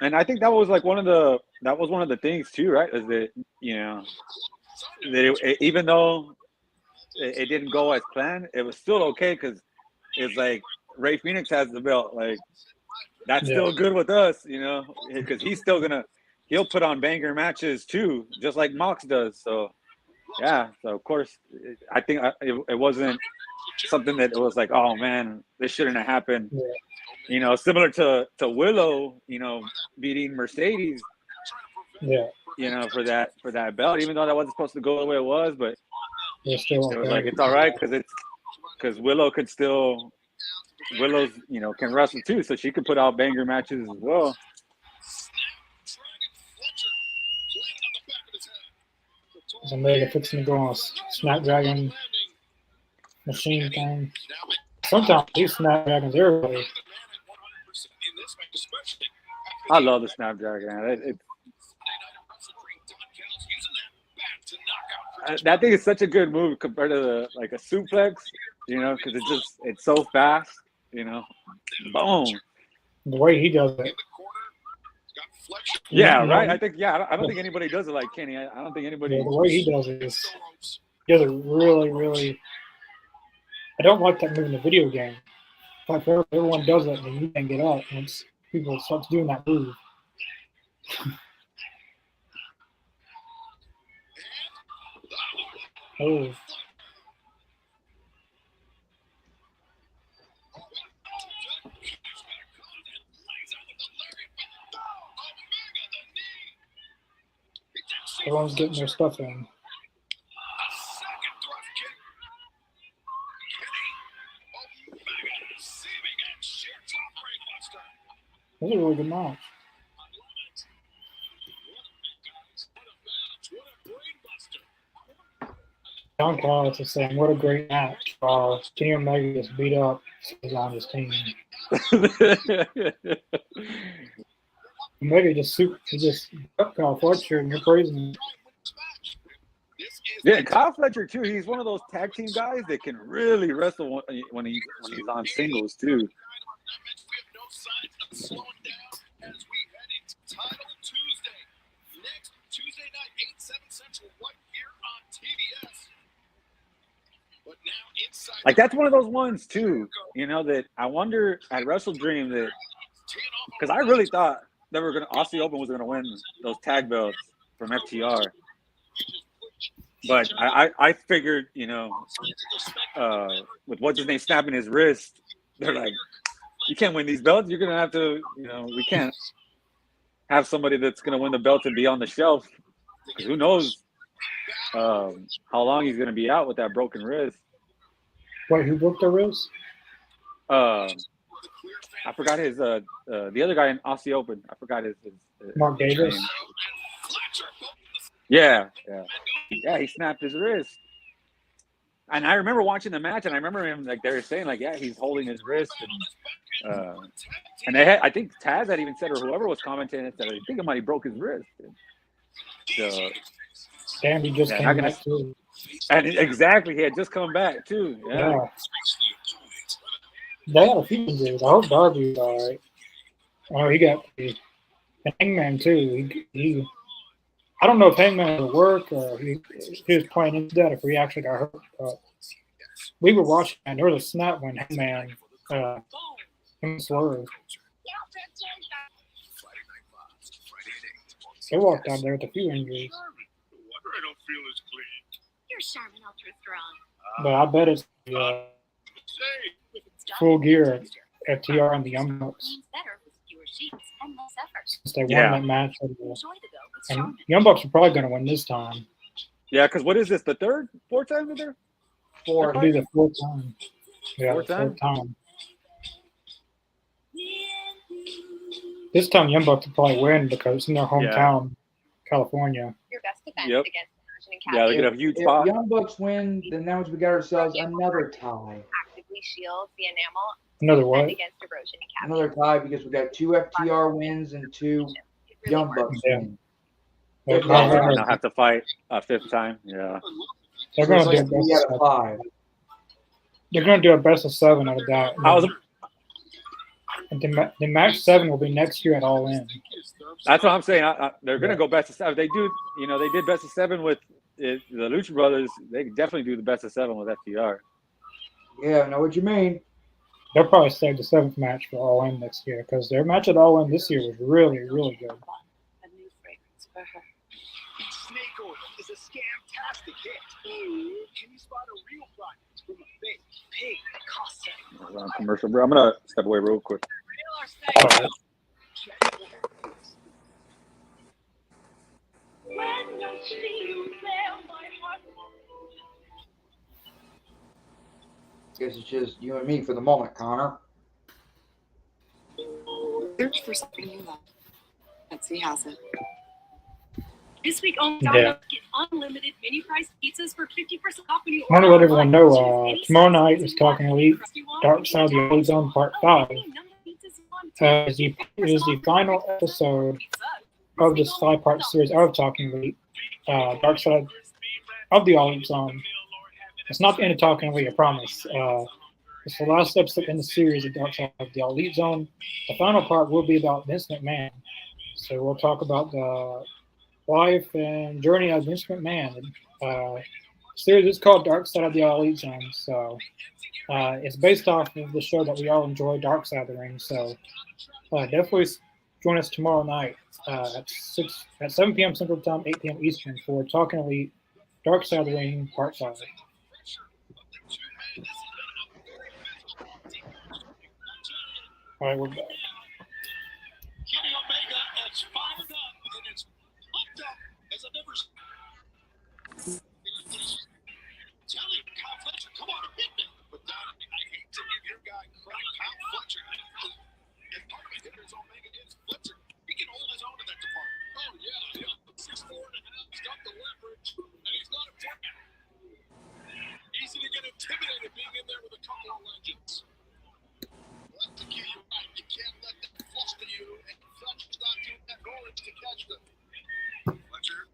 And I think that was like one of the things too, right? Is that even though it didn't go as planned, it was still okay because it's like Ray Phoenix has the belt, like that's still good with us, because he'll put on banger matches too, just like Mox does. So yeah, so of course I think it wasn't something that it was like, oh man, this shouldn't have happened. Similar to Willow, beating Mercedes, for that belt, even though that wasn't supposed to go the way it was, but it was like it's all right because Willow's can wrestle too, so she could put out banger matches as well. Somebody fixing to go on a Snapdragon machine thing. Sometimes these Snapdragons are really. I love the Snapdragon. That thing is such a good move compared to a suplex, because it's so fast, boom. The way he does it. Yeah, right. I think I don't think anybody does it like Kenny. I don't think anybody. Yeah, the way he does it is, he does it really, really. I don't like that move in the video game. Like everyone does it, and you can't get up once people start doing that move. Oh. Everyone's getting their stuff in. That was a really good match. John Collins is saying, "What a great match!" Kenny Omega gets beat up. He's on his team. Omega he just up Kyle Fletcher, and you're praising him. Yeah, Kyle Fletcher too. He's one of those tag team guys that can really wrestle when he's on singles too. Like that's one of those ones too, that I wonder at Wrestle Dream that because I really thought that Aussie Open was gonna win those tag belts from FTR. But I figured, with what's his name snapping his wrist, they're like, you can't win these belts. You're gonna have to, we can't have somebody that's gonna win the belts and be on the shelf because who knows how long he's gonna be out with that broken wrist. Wait, who broke the wrist? I forgot his the other guy in Aussie Open. I forgot his Mark Davis. Name. Yeah. He snapped his wrist. And I remember watching the match, and I remember him like they were saying like, yeah, he's holding his wrist, and they had, I think Taz had even said, or whoever was commentating, said, I think he broke his wrist. So, damn, he just came back too. And exactly, he had just come back too. Yeah. They had a few injuries. I hope Darby was all right. Oh, he got the Hangman too. He I don't know if Hangman would work or he was playing into that if he actually got hurt. But we were watching, and there was a snap when Hangman swerved. They walked out there with a few injuries. But I bet it's full gear at FTR and the Young Bucks. Since they won that match. And Young Bucks are probably going to win this time. Yeah, because what is this, the fourth time that they're? It'll be the fourth time. Yeah, fourth time? This time Young Bucks will probably win because it's in their hometown, California. Your best defense against yeah, they get a huge if spot. Young Bucks win, then that means we got ourselves another tie. Actively shield the enamel. Another what? Against erosion and another tie because we got 2 FTR wins and 2 Young Bucks wins. They'll have to fight a 5th time. Yeah. They're going to do best of 5. They're going to do a best of 7 out of that. And the match 7 will be next year at All In. That's what I'm saying. They're going to go best of 7. They do. They did best of 7 with the Lucha Brothers. They definitely do the best of 7 with FTR. Yeah, I know what you mean. They'll probably save the 7th match for All In next year because their match at All In this year was really, really good. A new fragrance for her. Snake oil is a scam-tastic hit. Can you spot a real product from a fake pig costume? Commercial, bro. I'm gonna step away real quick. Guess it's just you and me for the moment, Connor. Search for something you love. Etsy has it. This week only, Yeah. get unlimited mini price pizzas for 50% off when you I want to order let everyone online. know tomorrow night is Talking Elite Dark Side of the Elite Zone Part 5. Is the final episode of this 5-part series of Talking Elite Dark Side of the Elite Zone. It's not the end of Talking Elite, I promise. It's the last episode in the series of Dark Side of the Elite Zone. The final part will be about Vince McMahon. So we'll talk about the life and journey of Vince McMahon. Series is called Dark Side of the All Elite Zone. So it's based off of the show that we all enjoy, Dark Side of the Ring. So definitely join us tomorrow night at 7 p.m. Central Time, 8 p.m. Eastern for Talking Elite, Dark Side of the Ring, Part 5. All right, we're back. Kenny Omega is fired up and it's pumped up as I've never seen. Telling Kyle Fletcher, come on, hit me. But Don, I hate to give your guy credit. Kyle Fletcher, and part of it here is Omega is Fletcher. He can hold his own in that department. Oh, yeah. 6'4.5", he's got the leverage, and he's not afraid. Easy to get intimidated being in there with a couple of legends. Well, that's the key, you're right. You can't let that fluster you, and Fletcher's not doing that rolling to catch them. Fletcher.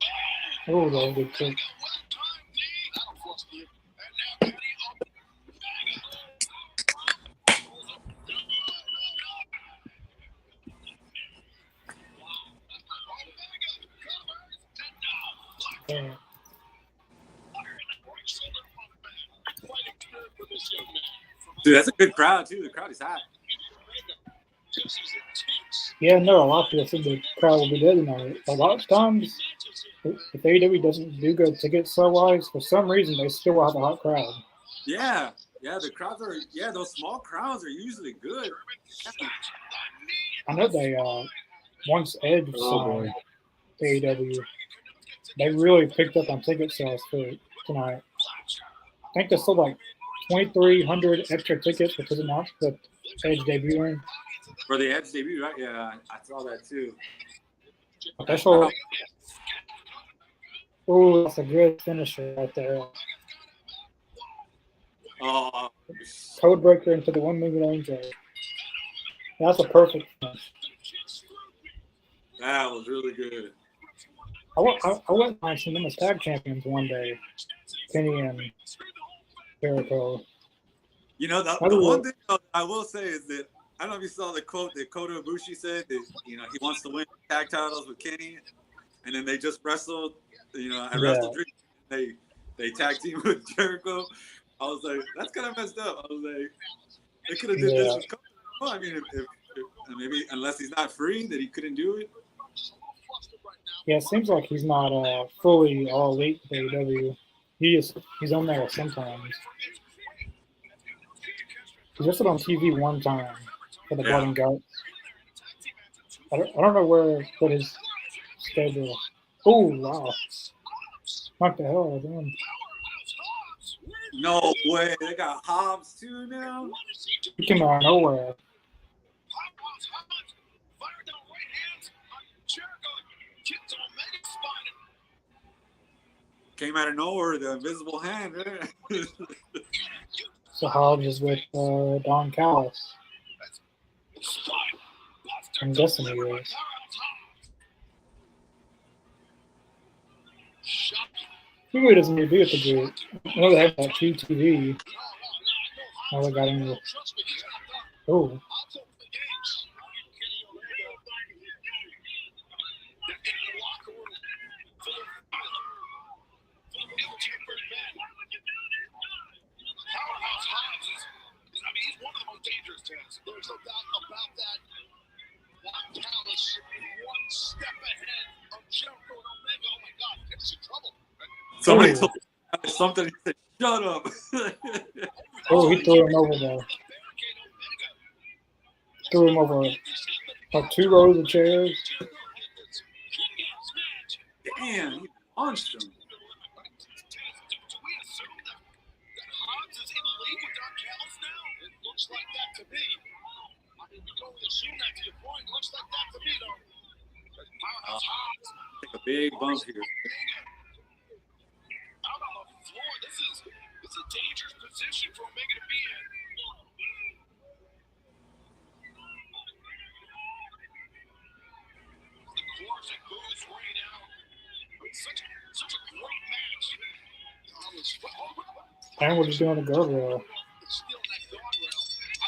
Oh, that was a good kick. That'll fluster you. And now Kenny Yeah. Dude, that's a good crowd too. The crowd is hot. Yeah, no, a lot of people think the crowd will be dead tonight. A lot of times, if AEW doesn't do good ticket sell-wise, for some reason, they still have a hot crowd. Yeah, the crowds are. Yeah, those small crowds are usually good. I know they once Edge signed AEW, they really picked up on ticket sales for tonight. I think they sold like 2,300 extra tickets, which was announced with Edge debuting. For the Edge debut, right? Yeah, I saw that too. Special. Oh, that's a good finisher right there. Oh, Codebreaker into the 1 minute Angel. That's a perfect finish. that was really good. I wouldn't mind seeing them as tag champions one day. Kenny and Jericho. You know, the one thing I will say is that I don't know if you saw the quote that Kota Ibushi said that, you know, he wants to win tag titles with Kenny, and then they just wrestled, you know, at Wrestle Dream, they tag team with Jericho. I was like, that's kind of messed up. I was like, they could have did this with Kota. Well, I mean, if maybe unless he's not free, that he couldn't do it. Yeah, it seems like he's not fully all elite with AEW. He's on there sometimes. He's just on TV one time for the Blood and Guts. I don't know what his schedule. Oh wow! What the hell are they doing? No way, they got Hobbs too now. He came out of nowhere. Came out of nowhere, the invisible hand. So Hobbs is with Don Callis. I'm guessing he is. He really doesn't need to be with the group. I know they have that TV. Oh, they got him with. Oh. He's one of the most dangerous tens. There's no doubt about that. Don Callis, one step ahead of Jericho and Omega. Oh my God, Kenny's in trouble. Somebody told me something. He said, "Shut up." Oh, he threw him over there. Threw him over like 2 rows of chairs. Damn, he punched him. Looks like that to me. I mean, you go and assume that to your point. Looks like that to me, though. Take a big bump here. Out on the floor. This is a dangerous position for Omega to be in. The chorus that goes right out. Such a great match. And what he's doing the guardrail.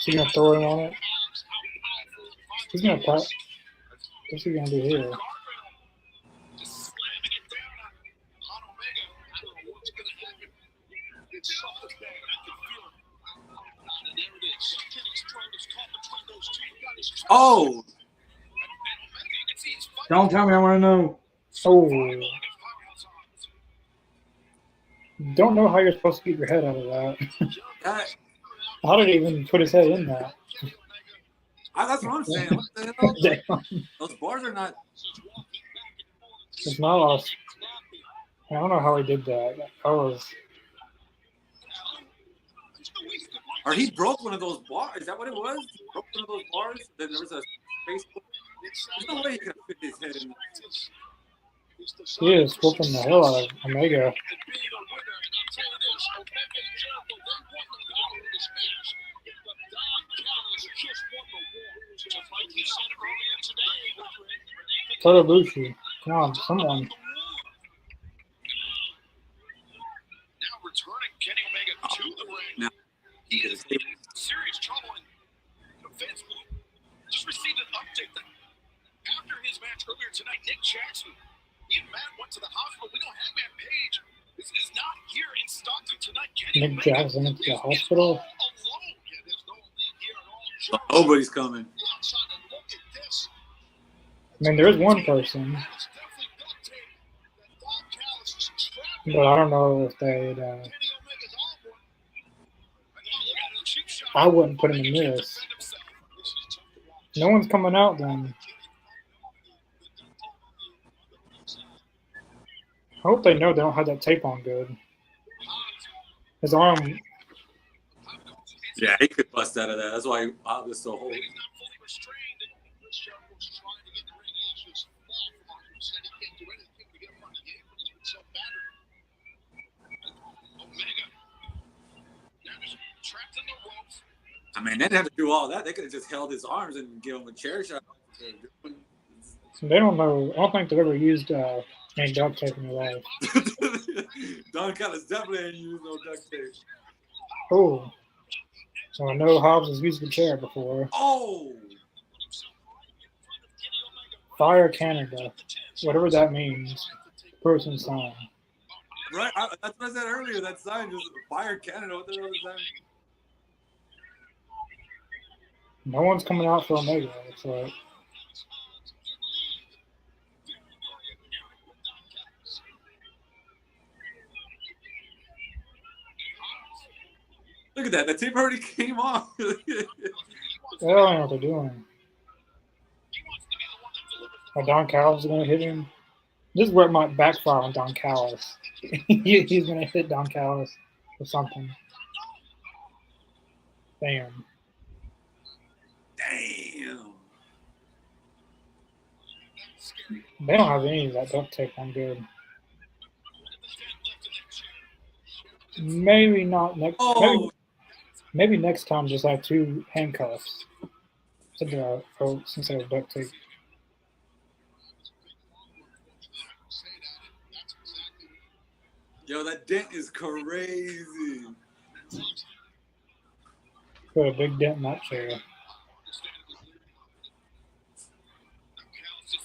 He's gonna throw him on it. He's gonna What's he gonna do here? Oh, Don't tell me, I want to know. Oh. Don't know how you're supposed to keep your head out of that. How did he even put his head in that? that's what I'm saying. What the hell? Like, those bars are not. It's not lost. I don't know how he did that. That was. Or he broke one of those bars. Is that what it was? He broke one of those bars. Then there was a space. There's no way he could have fit his head in. He is whooping the hell out of Omega. Totobushi. Come on, someone. Now returning Kenny Omega to the ring. Now, he is in serious trouble. And Vince just received an update that after his match earlier tonight, Nick Jackson, he and Matt went to the hospital. We know Hangman Page is not here in Stockton tonight. Kenny Nick Jackson went to the hospital. Nobody's coming. I mean, there is one person. But I don't know if they'd. I wouldn't put him in this. No one's coming out then. I hope they know they don't have that tape on good. His arm. Yeah, he could bust out of that. That's why he was so holding. I mean, they didn't have to do all that. They could have just held his arms and give him a chair shot. They don't know. I don't think they've ever used any duct tape in their life. Don Callis definitely ain't used no duct tape. Oh. So I know Hobbs has used the chair before. Oh! Fire Canada. Whatever that means. Person sign. Right? That's what I said earlier. That sign just Fire Canada. What the hell is that? No one's coming out for Omega. It's like. Look at that. The tape already came off. They don't know what they're doing. Don Callis is going to hit him. This is where it might backfire on Don Callis. He's going to hit Don Callis or something. Damn. Damn. They don't have any of that duct tape on good. Maybe not next. Oh. Maybe next time just have two handcuffs. Since they have duct tape. Yo, that dent is crazy. Put a big dent in that chair.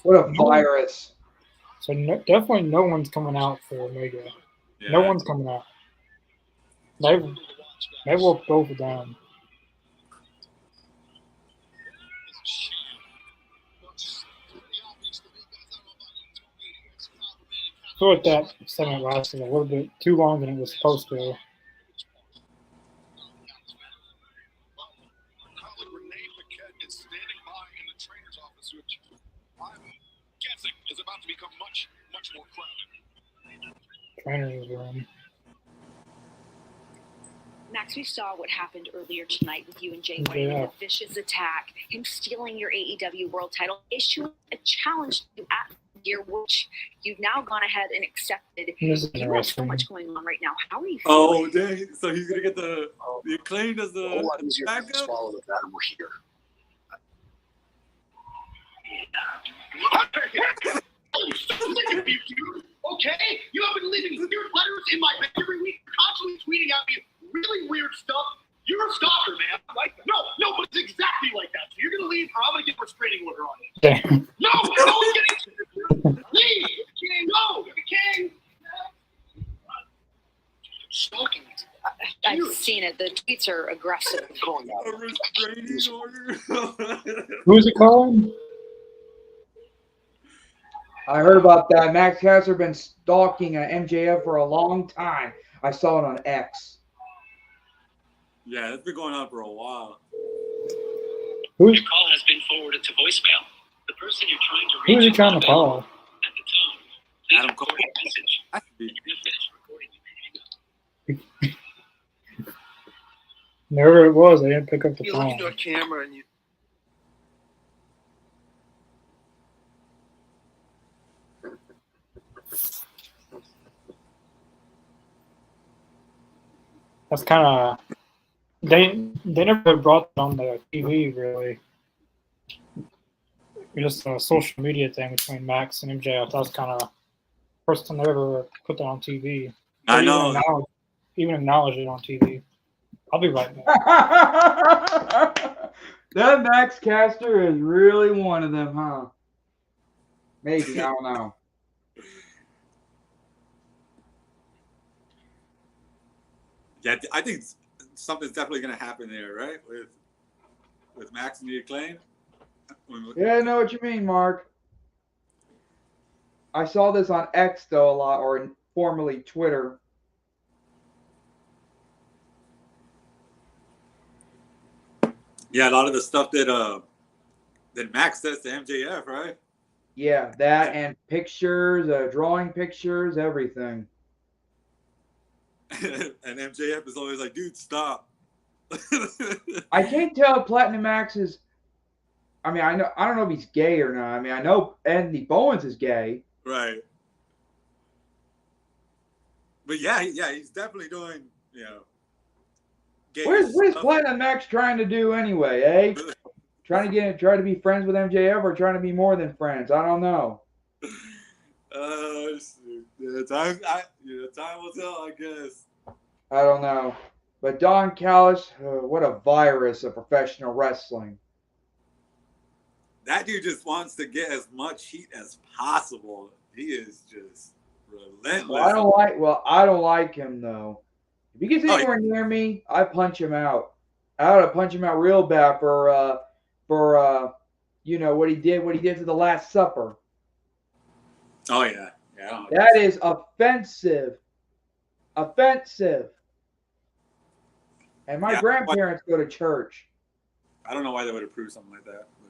What a virus. So definitely no one's coming out for Omega. Yeah. No one's coming out. They will both of them. I feel like that segment lasted a little bit too long than it was supposed to. Is about to become much more crowded. Trainer's room. Max, we saw what happened earlier tonight with you and Jay White. Yeah. A vicious attack, him stealing your AEW World Title, issuing a challenge to you at year, which you've now gone ahead and accepted. This is You have so interesting. much going on right now. How are you feeling? Oh, dang. So he's going to get the acclaimed as the backup? Swallow that and we're here. Okay? You have been leaving weird letters in my bed every week, constantly tweeting at me really weird stuff. You're a stalker, man. Like, no, but it's exactly like that. So you're going to leave, or I'm going to get a restraining order on you. Damn. No, don't get it. Leave. You can't go. You can't. Stalking. I've seen it. The tweets are aggressive. A restraining order. Who is it calling? I heard about that. Max Caster been stalking MJF for a long time. I saw it on X. Yeah, that's been going on for a while. Who's Your call has been forwarded to voicemail. The person you're trying to reach who is he trying to call? at the tone. Please Adam record Cole. your message. Has to be. When you're finished recording, you may hang up. Whoever it was, they didn't pick up the You phone. look into a camera and you. That's kind of they never brought it on the TV really. Just a social media thing between Max and MJF. That was kind of first time they ever put that on TV. I Or know. even acknowledge it on TV. I'll be right back. That Max Caster is really one of them, huh? Maybe, I don't know. Yeah, I think something's definitely going to happen there, right? With Max and the Acclaim. Yeah, I know what you mean, Mark. I saw this on X, though, a lot, or formerly Twitter. Yeah, a lot of the stuff that Max says to MJF, right? Yeah, that and pictures, drawing pictures, everything. And MJF is always like, dude, stop. I can't tell Platinum Max is. I mean, I don't know if he's gay or not. I mean, I know Anthony Bowens is gay. Right. But yeah, he's definitely doing, gay What is stuff. Platinum Max trying to do anyway, eh? Try to be friends with MJF or trying to be more than friends? I don't know. Time will tell, I guess. I don't know. But Don Callis, what a virus of professional wrestling. That dude just wants to get as much heat as possible. He is just relentless. I don't like him though. If he gets anywhere near me, I punch him out. I ought to punch him out real bad for what he did to the Last Supper. Oh yeah. That is offensive. Offensive. And my grandparents go to church. I don't know why they would approve something like that. But.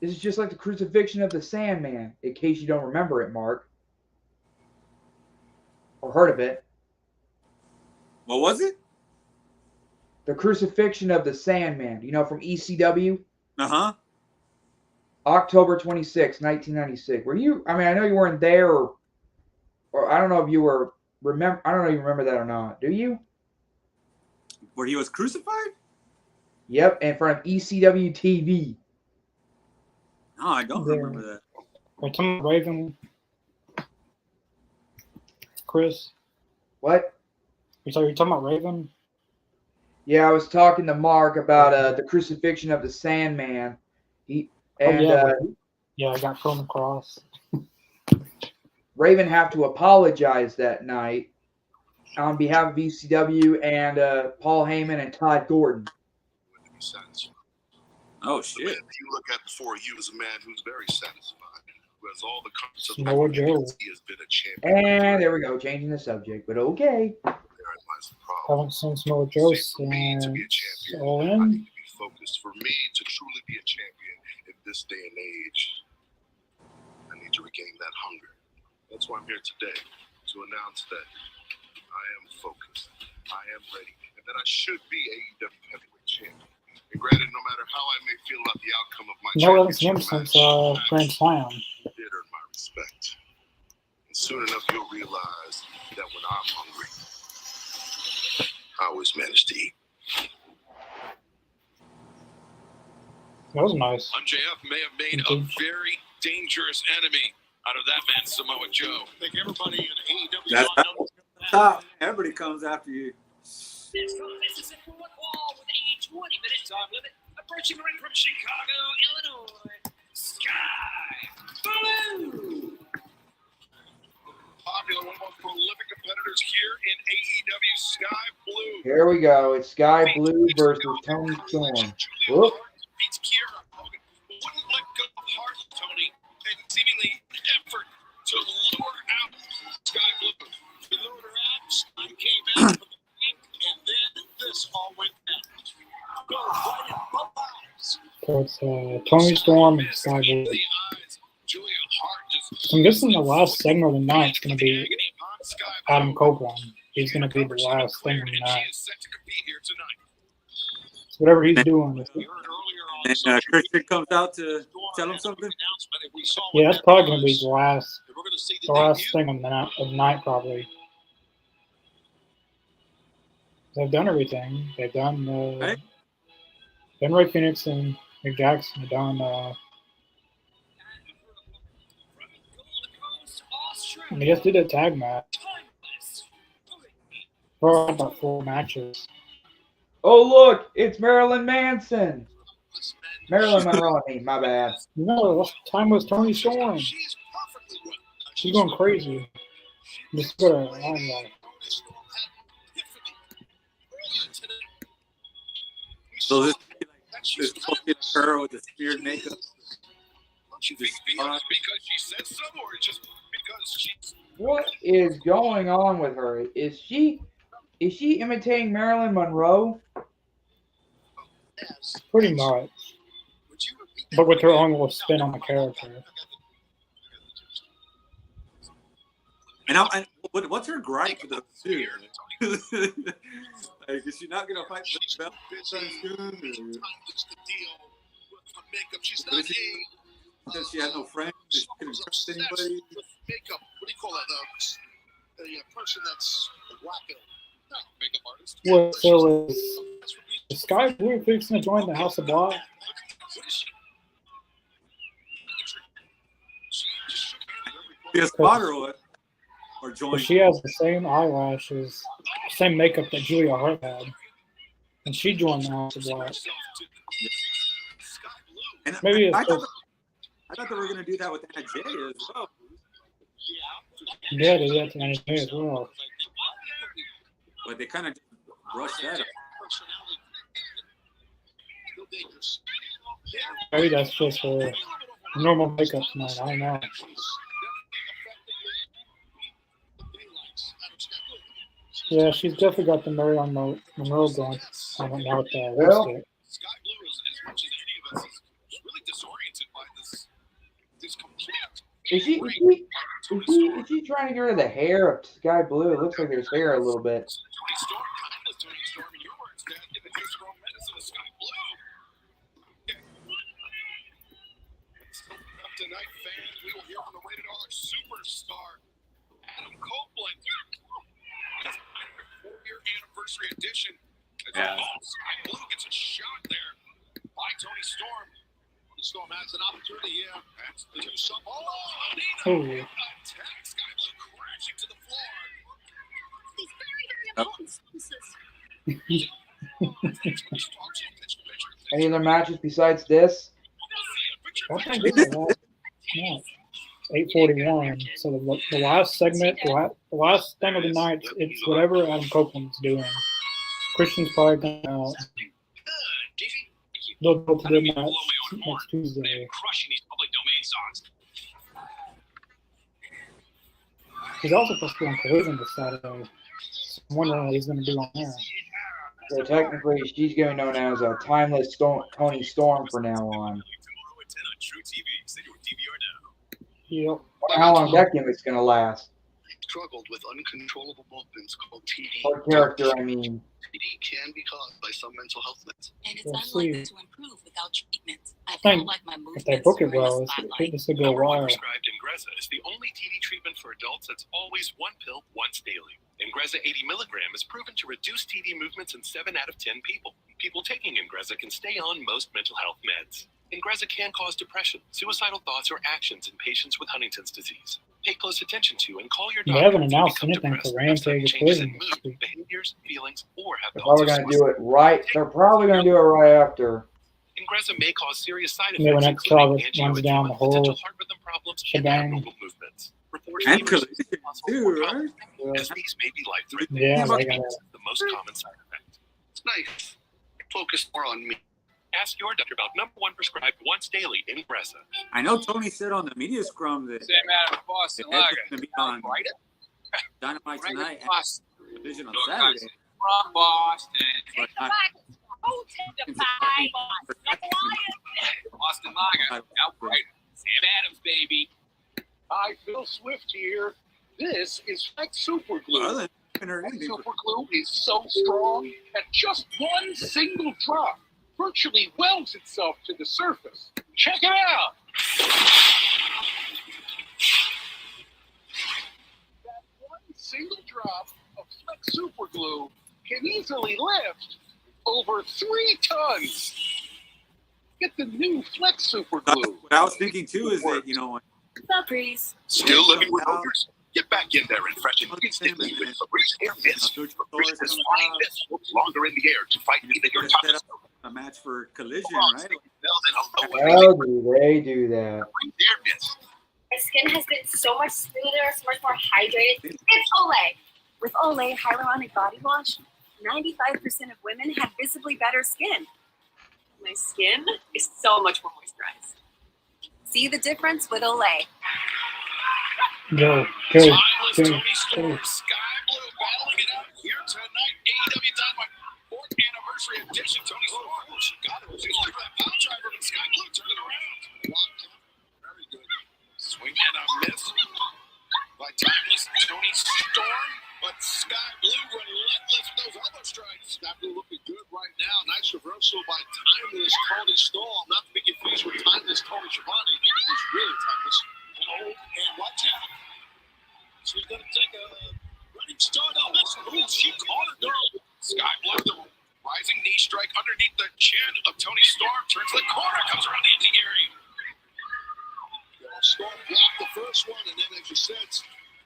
This is just like the crucifixion of the Sandman, in case you don't remember it, Mark. Or heard of it. What was it? The crucifixion of the Sandman. You know, from ECW? Uh-huh. October 26, 1996. Were you, I mean, I know you weren't there, or I don't know if you were, I don't know if you remember that or not. Do you? Where he was crucified? Yep, in front of ECW TV. No, I don't remember that. Are you talking about Raven? Chris? What? You talking about Raven? Yeah, I was talking to Mark about the crucifixion of the Sandman. I got thrown across. Raven have to apologize that night on behalf of ECW and Paul Heyman and Todd Gordon. Oh shit! You look at before you as a man who's very satisfied, who has all the comforts of Samoa Joe. He has been a champion. And there we go, changing the subject, but okay. Haven't seen Samoa Joe since All In. Focused. For me to truly be a champion in this day and age, I need to regain that hunger. That's why I'm here today, to announce that I am focused, I am ready, and that I should be AEW heavyweight champion. And granted, no matter how I may feel about the outcome of my championship match, since Grand Slam. It earned my respect. And soon enough, you'll realize that when I'm hungry, I always manage to eat. That was nice. MJF may have made a very dangerous enemy out of that man, Samoa Joe. I think everybody in AEW That's top. Everybody comes after you. Next contest is set for one fall with a 20-minute time limit. Approaching the ring from Chicago, Illinois, Sky Blue. Popular, one of the most prolific competitors here in AEW, Sky Blue. Here we go. It's Sky Blue versus Tony Storm. Whoop. Beats Kiera Hogan. Wouldn't let go of Hart, Tony, and seemingly an effort to lure out Sky Blue. He lured her out, Sky came back for the kick, and then this all went down. Go right in both eyes. So it's Tony Storm and Sky Blue. I'm guessing the last segment of the night is going to be Adam Copeland. He's going to be the last thing of the night. So whatever he's doing. And Christian comes out to tell him something. Yeah, that's probably going to be the last thing of the night, probably. They've done everything. They've done Ray Phoenix and Nick Jackson. They've done. And they just did a tag match. For about 4 matches. Oh, look, it's Marilyn Manson. Marilyn Monroe, my bad. No, last time was Tony Storm. She's going crazy. Just put her on like. So this is supposed to be her with the speared makeup. Because she said so, or just because she's. What is going on with her? Is she imitating Marilyn Monroe? Pretty much. But with her own little spin on the character. And what's her gripe with the two? Like, is she not gonna fight for the belt soon? Because she had no friends, she couldn't trust anybody. Makeup. What do you call that? The person that's whacking. Makeup artist. Well, so is Sky Blue fixing to join the House of Black? Be a spotter or what? Or join. She has the same eyelashes, same makeup that Julia Hart had, and she joined the House of Black. And Maybe I thought they were going to do that with Anna Jay as well. Yeah, they did that to Anna Jay as well. But they kind of rushed that up. Maybe that's just her normal makeup tonight. I don't know. Yeah, she's definitely got the Marilyn Monroe going. I don't know what the lipstick. Is she trying to get rid of the hair of Sky Blue? It looks like there's hair a little bit. Tonight, fans, we will hear from the Rated R superstar, Adam Copeland. 4-year anniversary edition. Sky Blue gets a shot there by Tony Storm. Tony Storm has an opportunity here. That's the 2 shot. Oh, Nina attacks Sky Blue crashing to the floor. He's very, very important. Any other matches besides this? I think this is the last match. 8:41. So the last segment, the last thing of the night, it's whatever Adam Copeland's doing. Christian's probably going to they'll go to the match next Tuesday. He's also supposed to be on Collision this Saturday. So I'm wondering what he's going to do on there. So technically, she's going to be known as a timeless Tony Storm from now on. Yep. Wonder how long that gimmick's going to last. Struggled with uncontrollable movements called TD. Her character, I mean. TD can be caused by some mental health meds. And it's unlikely to improve without treatment. I think feel like my movements if they book it are in the well, spotlight. this will go wild. Prescribed Ingrezza is the only TD treatment for adults that's always 1 pill once daily. Ingrezza 80 milligram is proven to reduce TD movements in 7 out of 10 people. People taking Ingrezza can stay on most mental health meds. Ingrezza can cause depression, suicidal thoughts, or actions in patients with Huntington's disease. Pay close attention to and call your They doctor haven't if you announced become anything depressed, for have sudden Rampage or changes in Collision mood, this week. behaviors, feelings, or have They're thoughts probably of going to do suicide. it right. They're probably going to do it right after. Ingrezza may cause serious side Yeah, when effects, that Travis including runs down the angioedema, potential whole heart rhythm problems, and shebang. abnormal movements. Reports And fevers, Collision muscle, too, or right? palpitations, as these may be life-threatening. Yeah, about they got This is the most common side effect. It's nice. Focus more on me. Ask your doctor about #1 prescribed once daily Ingrezza. I know Tony said on the media scrum that Same out of Boston Ed's Lager. going to be on Dynamite tonight and Boston. Collision on Your Saturday. cousin from Boston. But not Boston Lager. Outright. Sam Adams, baby. Hi, Phil Swift here. This is Flex Super Glue. Well, then, anything. Super Glue is so strong that just one single drop virtually welds itself to the surface. Check it out. That one single drop of Flex Super Glue can easily lift over 3 tons. Get the new Flex Super Glue. What I was thinking too is that, you know, Febreze. Still living with odors? Get back in there and freshen instantly with Febreze Air Mist. Febreze is flying mist works longer in the air to fight even your set toughest. up a match for Collision, right? How do they do that? Air Mist. My skin has been so much smoother, so much more hydrated. It's Olay. With Olay Hyaluronic Body Wash, 95% of women have visibly better skin. My skin is so much more moisturized. See the difference with Olay. Go. Timeless Tony Storm, Sky Blue battling it out here tonight. AEW Dynamite 4th anniversary edition. Tony Storm. Oh, she got it. She's looking for that power driver, but Sky Blue turned it around. Very good. Swing and a miss by Timeless Tony Storm, but Sky Blue relentless with those elbow strikes. Sky Blue looking good right now. Nice reversal by Timeless Tony Storm. Not to be confused with Timeless Tony Schiavone. It was really Timeless. And watch out. She's going to take a running start on this. Ooh, she caught it, girl. Sky Blue, the rising knee strike underneath the chin of Tony Storm. Turns the corner, comes around the Enziguri. Storm blocked the first one, and then, as you said,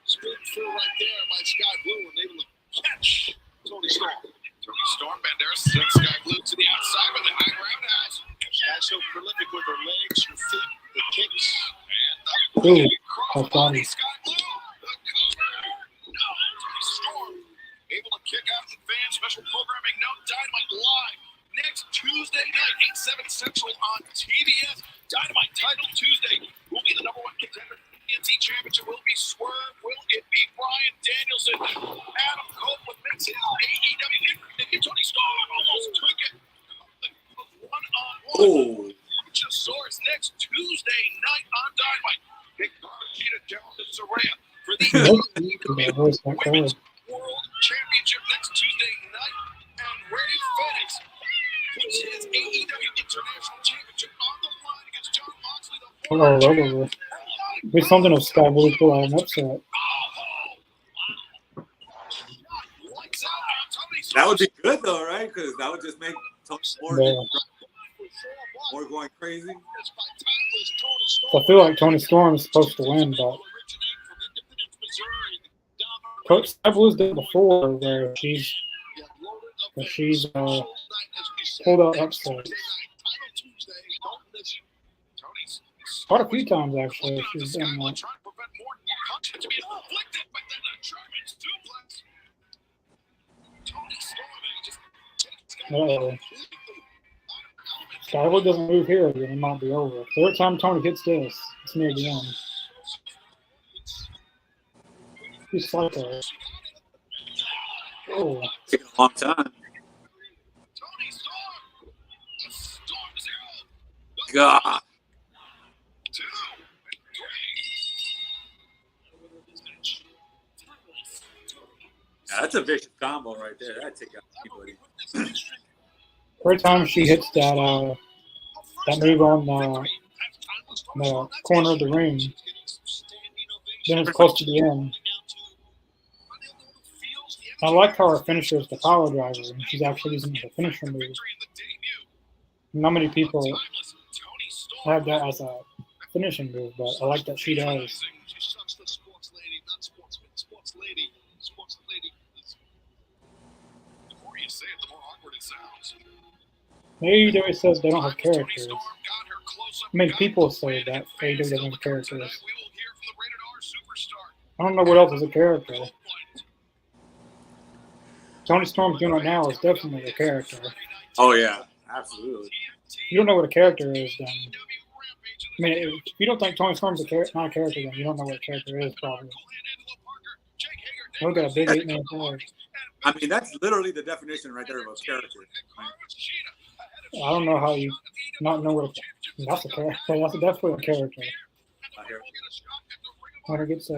spin through right there by Sky Blue, and able to catch Tony Storm. Tony Storm, Banderas sends Sky Blue to the outside with the high roundhouse. Sky's so prolific with her legs, her feet, the kicks, and the crossbody. Sky Blue, the cover. No, Tony Storm able to kick out in fans. Special programming, no Dynamite live next Tuesday night, 8/7 Central on TBS. Dynamite Title Tuesday. Will be the #1 contender. TNT Championship will be Swerve. Will it be Bryan Danielson? Adam Copeland makes his AEW debut. Tony Storm almost took it. One-on-one. Luchasaurus next Tuesday night on Dynamite. Big Gargita down to Saraya for the Women's World Championship next Tuesday night. And Ray Phoenix puts his AEW International Championship on the line against John Moxley. There's something of Sky Blue pull out an upset. That would be good though, right? Because that would just make Tony more going crazy. I feel like Tony Storm is supposed to win, but Sky Blue's done before where she's pulled out upsets. Quite a few times actually. She's done that. Skyler doesn't move here, then it might be over. Every time Tony hits this, it's near the end. He's like that. Oh. Taking a long time. God. Yeah, that's a vicious combo right there. That'd take out anybody. Every time she hits that move on the corner of the ring, then it's close to the end. I like how her finisher is the power driver, and she's actually using the finisher move. Not many people have that as a finishing move, but I like that she does. not sportsman. Sports lady. Sports lady. The more you say it, the more awkward it sounds. AEW says they don't have characters. I mean, people say that AEW doesn't have characters. I don't know what else is a character. Tony Storm's doing it now is definitely a character. Oh yeah, absolutely. You don't know what a character is, then. I mean, if you don't think Tony Storm's not a character, then you don't know what a character is, probably. Look at a big 8-man tag. I mean, that's literally the definition right there of a character. Right? I don't know how you not know what that's a character. That's definitely a character. Winner gets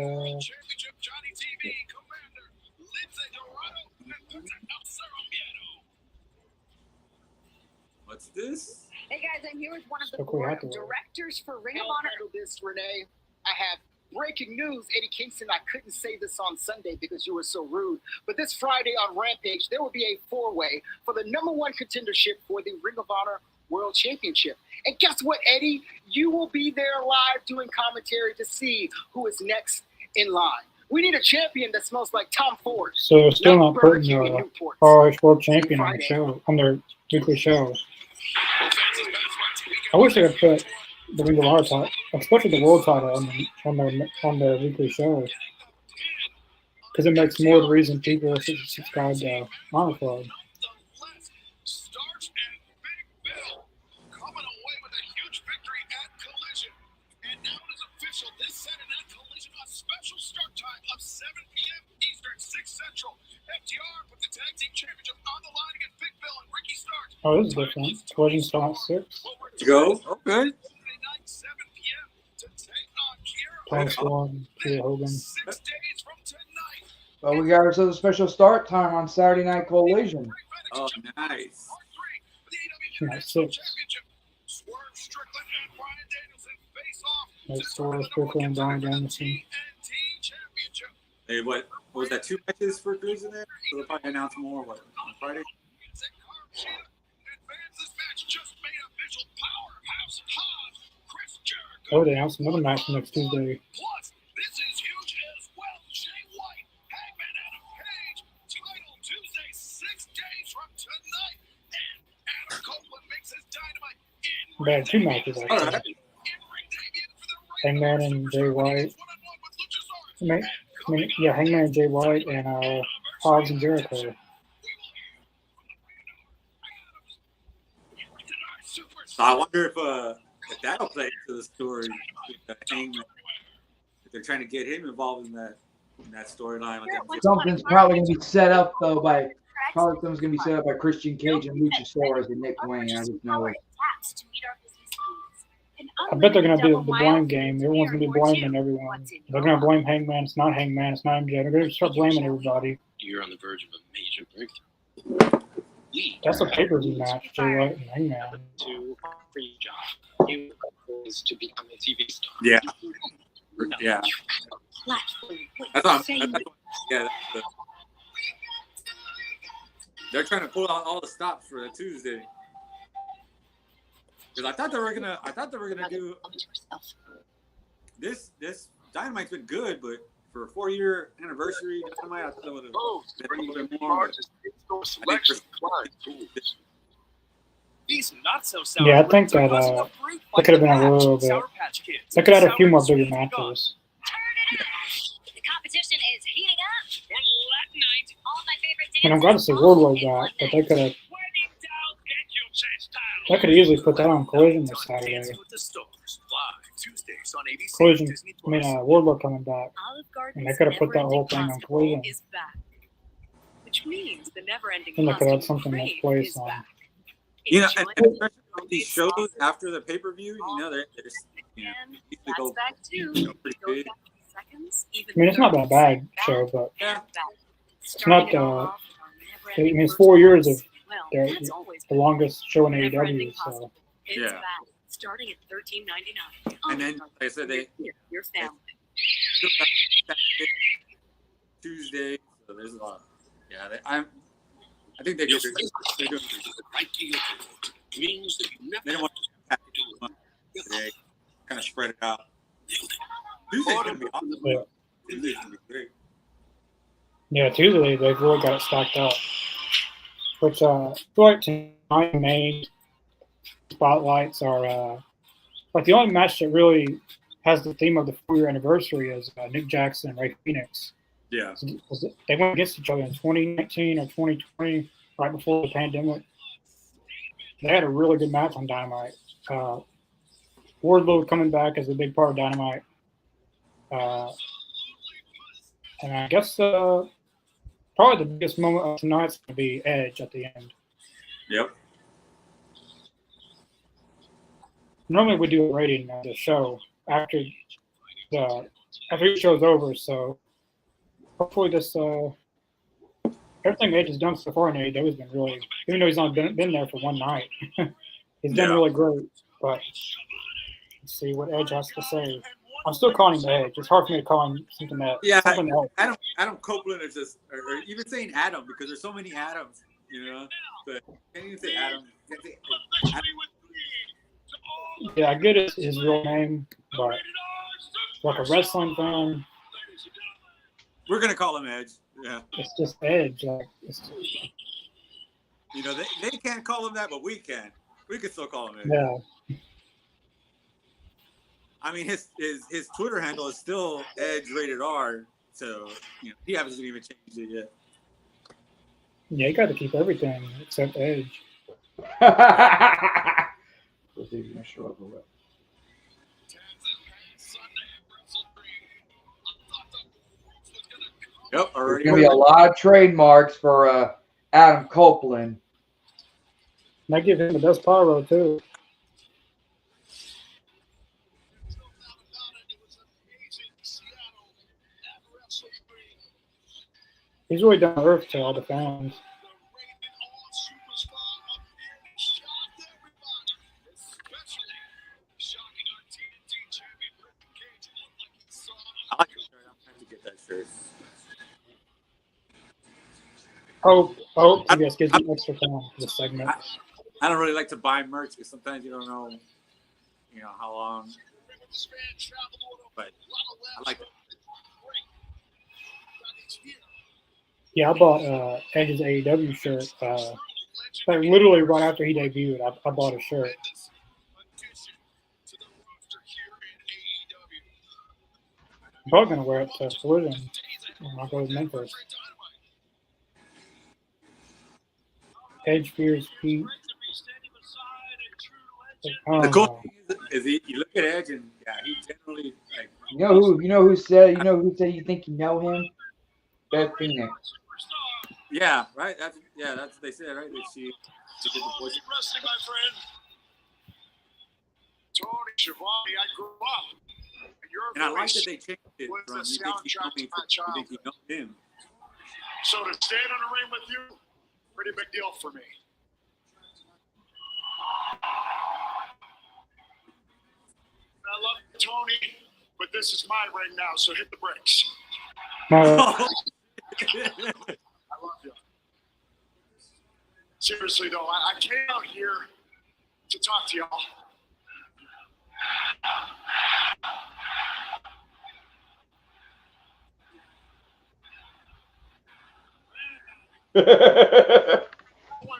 What's this? Hey guys, I'm here with one of the board of directors for Ring of Honor. This, Renee. I have breaking news. Eddie Kingston, I couldn't say this on Sunday because you were so rude. But this Friday on Rampage, there will be a four-way for the #1 contendership for the Ring of Honor World Championship. And guess what, Eddie? You will be there live doing commentary to see who is next in line. We need a champion that smells like Tom Ford. So still not putting the ROH World Champion on the show, on their weekly show. I wish they would put the Ring of Honor title, especially the world title, on their weekly show, because it makes more of the reason people subscribe to Honor Club. Oh, this is different. Collision start 6. Go. Okay. Plus 1, Kia Hogan. Well, we got ourselves a special start time on Saturday Night Collision. Oh, nice. Nice 6. That's Swerve Strickland and Brian Danielson. Hey, what was that? 2 matches for Collision there? So they'll probably announce more on Friday. Oh, they announced another match next Tuesday. They had 2 matches actually. Hangman and Jay White. Hangman and Jay White and Hobbs and Jericho. So I wonder if that'll play into the story. Hangman, if they're trying to get him involved in that storyline. Something's probably going to be set up though by Christian Cage and Luchasaurus and Nick Wayne. I just know it. I bet they're going to do the blame game. Everyone's going to be blaming everyone. They're going to blame Hangman. It's not Hangman. It's not MJ. They're going to start blaming everybody. You're on the verge of a major breakthrough. That's a pay-per-view match, Jay White and Hangman. To offer you a job. You is to become a TV star. Yeah. Yeah. That's what they're trying to pull out all the stops for the Tuesday. Because I thought they were gonna do this. Dynamite's been good, but for a 4-year anniversary, Dynamite, I thought it would have been a little bit more. Yeah, I think that that could have been a little bit. They could have had a few more bigger matches. The competition is heating up. All my favorite And I'm glad to see Wardlow got, but they could have. They could easily put that on Collision this Saturday. Collision, Wardlow coming back, and they could have put that whole thing on Collision. Which means the never-ending And they could have something that plays on. You know, and especially on these shows after the pay-per-view, there's That's go back too. pretty big. I mean, it's not that bad show, but it's not. It's 4 years of the longest show in AEW. So yeah. Starting at $13.99. And then, like I said, Your family. Tuesday. So there's a lot. Yeah, I think they're doing. They don't want to pack it too much today. Kind of spread it out. Tuesday's gonna be awesome. Tuesday's gonna be great. Yeah, Tuesday they've really got it stacked up. Which I feel like tonight main spotlights are like the only match that really has the theme of the 4-year anniversary is Nick Jackson and Ray Phoenix. Yeah. They went against each other in 2019 or 2020, right before the pandemic. They had a really good match on Dynamite. Wardlow coming back is a big part of Dynamite. And I guess probably the biggest moment of tonight's going to be Edge at the end. Yep. Normally we do a rating of the show after the show's over, so hopefully this everything Edge has done so far in AEW has been really, even though he's only been there for one night, he's done really great. But let's see what Edge has to say. I'm still calling him Edge. It's hard for me to call him something else. Adam Copeland is just, or even saying Adam, because there's so many Adams, you know. But can't even say Adam. Adam. Yeah, I get his real name, but like a wrestling fan, we're gonna call him Edge. Yeah, it's just Edge. Like, you know, they can't call him that, but we can. We can still call him Edge. Yeah. I mean, his Twitter handle is still Edge rated R, so you know he hasn't even changed it yet. Yeah, you got to keep everything except Edge. We'll see if you can struggle with. Yep, There's gonna be a lot of trademarks for Adam Copeland. Might give him the best pyro too. He's really down to earth to all the fans. I like your shirt. I'm trying to get that shirt. Yes, gives you extra time for this segment. I don't really like to buy merch because sometimes you don't know, you know, how long. But I like it. Yeah, I bought Edge's AEW shirt. Like literally right after he debuted, I bought a shirt. I'm probably gonna wear it to Collision when I go to Memphis. Edge fears Pete. The cool thing is you look at Edge and yeah, he generally like. You know who said you think you know him? Beth Phoenix. Yeah, right. That's what they said, right? That she did the voice. Wrestling, my friend. Tony Schiavone, I grew up. And I like that they changed it from you think you know him. So to stand in the ring with you, pretty big deal for me. I love you, Tony, but this is my ring now, so hit the brakes. I love you. Seriously, though, I came out here to talk to y'all. One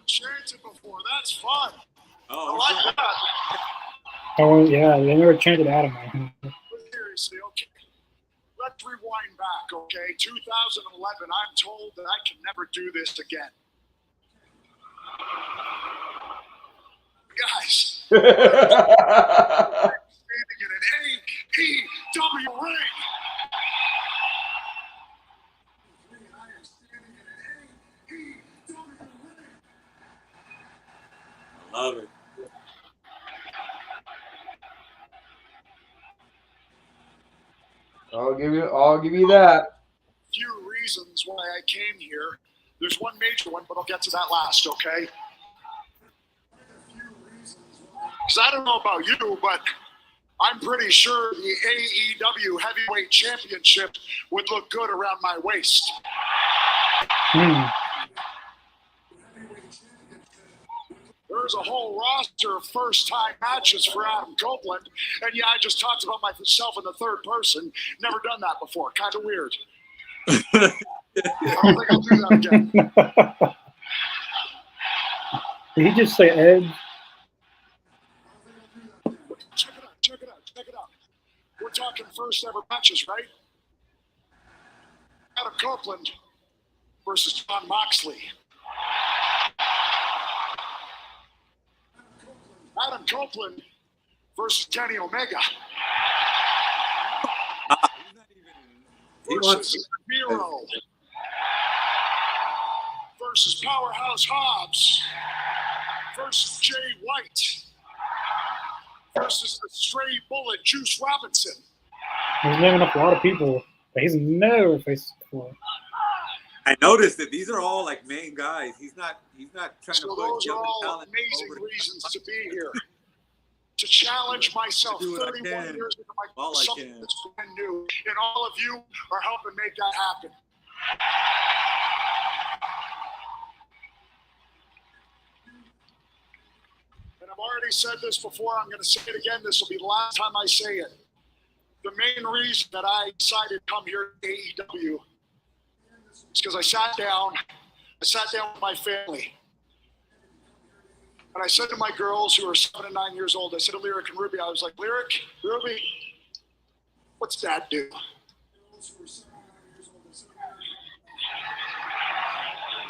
chanted before. That's fun. Oh, I like that. Oh yeah, they never chanted Adam. Seriously, okay. Let's rewind back, okay? 2011. I'm told that I can never do this again. Guys, standing in an AEW ring. I love it. I'll give you that. Few reasons why I came here. There's one major one, but I'll get to that last, okay? Because I don't know about you, but I'm pretty sure the AEW Heavyweight Championship would look good around my waist. There There's a whole roster of first-time matches for Adam Copeland. And yeah, I just talked about myself in the third person. Never done that before. Kind of weird. I don't think I'll do that again. Did he just say Edge? Check it out. We're talking first ever matches, right? Adam Copeland versus John Moxley. Adam Copeland versus Kenny Omega. Versus Miro. Versus Powerhouse Hobbs. Versus Jay White. Versus the Stray Bullet Juice Robinson. He's naming up a lot of people that he's never faced before. I noticed that these are all like main guys. He's not trying to put those are young all talent amazing over. reasons to be here. To challenge myself Do what I 31 can, years into my all I something can. that's brand new. And all of you are helping make that happen. And I've already said this before. I'm going to say it again. This will be the last time I say it. The main reason that I decided to come here to AEW is because I sat down with my family. And I said to my girls who are 7 and 9 years old, I said to Lyric and Ruby, I was like, Ruby, what's Dad do?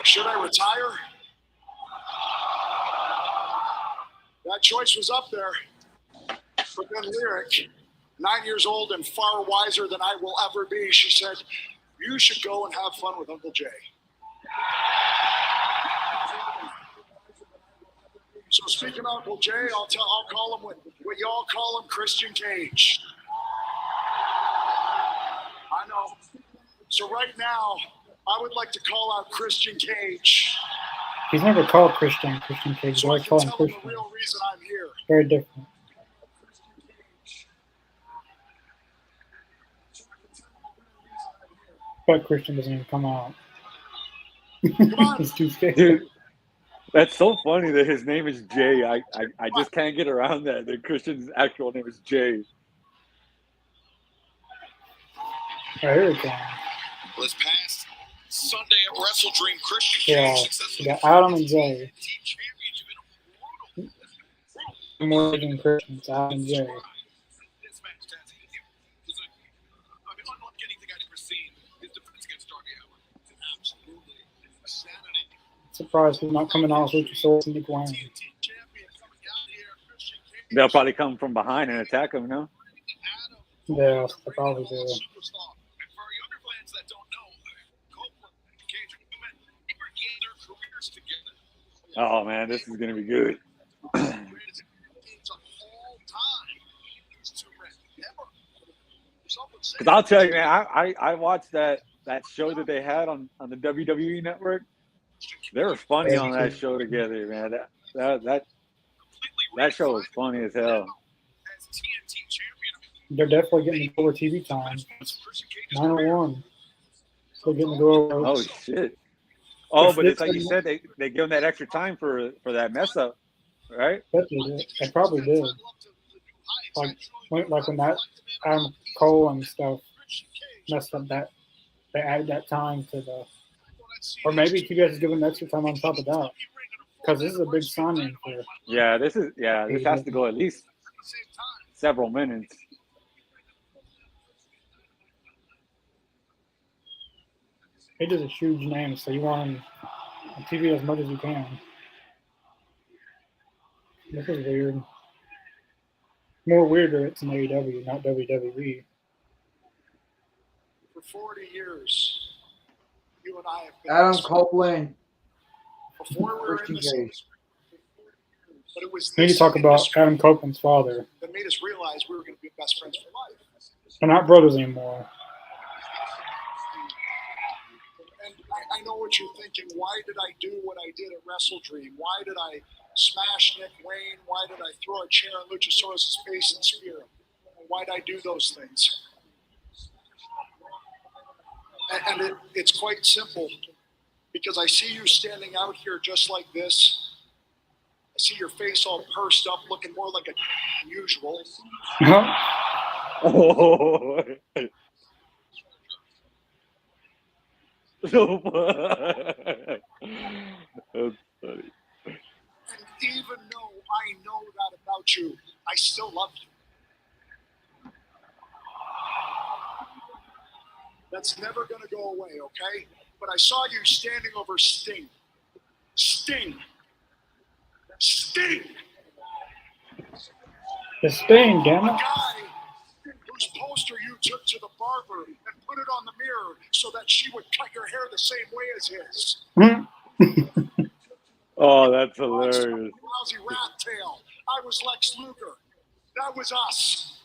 Should I retire? That choice was up there. But then Lyric, 9 years old and far wiser than I will ever be, she said, you should go and have fun with Uncle Jay. So speaking of Uncle Jay, I'll call him what y'all call him, Christian Cage. I know. So right now, I would like to call out Christian Cage. He's never called Christian Cage. So I I always call can him tell him Christian. the real reason I'm here. Very different. But Christian doesn't even come out. He's too scared. Dude, that's so funny that his name is Jay. I just can't get around that. That Christian's actual name is Jay. Right, here we go. This past Sunday at Wrestle Dream, Christian Yeah, we got Adam and Jay. More than Christians, Adam and Jay. Surprised he's not coming out with Luchasaurus and Nick Wayne. They'll probably come from behind and attack him, no? Yeah, they probably do. Oh man, this is gonna be good. Because I'll tell you, man, I watched that show that they had on the WWE network. They were funny on that show together, man. That show was funny as hell. They're definitely getting over TV time. 901. Still getting to go over. Oh shit. Oh, but it's like you said, they give them that extra time for that mess up, right? They probably did. Like when that Adam Cole and stuff messed up, that they added that time to the, or maybe you guys give them extra time on top of that, because this is a big signing for. Yeah, this has to go at least several minutes. It is a huge name, so you want him on TV as much as you can. This is weird. More weirder, it's in AEW, not WWE. For 40 years, you and I have been Adam Copeland. Before we were in this, but it was We need to talk about Adam Copeland's father. that made us realize we were going to be best friends for life. They're not brothers anymore. And I know what you're thinking. Why did I do what I did at Wrestle Dream? Why did I smash Nick Wayne? Why did I throw a chair on Luchasaurus' face and spear him? Why did I do those things? And it's quite simple, because I see you standing out here just like this, I see your face all pursed up, looking more like a usual. Oh. That's funny. And even though I know that about you, I still love you. That's never going to go away, okay? But I saw you standing over Sting. Sting. Sting. The Sting, damn A it. guy whose poster you took to the barber and put it on the mirror so that she would cut your hair the same way as his. Oh, that's hilarious. Lousy rat tail. I was Lex Luger. That was us.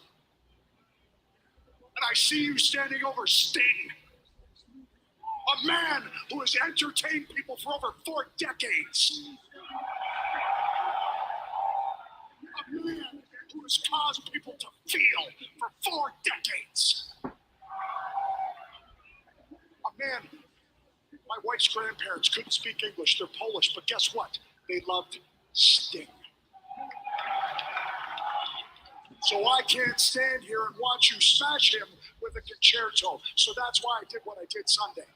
And I see you standing over Sting. A man who has entertained people for over 4 decades. A man who has caused people to feel for 4 decades. A man, my wife's grandparents couldn't speak English. They're Polish, but guess what? They loved Sting. So I can't stand here and watch you smash him with a concerto. So that's why I did what I did Sunday.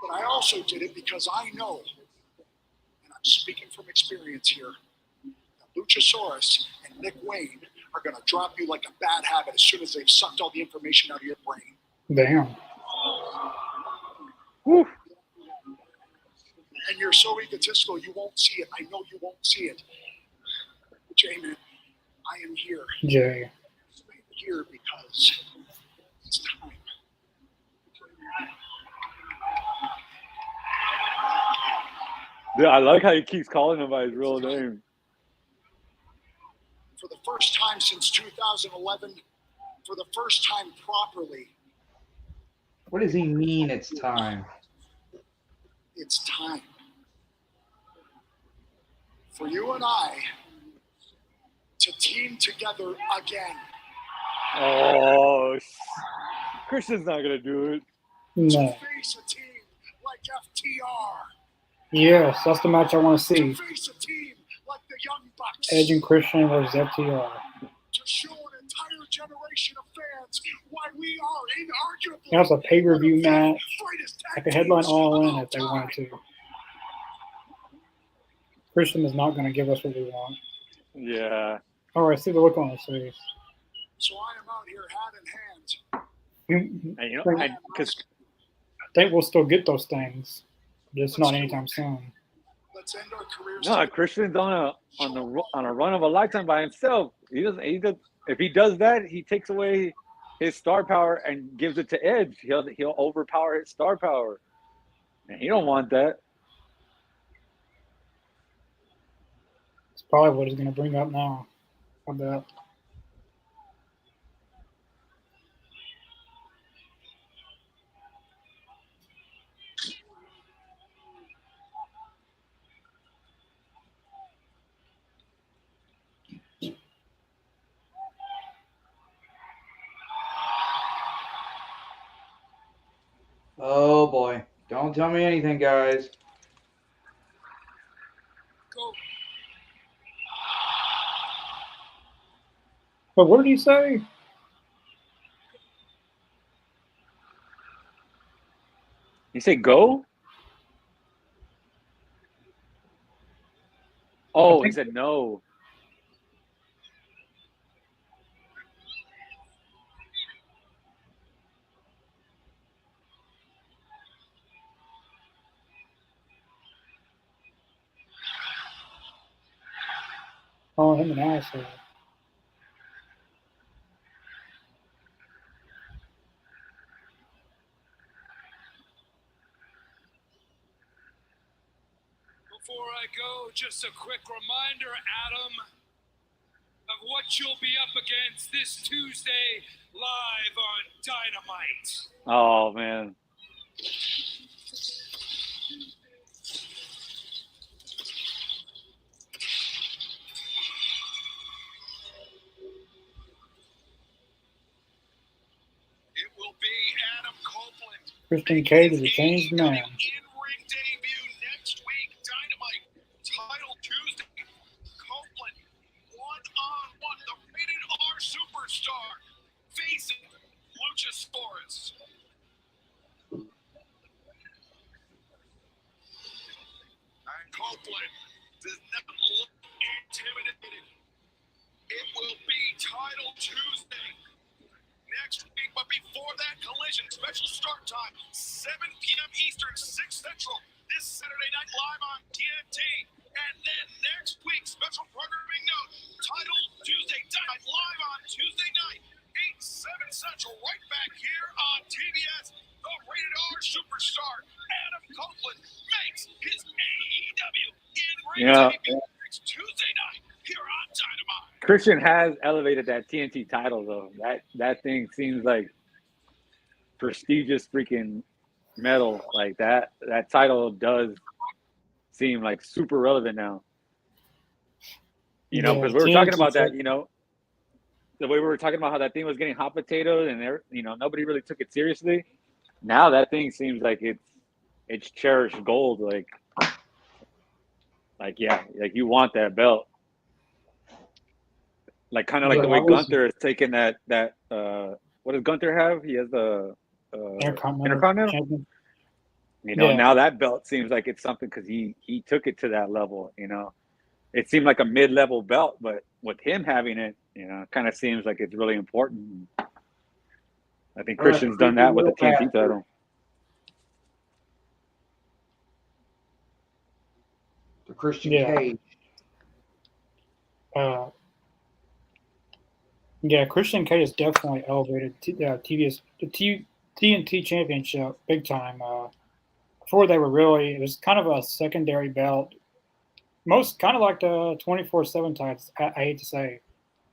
But I also did it because I know, and I'm speaking from experience here, that Luchasaurus and Nick Wayne are going to drop you like a bad habit as soon as they've sucked all the information out of your brain. Damn. Woo. And you're so egotistical, you won't see it. I know you won't see it. Jay, man, I am here. Jay. I'm here because it's time. Dude, I like how he keeps calling him by his real name. For the first time since 2011, for the first time properly, What does he mean it's time? it's time for you and I to team together again. Oh, Christian's not gonna do it. No. Face a team like FTR. Yes, that's the match I want to see. Face a team like the Young Bucks. Edge and Christian versus FTR. To show an entire generation of fans why we are inarguably That's a pay-per-view match. I could headline All In if they wanted to. Christian is not going to give us what we want. Yeah. All right, see the look on his face. So I am out here hand in hand. And you know, because I think we'll still get those things, just not anytime soon. Let's end our careers. no, Christian's on a run of a lifetime by himself. He doesn't. If he does that, he takes away his star power and gives it to Edge. He'll overpower his star power, and he don't want that. It's probably what he's going to bring up now. I bet. Oh boy. Don't tell me anything, guys. Go. But what did he say? You say go? Oh, he said no. Oh, him an asshole. Before I go, just a quick reminder, Adam, of what you'll be up against this Tuesday live on Dynamite. Oh man. It will be Adam Copeland. Christian Cage is a changed man. In-ring debut Luchasaurus. And Copeland does not look intimidated. It will be Title Tuesday next week, but before that collision, special start time, 7 p.m. Eastern, 6 Central, this Saturday night live on TNT. And then next week, special programming note, Title Tuesday Dynamite live on Tuesday night, 8/7 Central, right back here on TBS. The Rated R superstar, Adam Copeland, makes his AEW in-ring debut next Tuesday night here on Dynamite. Christian has elevated that TNT title though. That thing seems like prestigious freaking metal. Like that title does seem like super relevant now. You know, because we were talking about that, you know, the way we were talking about how that thing was getting hot potatoed and there, you know, nobody really took it seriously. Now that thing seems like it's cherished gold. Like yeah, like you want that belt. Like kind of like the way Gunther is taking that what does Gunther have? He has the Intercontinental. You know, now that belt seems like it's something because he took it to that level. You know, it seemed like a mid-level belt, but with him having it, you know, it kind of seems like it's really important. I think Christian's done that with the TNT title. The Christian Cage. Yeah, Christian Cage has definitely elevated the TNT Championship big time. Before they were really, it was kind of a secondary belt. Most kind of like the 24/7 titles. I hate to say,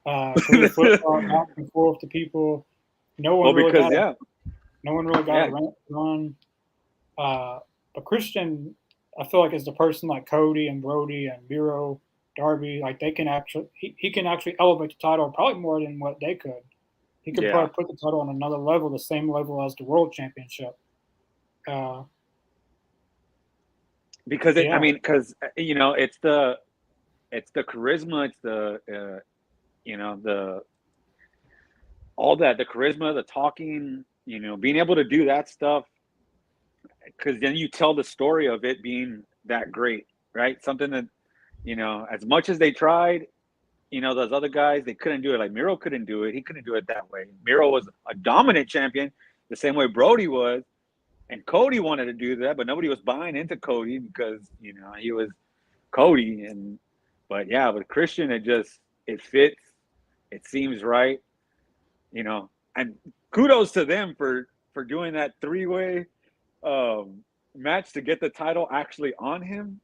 back and forth to people. No one really got a run. But Christian, I feel like, is the person like Cody and Brody and Miro, Darby, like they can actually he can actually elevate the title probably more than what they could. He could probably put the title on another level, the same level as the World Championship. Because I mean, because you know, it's the charisma, it's the you know, the charisma, the talking, you know, being able to do that stuff. Because then you tell the story of it being that great, right? Something that, you know, as much as they tried, you know, those other guys, they couldn't do it. Like Miro couldn't do it. He couldn't do it that way. Miro was a dominant champion the same way Brody was. And Cody wanted to do that, but nobody was buying into Cody because, you know, he was Cody. But yeah, with Christian, it fits. It seems right, you know. And kudos to them for doing that 3-way match to get the title actually on him.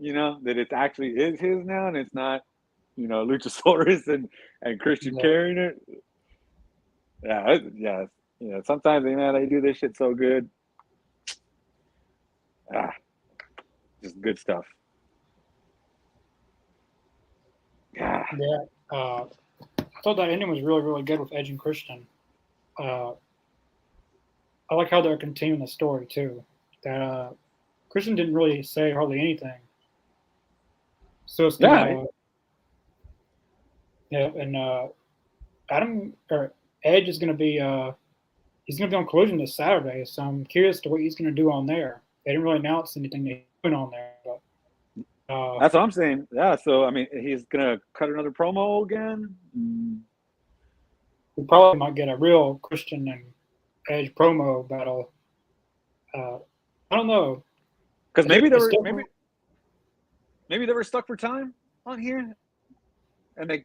You know, that it actually is his now, and it's not, you know, Luchasaurus and Christian carrying it. Yeah. Sometimes, man, they do this shit so good. Just good stuff. Yeah. I thought that ending was really, really good with Edge and Christian. I like how they're continuing the story too. That Christian didn't really say hardly anything. So it's and Edge is going to be he's going to be on Collision this Saturday. So I'm curious to what he's going to do on there. They didn't really announce anything they put on there, but that's what I'm saying. Yeah, so I mean, he's gonna cut another promo again. We probably might get a real Christian and Edge promo battle. I don't know, because maybe they were stuck for time on here, and they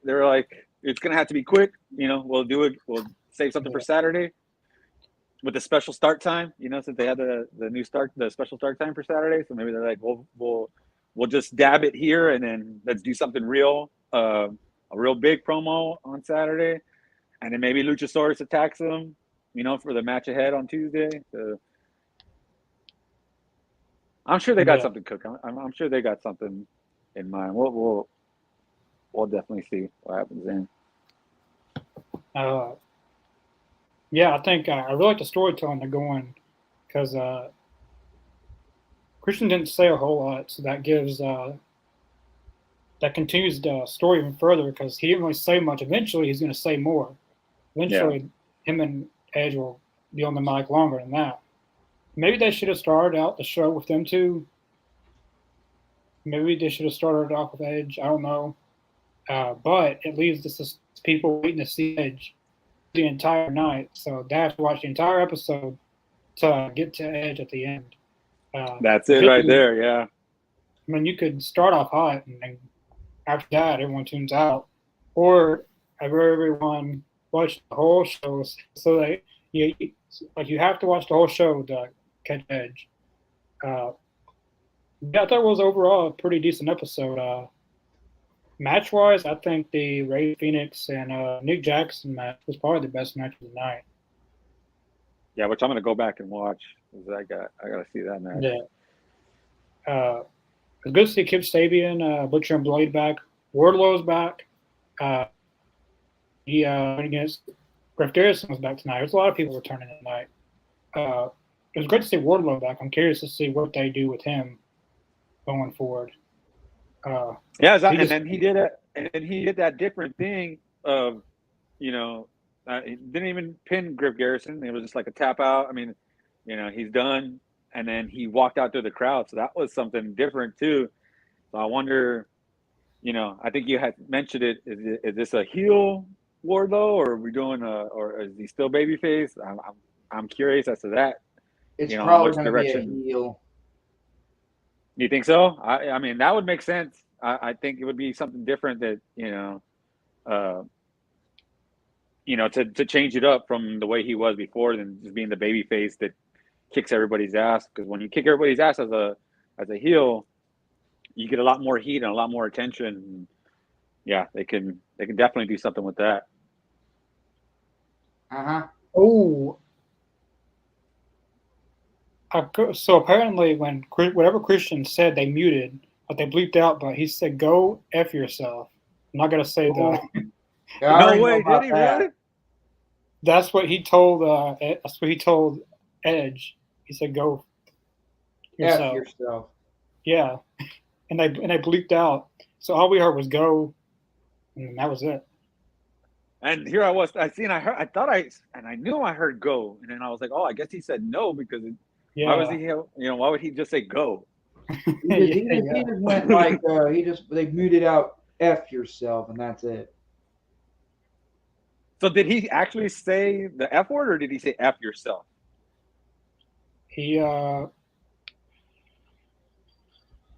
were like, it's gonna have to be quick. You know, we'll do it. We'll save something for Saturday. With the special start time, you know, since they had the special start time for Saturday, so maybe they're like, we'll just dab it here and then let's do something real, a real big promo on Saturday, and then maybe Luchasaurus attacks them, you know, for the match ahead on Tuesday. So I'm sure they got something cooking. I'm sure they got something in mind. We'll definitely see what happens then. Yeah, I think I really like the storytelling they're going because Christian didn't say a whole lot, so that gives that continues the story even further because he didn't really say much. Eventually, he's going to say more. Eventually, him and Edge will be on the mic longer than that. Maybe they should have started out the show with them two. Maybe they should have started off with Edge. I don't know. But it leaves this people waiting to see Edge the entire night. So they have to watch the entire episode to get to Edge at the end. That's it right there, yeah. I mean, you could start off hot, and then after that, everyone tunes out. Or have everyone watch the whole show so that you have to watch the whole show to catch Edge. Yeah, I thought it was overall a pretty decent episode. Match-wise, I think the Ray Phoenix and Nick Jackson match was probably the best match of the night. Yeah, which I'm gonna go back and watch. I gotta see that match. Yeah. It's good to see Kip Sabian, Butcher and Blade back. Wardlow's back. He went against Griff Garrison was back tonight. There's a lot of people returning tonight. It was great to see Wardlow back. I'm curious to see what they do with him going forward. Yeah, exactly. And then he did that different thing of, he didn't even pin Griff Garrison. It was just like a tap out. I mean, he's done, and then he walked out through the crowd. So that was something different too. So I wonder, I think you had mentioned it. Is this a heel Wardlow, or are we doing or is he still babyface? I'm curious as to that. It's probably going to be a heel. You think so? I mean, that would make sense. I think it would be something different that, to change it up from the way he was before than just being the baby face that kicks everybody's ass. Because when you kick everybody's ass as a heel, you get a lot more heat and a lot more attention. Yeah, they can definitely do something with that. Oh. So apparently, when whatever Christian said, they muted, but they bleeped out. But he said, "Go F yourself." I'm not gonna say the. No way, did he really? That's what he told. That's what he told Edge. He said, "Go yourself." F yourself. Yeah, and they bleeped out. So all we heard was "go," and that was it. And here I was. I knew I heard "go," and then I was like, "Oh, I guess he said no because." Yeah. Why was he? Why would he just say "go"? He just went like they muted out "F yourself" and that's it. So did he actually say the F word, or did he say "F yourself"? He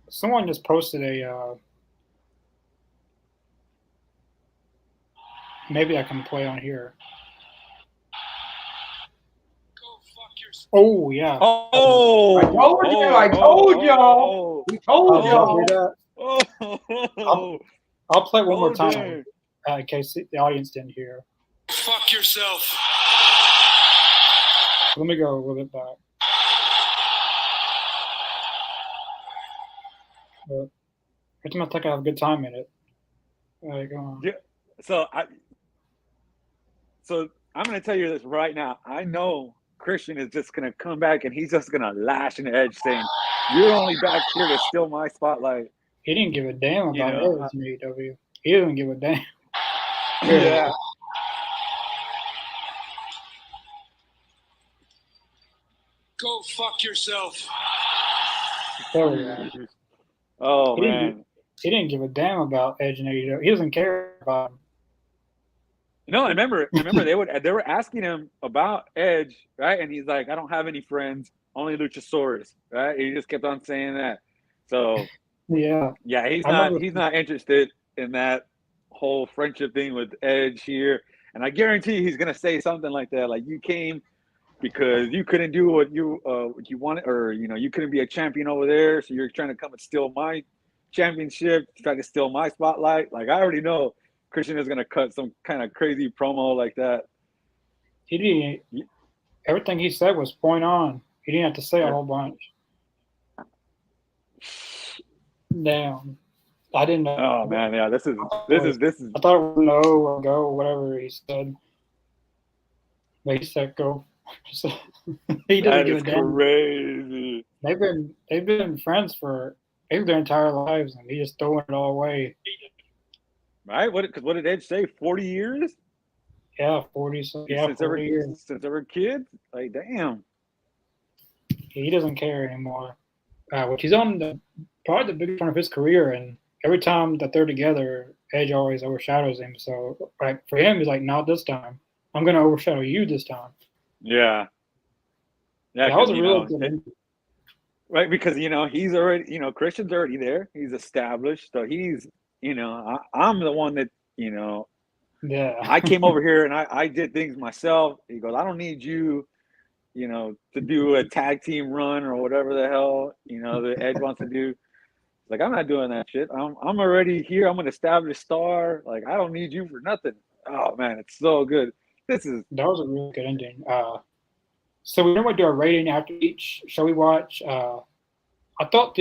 someone just posted a maybe I can play on here. Oh yeah. Oh! I told you. I told y'all. We told y'all. I'll play it one more time in case the audience didn't hear. Fuck yourself. Let me go a little bit back. Every time I think I have a good time in it. Yeah. So I'm going to tell you this right now. I know Christian is just going to come back and he's just going to lash an Edge saying, "You're only back here to steal my spotlight." He didn't give a damn about Edge in AEW. He didn't give a damn. Yeah. Go fuck yourself. Oh, yeah. Oh, man. He didn't give a damn about Edge in AEW. He doesn't care about him. I remember they were asking him about Edge, right? And he's like, "I don't have any friends, only Luchasaurus," right? He just kept on saying that. So yeah, he's not interested in that whole friendship thing with Edge here. And I guarantee he's gonna say something like that, like, "You came because you couldn't do what you wanted, or you couldn't be a champion over there, so you're trying to come and steal my championship, try to steal my spotlight." Like, I already know Christian is gonna cut some kind of crazy promo like that. He didn't. Everything he said was point on. He didn't have to say a whole bunch. Damn, I didn't know. Oh man, yeah, this is. I thought it was no or go or whatever he said. But he said go. He doesn't give a damn. Crazy. They've been friends for maybe their entire lives, and he just throwing it all away. Right? What did Edge say? 40 years? Yeah, 40. So yeah, since 40 years. they were kids. Like, damn. He doesn't care anymore. Which he's on probably the biggest point of his career, and every time that they're together, Edge always overshadows him. So, like for him, he's like, "Not this time. I'm gonna overshadow you this time." Yeah. Yeah, That was because a really good. right, because he's already, Christian's already there. He's established, so he's, I'm the one that, Yeah. I came over here and I did things myself. He goes, I don't need you, to do a tag team run or whatever the hell, the Edge wants to do. Like, I'm not doing that shit. I'm already here. I'm an established star. Like, I don't need you for nothing. Oh man, it's so good. That was a really good ending. So we normally do a rating after each show we watch. I thought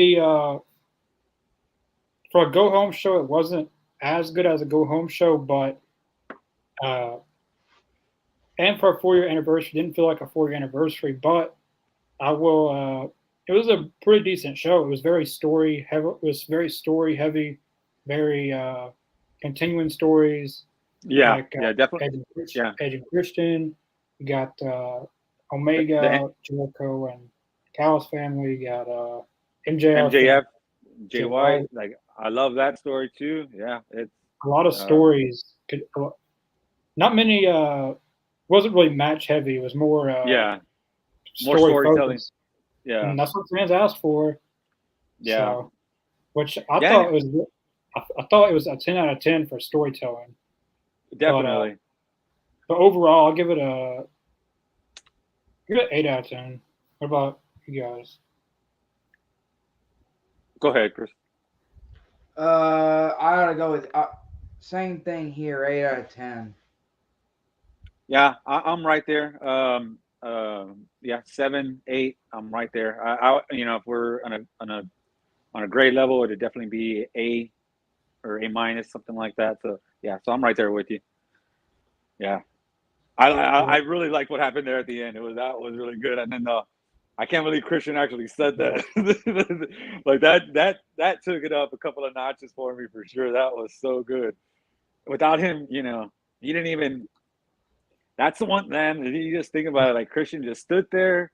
for a go home show, it wasn't as good as a go home show, but and for a 4-year anniversary, didn't feel like a 4-year anniversary, but I will. It was a pretty decent show. It was very story heavy. It was very story heavy, very continuing stories. Yeah, like, definitely. Edge and Christian. You got Omega, Jericho, and Cal's family. You got MJF, Jay White. White. Like, I love that story too. Yeah, it's a lot of stories. Not many. Wasn't really match heavy. It was more. More storytelling. Focused. Yeah, and that's what fans asked for. Yeah, so, which I thought it was. I thought it was a 10 out of 10 for storytelling. Definitely. But overall, I'll give it 8 out of 10. What about you guys? Go ahead, Chris. I gotta go with same thing here. 8 out of 10. Yeah, I'm right there. 7, 8. I'm right there. If we're on a grade level, it'd definitely be A or A minus, something like that. So yeah, so I'm right there with you. Yeah, I really liked what happened there at the end. That was really good. And then I can't believe Christian actually said that. Like that took it up a couple of notches for me for sure. That was so good. Without him, he didn't even. That's the one, man. You just think about it. Like, Christian just stood there,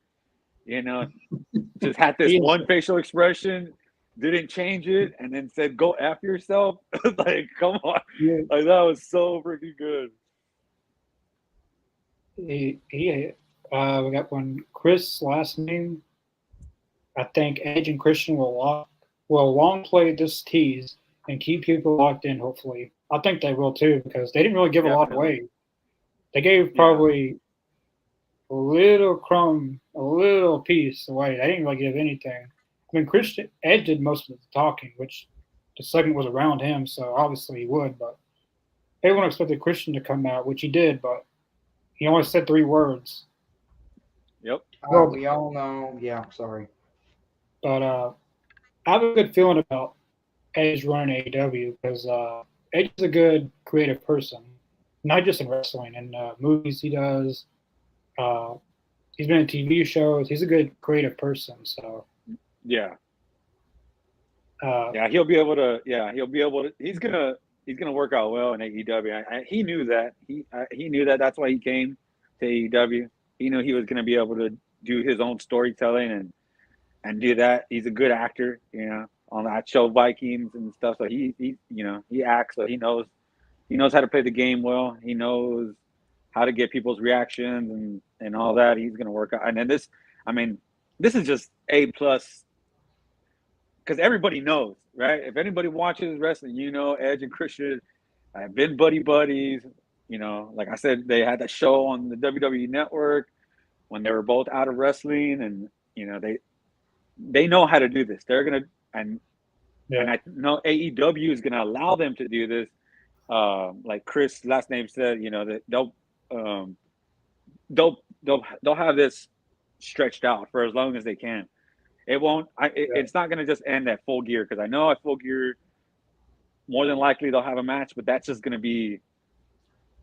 just had this one facial expression, didn't change it, and then said, "Go F yourself." Like, come on. Yeah. Like, that was so freaking good. We got one. Chris, last name. I think Edge and Christian will long play this tease and keep people locked in. Hopefully, I think they will too, because they didn't really give a lot away. They gave probably a little piece away. They didn't really give anything. I mean, Edge did most of the talking, which the segment was around him, so obviously he would. But everyone expected Christian to come out, which he did, but he only said 3 words. Yep. We all know. Yeah, sorry. But I have a good feeling about Edge running AEW because Edge is a good creative person, not just in wrestling. In movies he does. He's been in TV shows. He's a good creative person. So yeah, he'll be able to. Yeah, he'll be able to. He's gonna work out well in AEW. He knew that. He knew that. That's why he came to AEW. He knew he was gonna be able to do his own storytelling and do that. He's a good actor, on that show Vikings and stuff. So he acts, so he knows how to play the game well. He knows how to get people's reactions and all that. He's going to work out. And then this is just A+, because everybody knows, right? If anybody watches wrestling, Edge and Christian have been buddies. Like I said, they had that show on the WWE Network when they were both out of wrestling, and they know how to do this. They're gonna and I know AEW is gonna allow them to do this. Like Chris last name said, that they'll have this stretched out for as long as they can. It won't. It's not gonna just end at Full Gear, because I know at Full Gear, more than likely they'll have a match, but that's just gonna be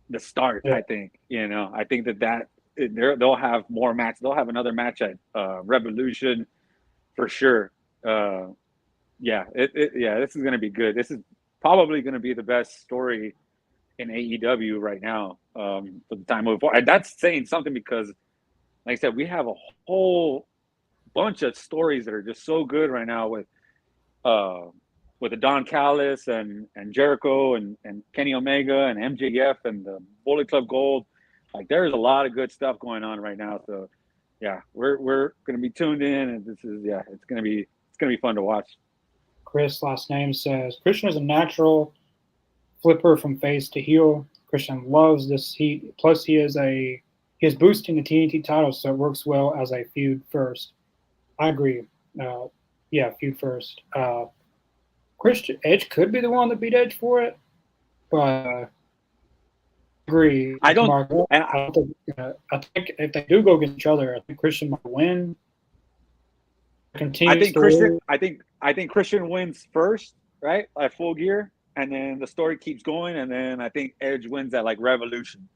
the start. I think. I think that they'll have more matches. They'll have another match at Revolution. For sure. This is going to be good. This is probably going to be the best story in AEW right now. for the time moving forward. And that's saying something because, like I said, we have a whole bunch of stories that are just so good right now with the Don Callis and Jericho and Kenny Omega and MJF and the Bullet Club Gold. Like there's a lot of good stuff going on right now. So yeah, we're gonna be tuned in, and it's gonna be fun to watch. Chris, last name says Christian is a natural flipper from face to heel. Christian loves this heat. Plus, he is boosting the TNT title, so it works well as a feud first. I agree. Feud first. Christian Edge could be the one that beat Edge for it, but agree. I don't. I think if they do go against each other, I think Christian might win. I think Christian wins first, right? At Full Gear, and then the story keeps going, and then I think Edge wins at like Revolution,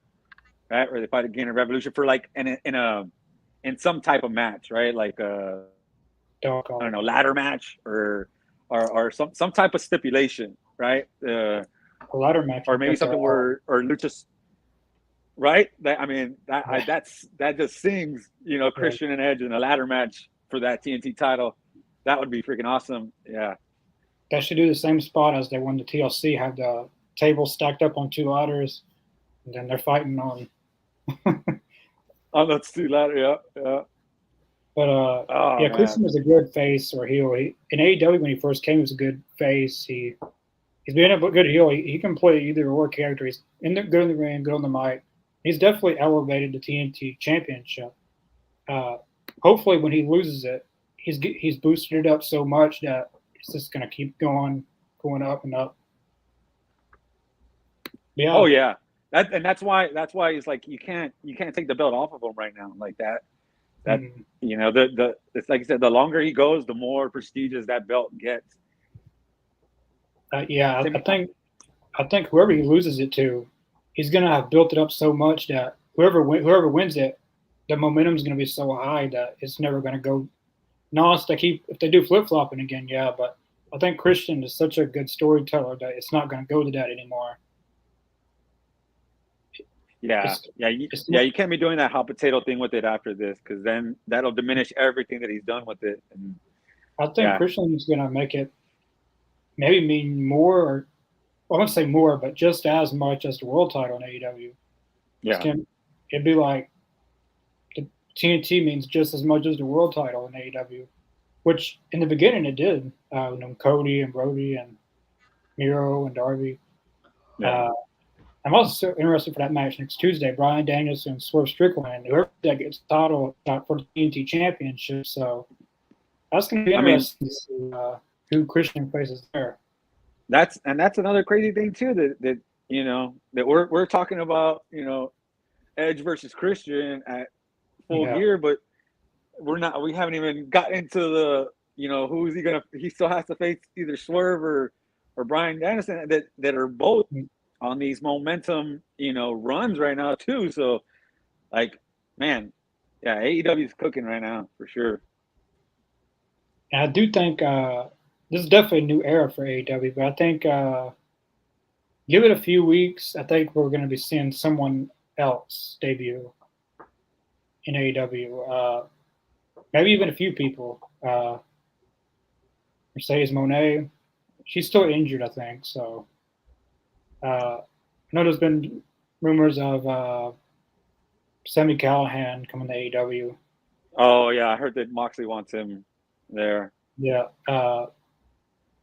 right? Or they fight again at Revolution for like in some type of match, right? Like I don't know, ladder match or some type of stipulation, right? A ladder match, or maybe something where or Luchas, right? That just sings, Christian and Edge in a ladder match for that TNT title. That would be freaking awesome. Yeah. They should do the same spot as they won the TLC, have the table stacked up on two ladders, and then they're fighting on. Oh, that's two ladder, yeah. But Christian is a good face or heel. In AEW when he first came, he was a good face. He's been a good heel. He can play either or character. He's good in the ring, good on the mic. He's definitely elevated the TNT Championship. Hopefully, when he loses it, he's boosted it up so much that it's just going to keep going up and up. Yeah. Oh yeah, that's why it's like you can't take the belt off of him right now like that. That it's like I said, the longer he goes, the more prestigious that belt gets. I think whoever he loses it to, he's going to have built it up so much that whoever wins it, the momentum is going to be so high that it's never going to go. No, if they do flip flopping again, yeah. But I think Christian is such a good storyteller that it's not going to go to that anymore. Yeah, you can't be doing that hot potato thing with it after this, because then that'll diminish everything that he's done with it. And I think Christian is going to make it maybe mean more, or I won't say more, but just as much as the world title in AEW. Yeah, it'd be like the TNT means just as much as the world title in AEW, which in the beginning it did. Cody and Brody and Miro and Darby. Yeah. I'm also interested for that match next Tuesday. Bryan Danielson and Swerve Strickland, whoever that gets the title for the TNT Championship. So that's going to be interesting to see who Christian faces there. That's another crazy thing too, that we're talking about, Edge versus Christian at Full Gear, but we haven't even got into the, who's he still has to face either Swerve or Bryan Danielson that are both on these momentum, runs right now too. So like, man, yeah, AEW is cooking right now for sure. And I do think this is definitely a new era for AEW, but I think give it a few weeks, I think we're going to be seeing someone else debut in AEW. Maybe even a few people. Mercedes Moné, she's still injured, I think. So I know there's been rumors of Sami Callihan coming to AEW. Oh yeah, I heard that Moxley wants him there. Yeah.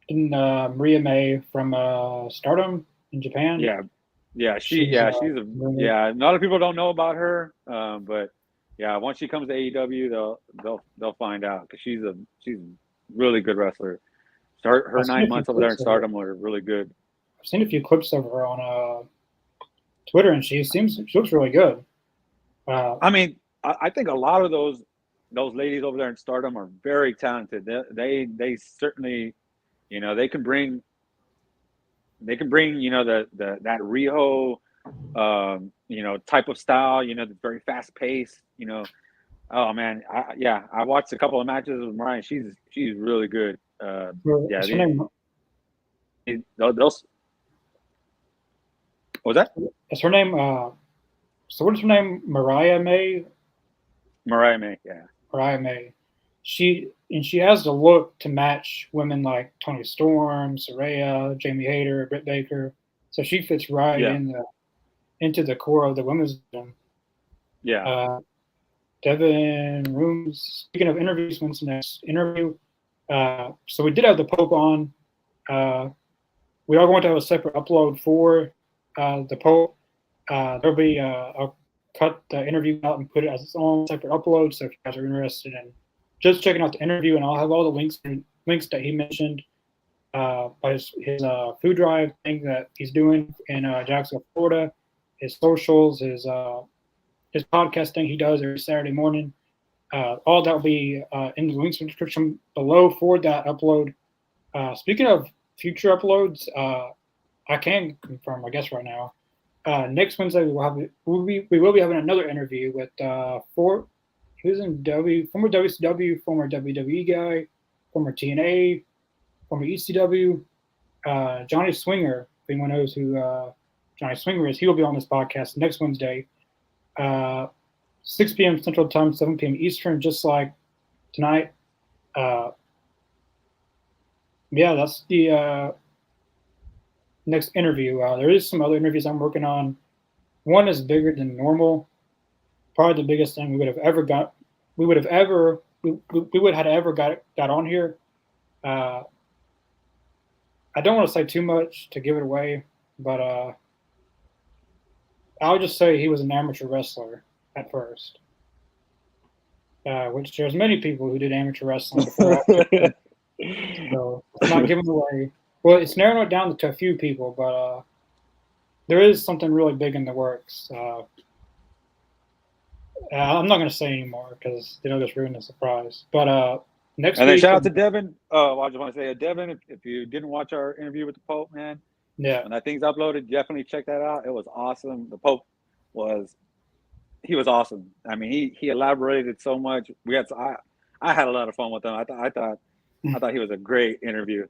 And Maria May from Stardom in Japan. She's a lot of people don't know about her, but yeah, once she comes to AEW, they'll find out, because she's a really good wrestler. Her 9 months over there in Stardom were really good. I've seen a few clips of her on Twitter, and she looks really good. I think a lot of those ladies over there in Stardom are very talented. They certainly, they can bring that Riho type of style, that's very fast paced. Oh man, I watched a couple of matches with Mariah. She's really good. What's her name? What was that? Is her name So what's her name? Mariah May. Mariah May, yeah. Mariah May. She has the look to match women like Toni Storm, Saraya, Jamie Hayter, Britt Baker. So she fits right Yeah. into the core of the women's division. Yeah. Devin Rooms. Speaking of interviews, when's the next interview? So we did have the Pope on. We are going to have a separate upload for the Pope. There'll be I'll cut the interview out and put it as its own separate upload. So if you guys are interested in just checking out the interview, and I'll have all the links that he mentioned by his food drive thing that he's doing in Jacksonville, Florida, his socials, his podcast thing he does every Saturday morning. All that will be in the links in the description below for that upload. Speaking of future uploads, I can confirm, I guess, right now. Next Wednesday we will be having another interview with former WCW, former WWE guy, former TNA, former ECW, Johnny Swinger. If anyone knows who Johnny Swinger is, he will be on this podcast next Wednesday, 6 p.m. Central Time, 7 p.m. Eastern, just like tonight. Yeah, that's the next interview. There is some other interviews I'm working on. One is bigger than normal. Probably the biggest thing we would have ever got on here. I don't want to say too much to give it away, but I'll just say he was an amateur wrestler at first. Which there's many people who did amateur wrestling before. So it's not giving away. Well, it's narrowing it down to a few people, but there is something really big in the works. I'm not going to say anymore because they know just ruin the surprise. But next and then week, shout out to Devin. I just want to say, Devin, if you didn't watch our interview with the Pope, man, yeah, when that thing's uploaded, definitely check that out. It was awesome. The Pope was awesome. I mean, he elaborated so much. I had a lot of fun with him. I thought he was a great interview.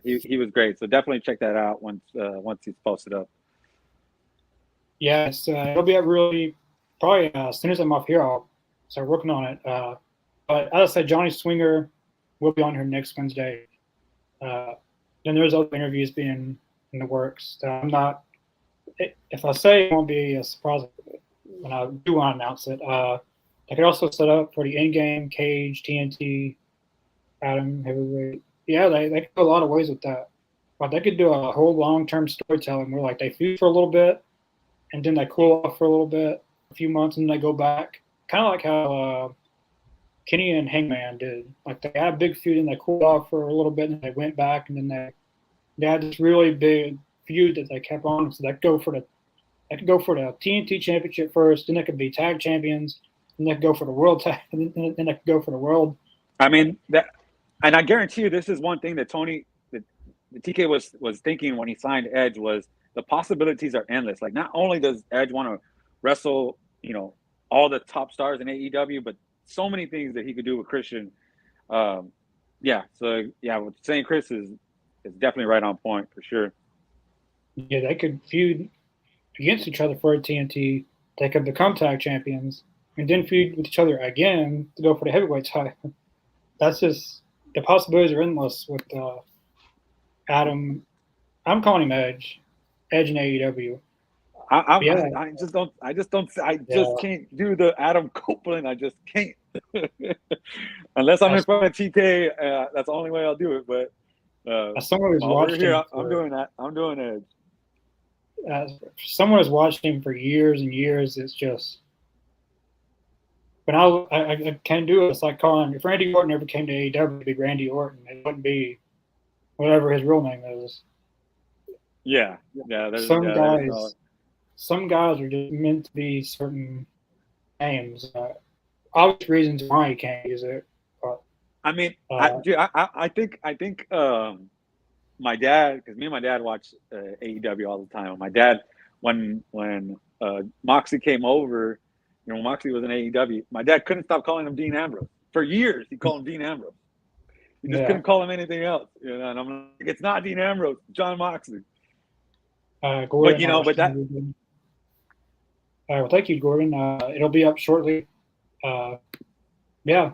He was great. So definitely check that out once he's posted up. Yeah, it'll be really probably as soon as I'm off here, I'll start working on it. But as I said, Johnny Swinger will be on here next Wednesday. Then there's other interviews being in the works. I'm not. If I say it won't be a surprise when I do want to announce it. I could also set up for the in-game Cage, TNT, Adam Heavyweight. Yeah, they could do a lot of ways with that. But they could do a whole long-term storytelling where like they feud for a little bit, and then they cool off for a little bit, a few months, and then they go back. Kind of like how Kenny and Hangman did. Like they had a big feud and they cooled off for a little bit, and they went back, and then they had this really big feud that they kept on. So they could go for the TNT Championship first, then they could be tag champions, and they could go for the world tag, and then they could go for the world. I mean and I guarantee you, this is one thing that the TK was thinking when he signed Edge was the possibilities are endless. Like not only does Edge want to wrestle, all the top stars in AEW, but so many things that he could do with Christian. What saying Chris is definitely right on point for sure. Yeah, they could feud against each other for TNT. They could become tag champions and then feud with each other again to go for the heavyweight title. That's just the possibilities are endless with Adam. I'm calling him Edge in AEW. I just can't do the Adam Copeland. I just can't. Unless I'm in front of TK, that's the only way I'll do it. But someone who's watched him, I'm doing that. I'm doing Edge. Someone who's watched him for years and years. It's just. But I can't do it. It's like calling if Randy Orton ever came to AEW, it'd be Randy Orton. It wouldn't be whatever his real name is. Yeah. Some guys are just meant to be certain names. Obvious reasons why you can't use it. But, I mean, I think my dad, because me and my dad watch AEW all the time. My dad, when Moxley came over, when Moxley was in AEW, my dad couldn't stop calling him Dean Ambrose. For years, he called him Dean Ambrose. He just couldn't call him anything else. And I'm like, it's not Dean Ambrose, John Moxley. But Well, thank you, Gordon. It'll be up shortly. Yeah.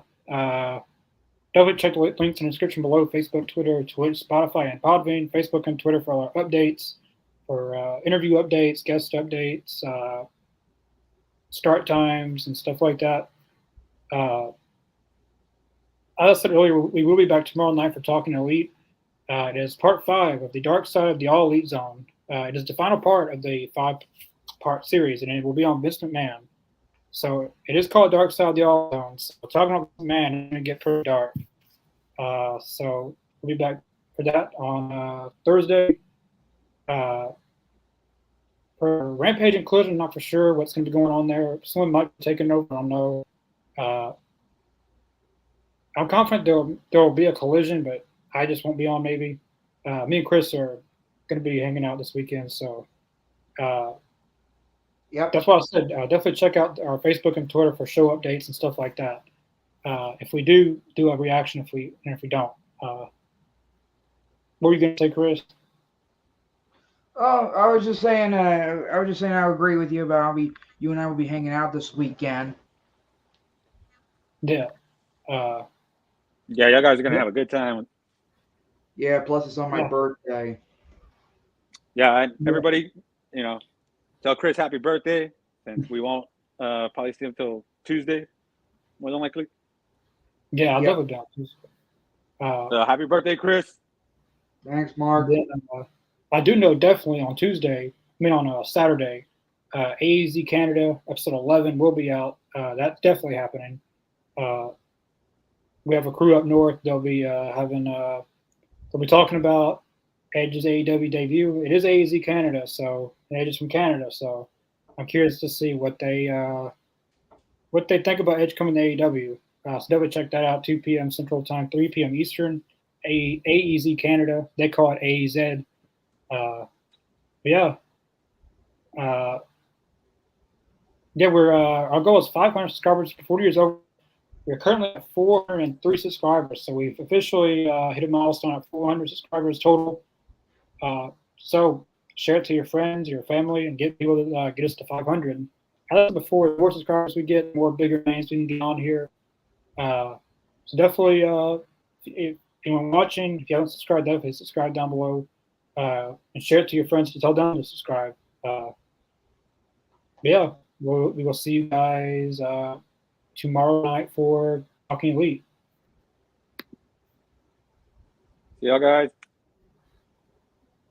Definitely check the links in the description below. Facebook, Twitter, Twitch, Spotify, and Podbean. Facebook and Twitter for our updates, for interview updates, guest updates, start times, and stuff like that. As I said earlier, we will be back tomorrow night for Talking Elite. It is part 5 of the Dark Side of the All Elite Zone. It is the final part of the 5-part series, and it will be on Vince McMahon. So it is called Dark Side of the All Zone. So talking about McMahon, it's going to get pretty dark. So we'll be back for that on Thursday. For Rampage and Collision, I'm not for sure what's going to be going on there. Someone might be taking over. I don't know. I'm confident there will be a Collision, but I just won't be on maybe. Me and Chris are going to be hanging out this weekend. So that's why I said definitely check out our Facebook and Twitter for show updates and stuff like that. If we do a reaction, if we don't. What were you going to say, Chris? Oh, I was just saying. I would agree with you about you and I will be hanging out this weekend. Yeah. Yeah, y'all guys are gonna have a good time. Yeah. Plus, it's on my birthday. Yeah, and everybody, tell Chris happy birthday, since we won't probably see him till Tuesday, more than likely. Yeah, I'll definitely be on Tuesday. So happy birthday, Chris. Thanks, Mark. Then, I do know definitely on Saturday, AEZ Canada episode 11 will be out. That's definitely happening. We have a crew up north. They'll be they'll be talking about Edge's AEW debut. It is AEZ Canada, so Edge is from Canada. So I'm curious to see what they think about Edge coming to AEW. So definitely check that out. 2 p.m. Central Time, 3 p.m. Eastern. AEZ Canada. They call it AEZ. We're our goal is 500 subscribers before the year's over. We're currently at 403 subscribers, so we've officially hit a milestone at 400 subscribers total. So share it to your friends, your family, and get people to get us to 500. As I said before, the more subscribers we get, the more bigger names we can get on here. So definitely, if anyone watching, if you haven't subscribed, definitely subscribe down below. And share it to your friends to tell them to subscribe. We will see you guys tomorrow night for Talking Elite. See y'all guys.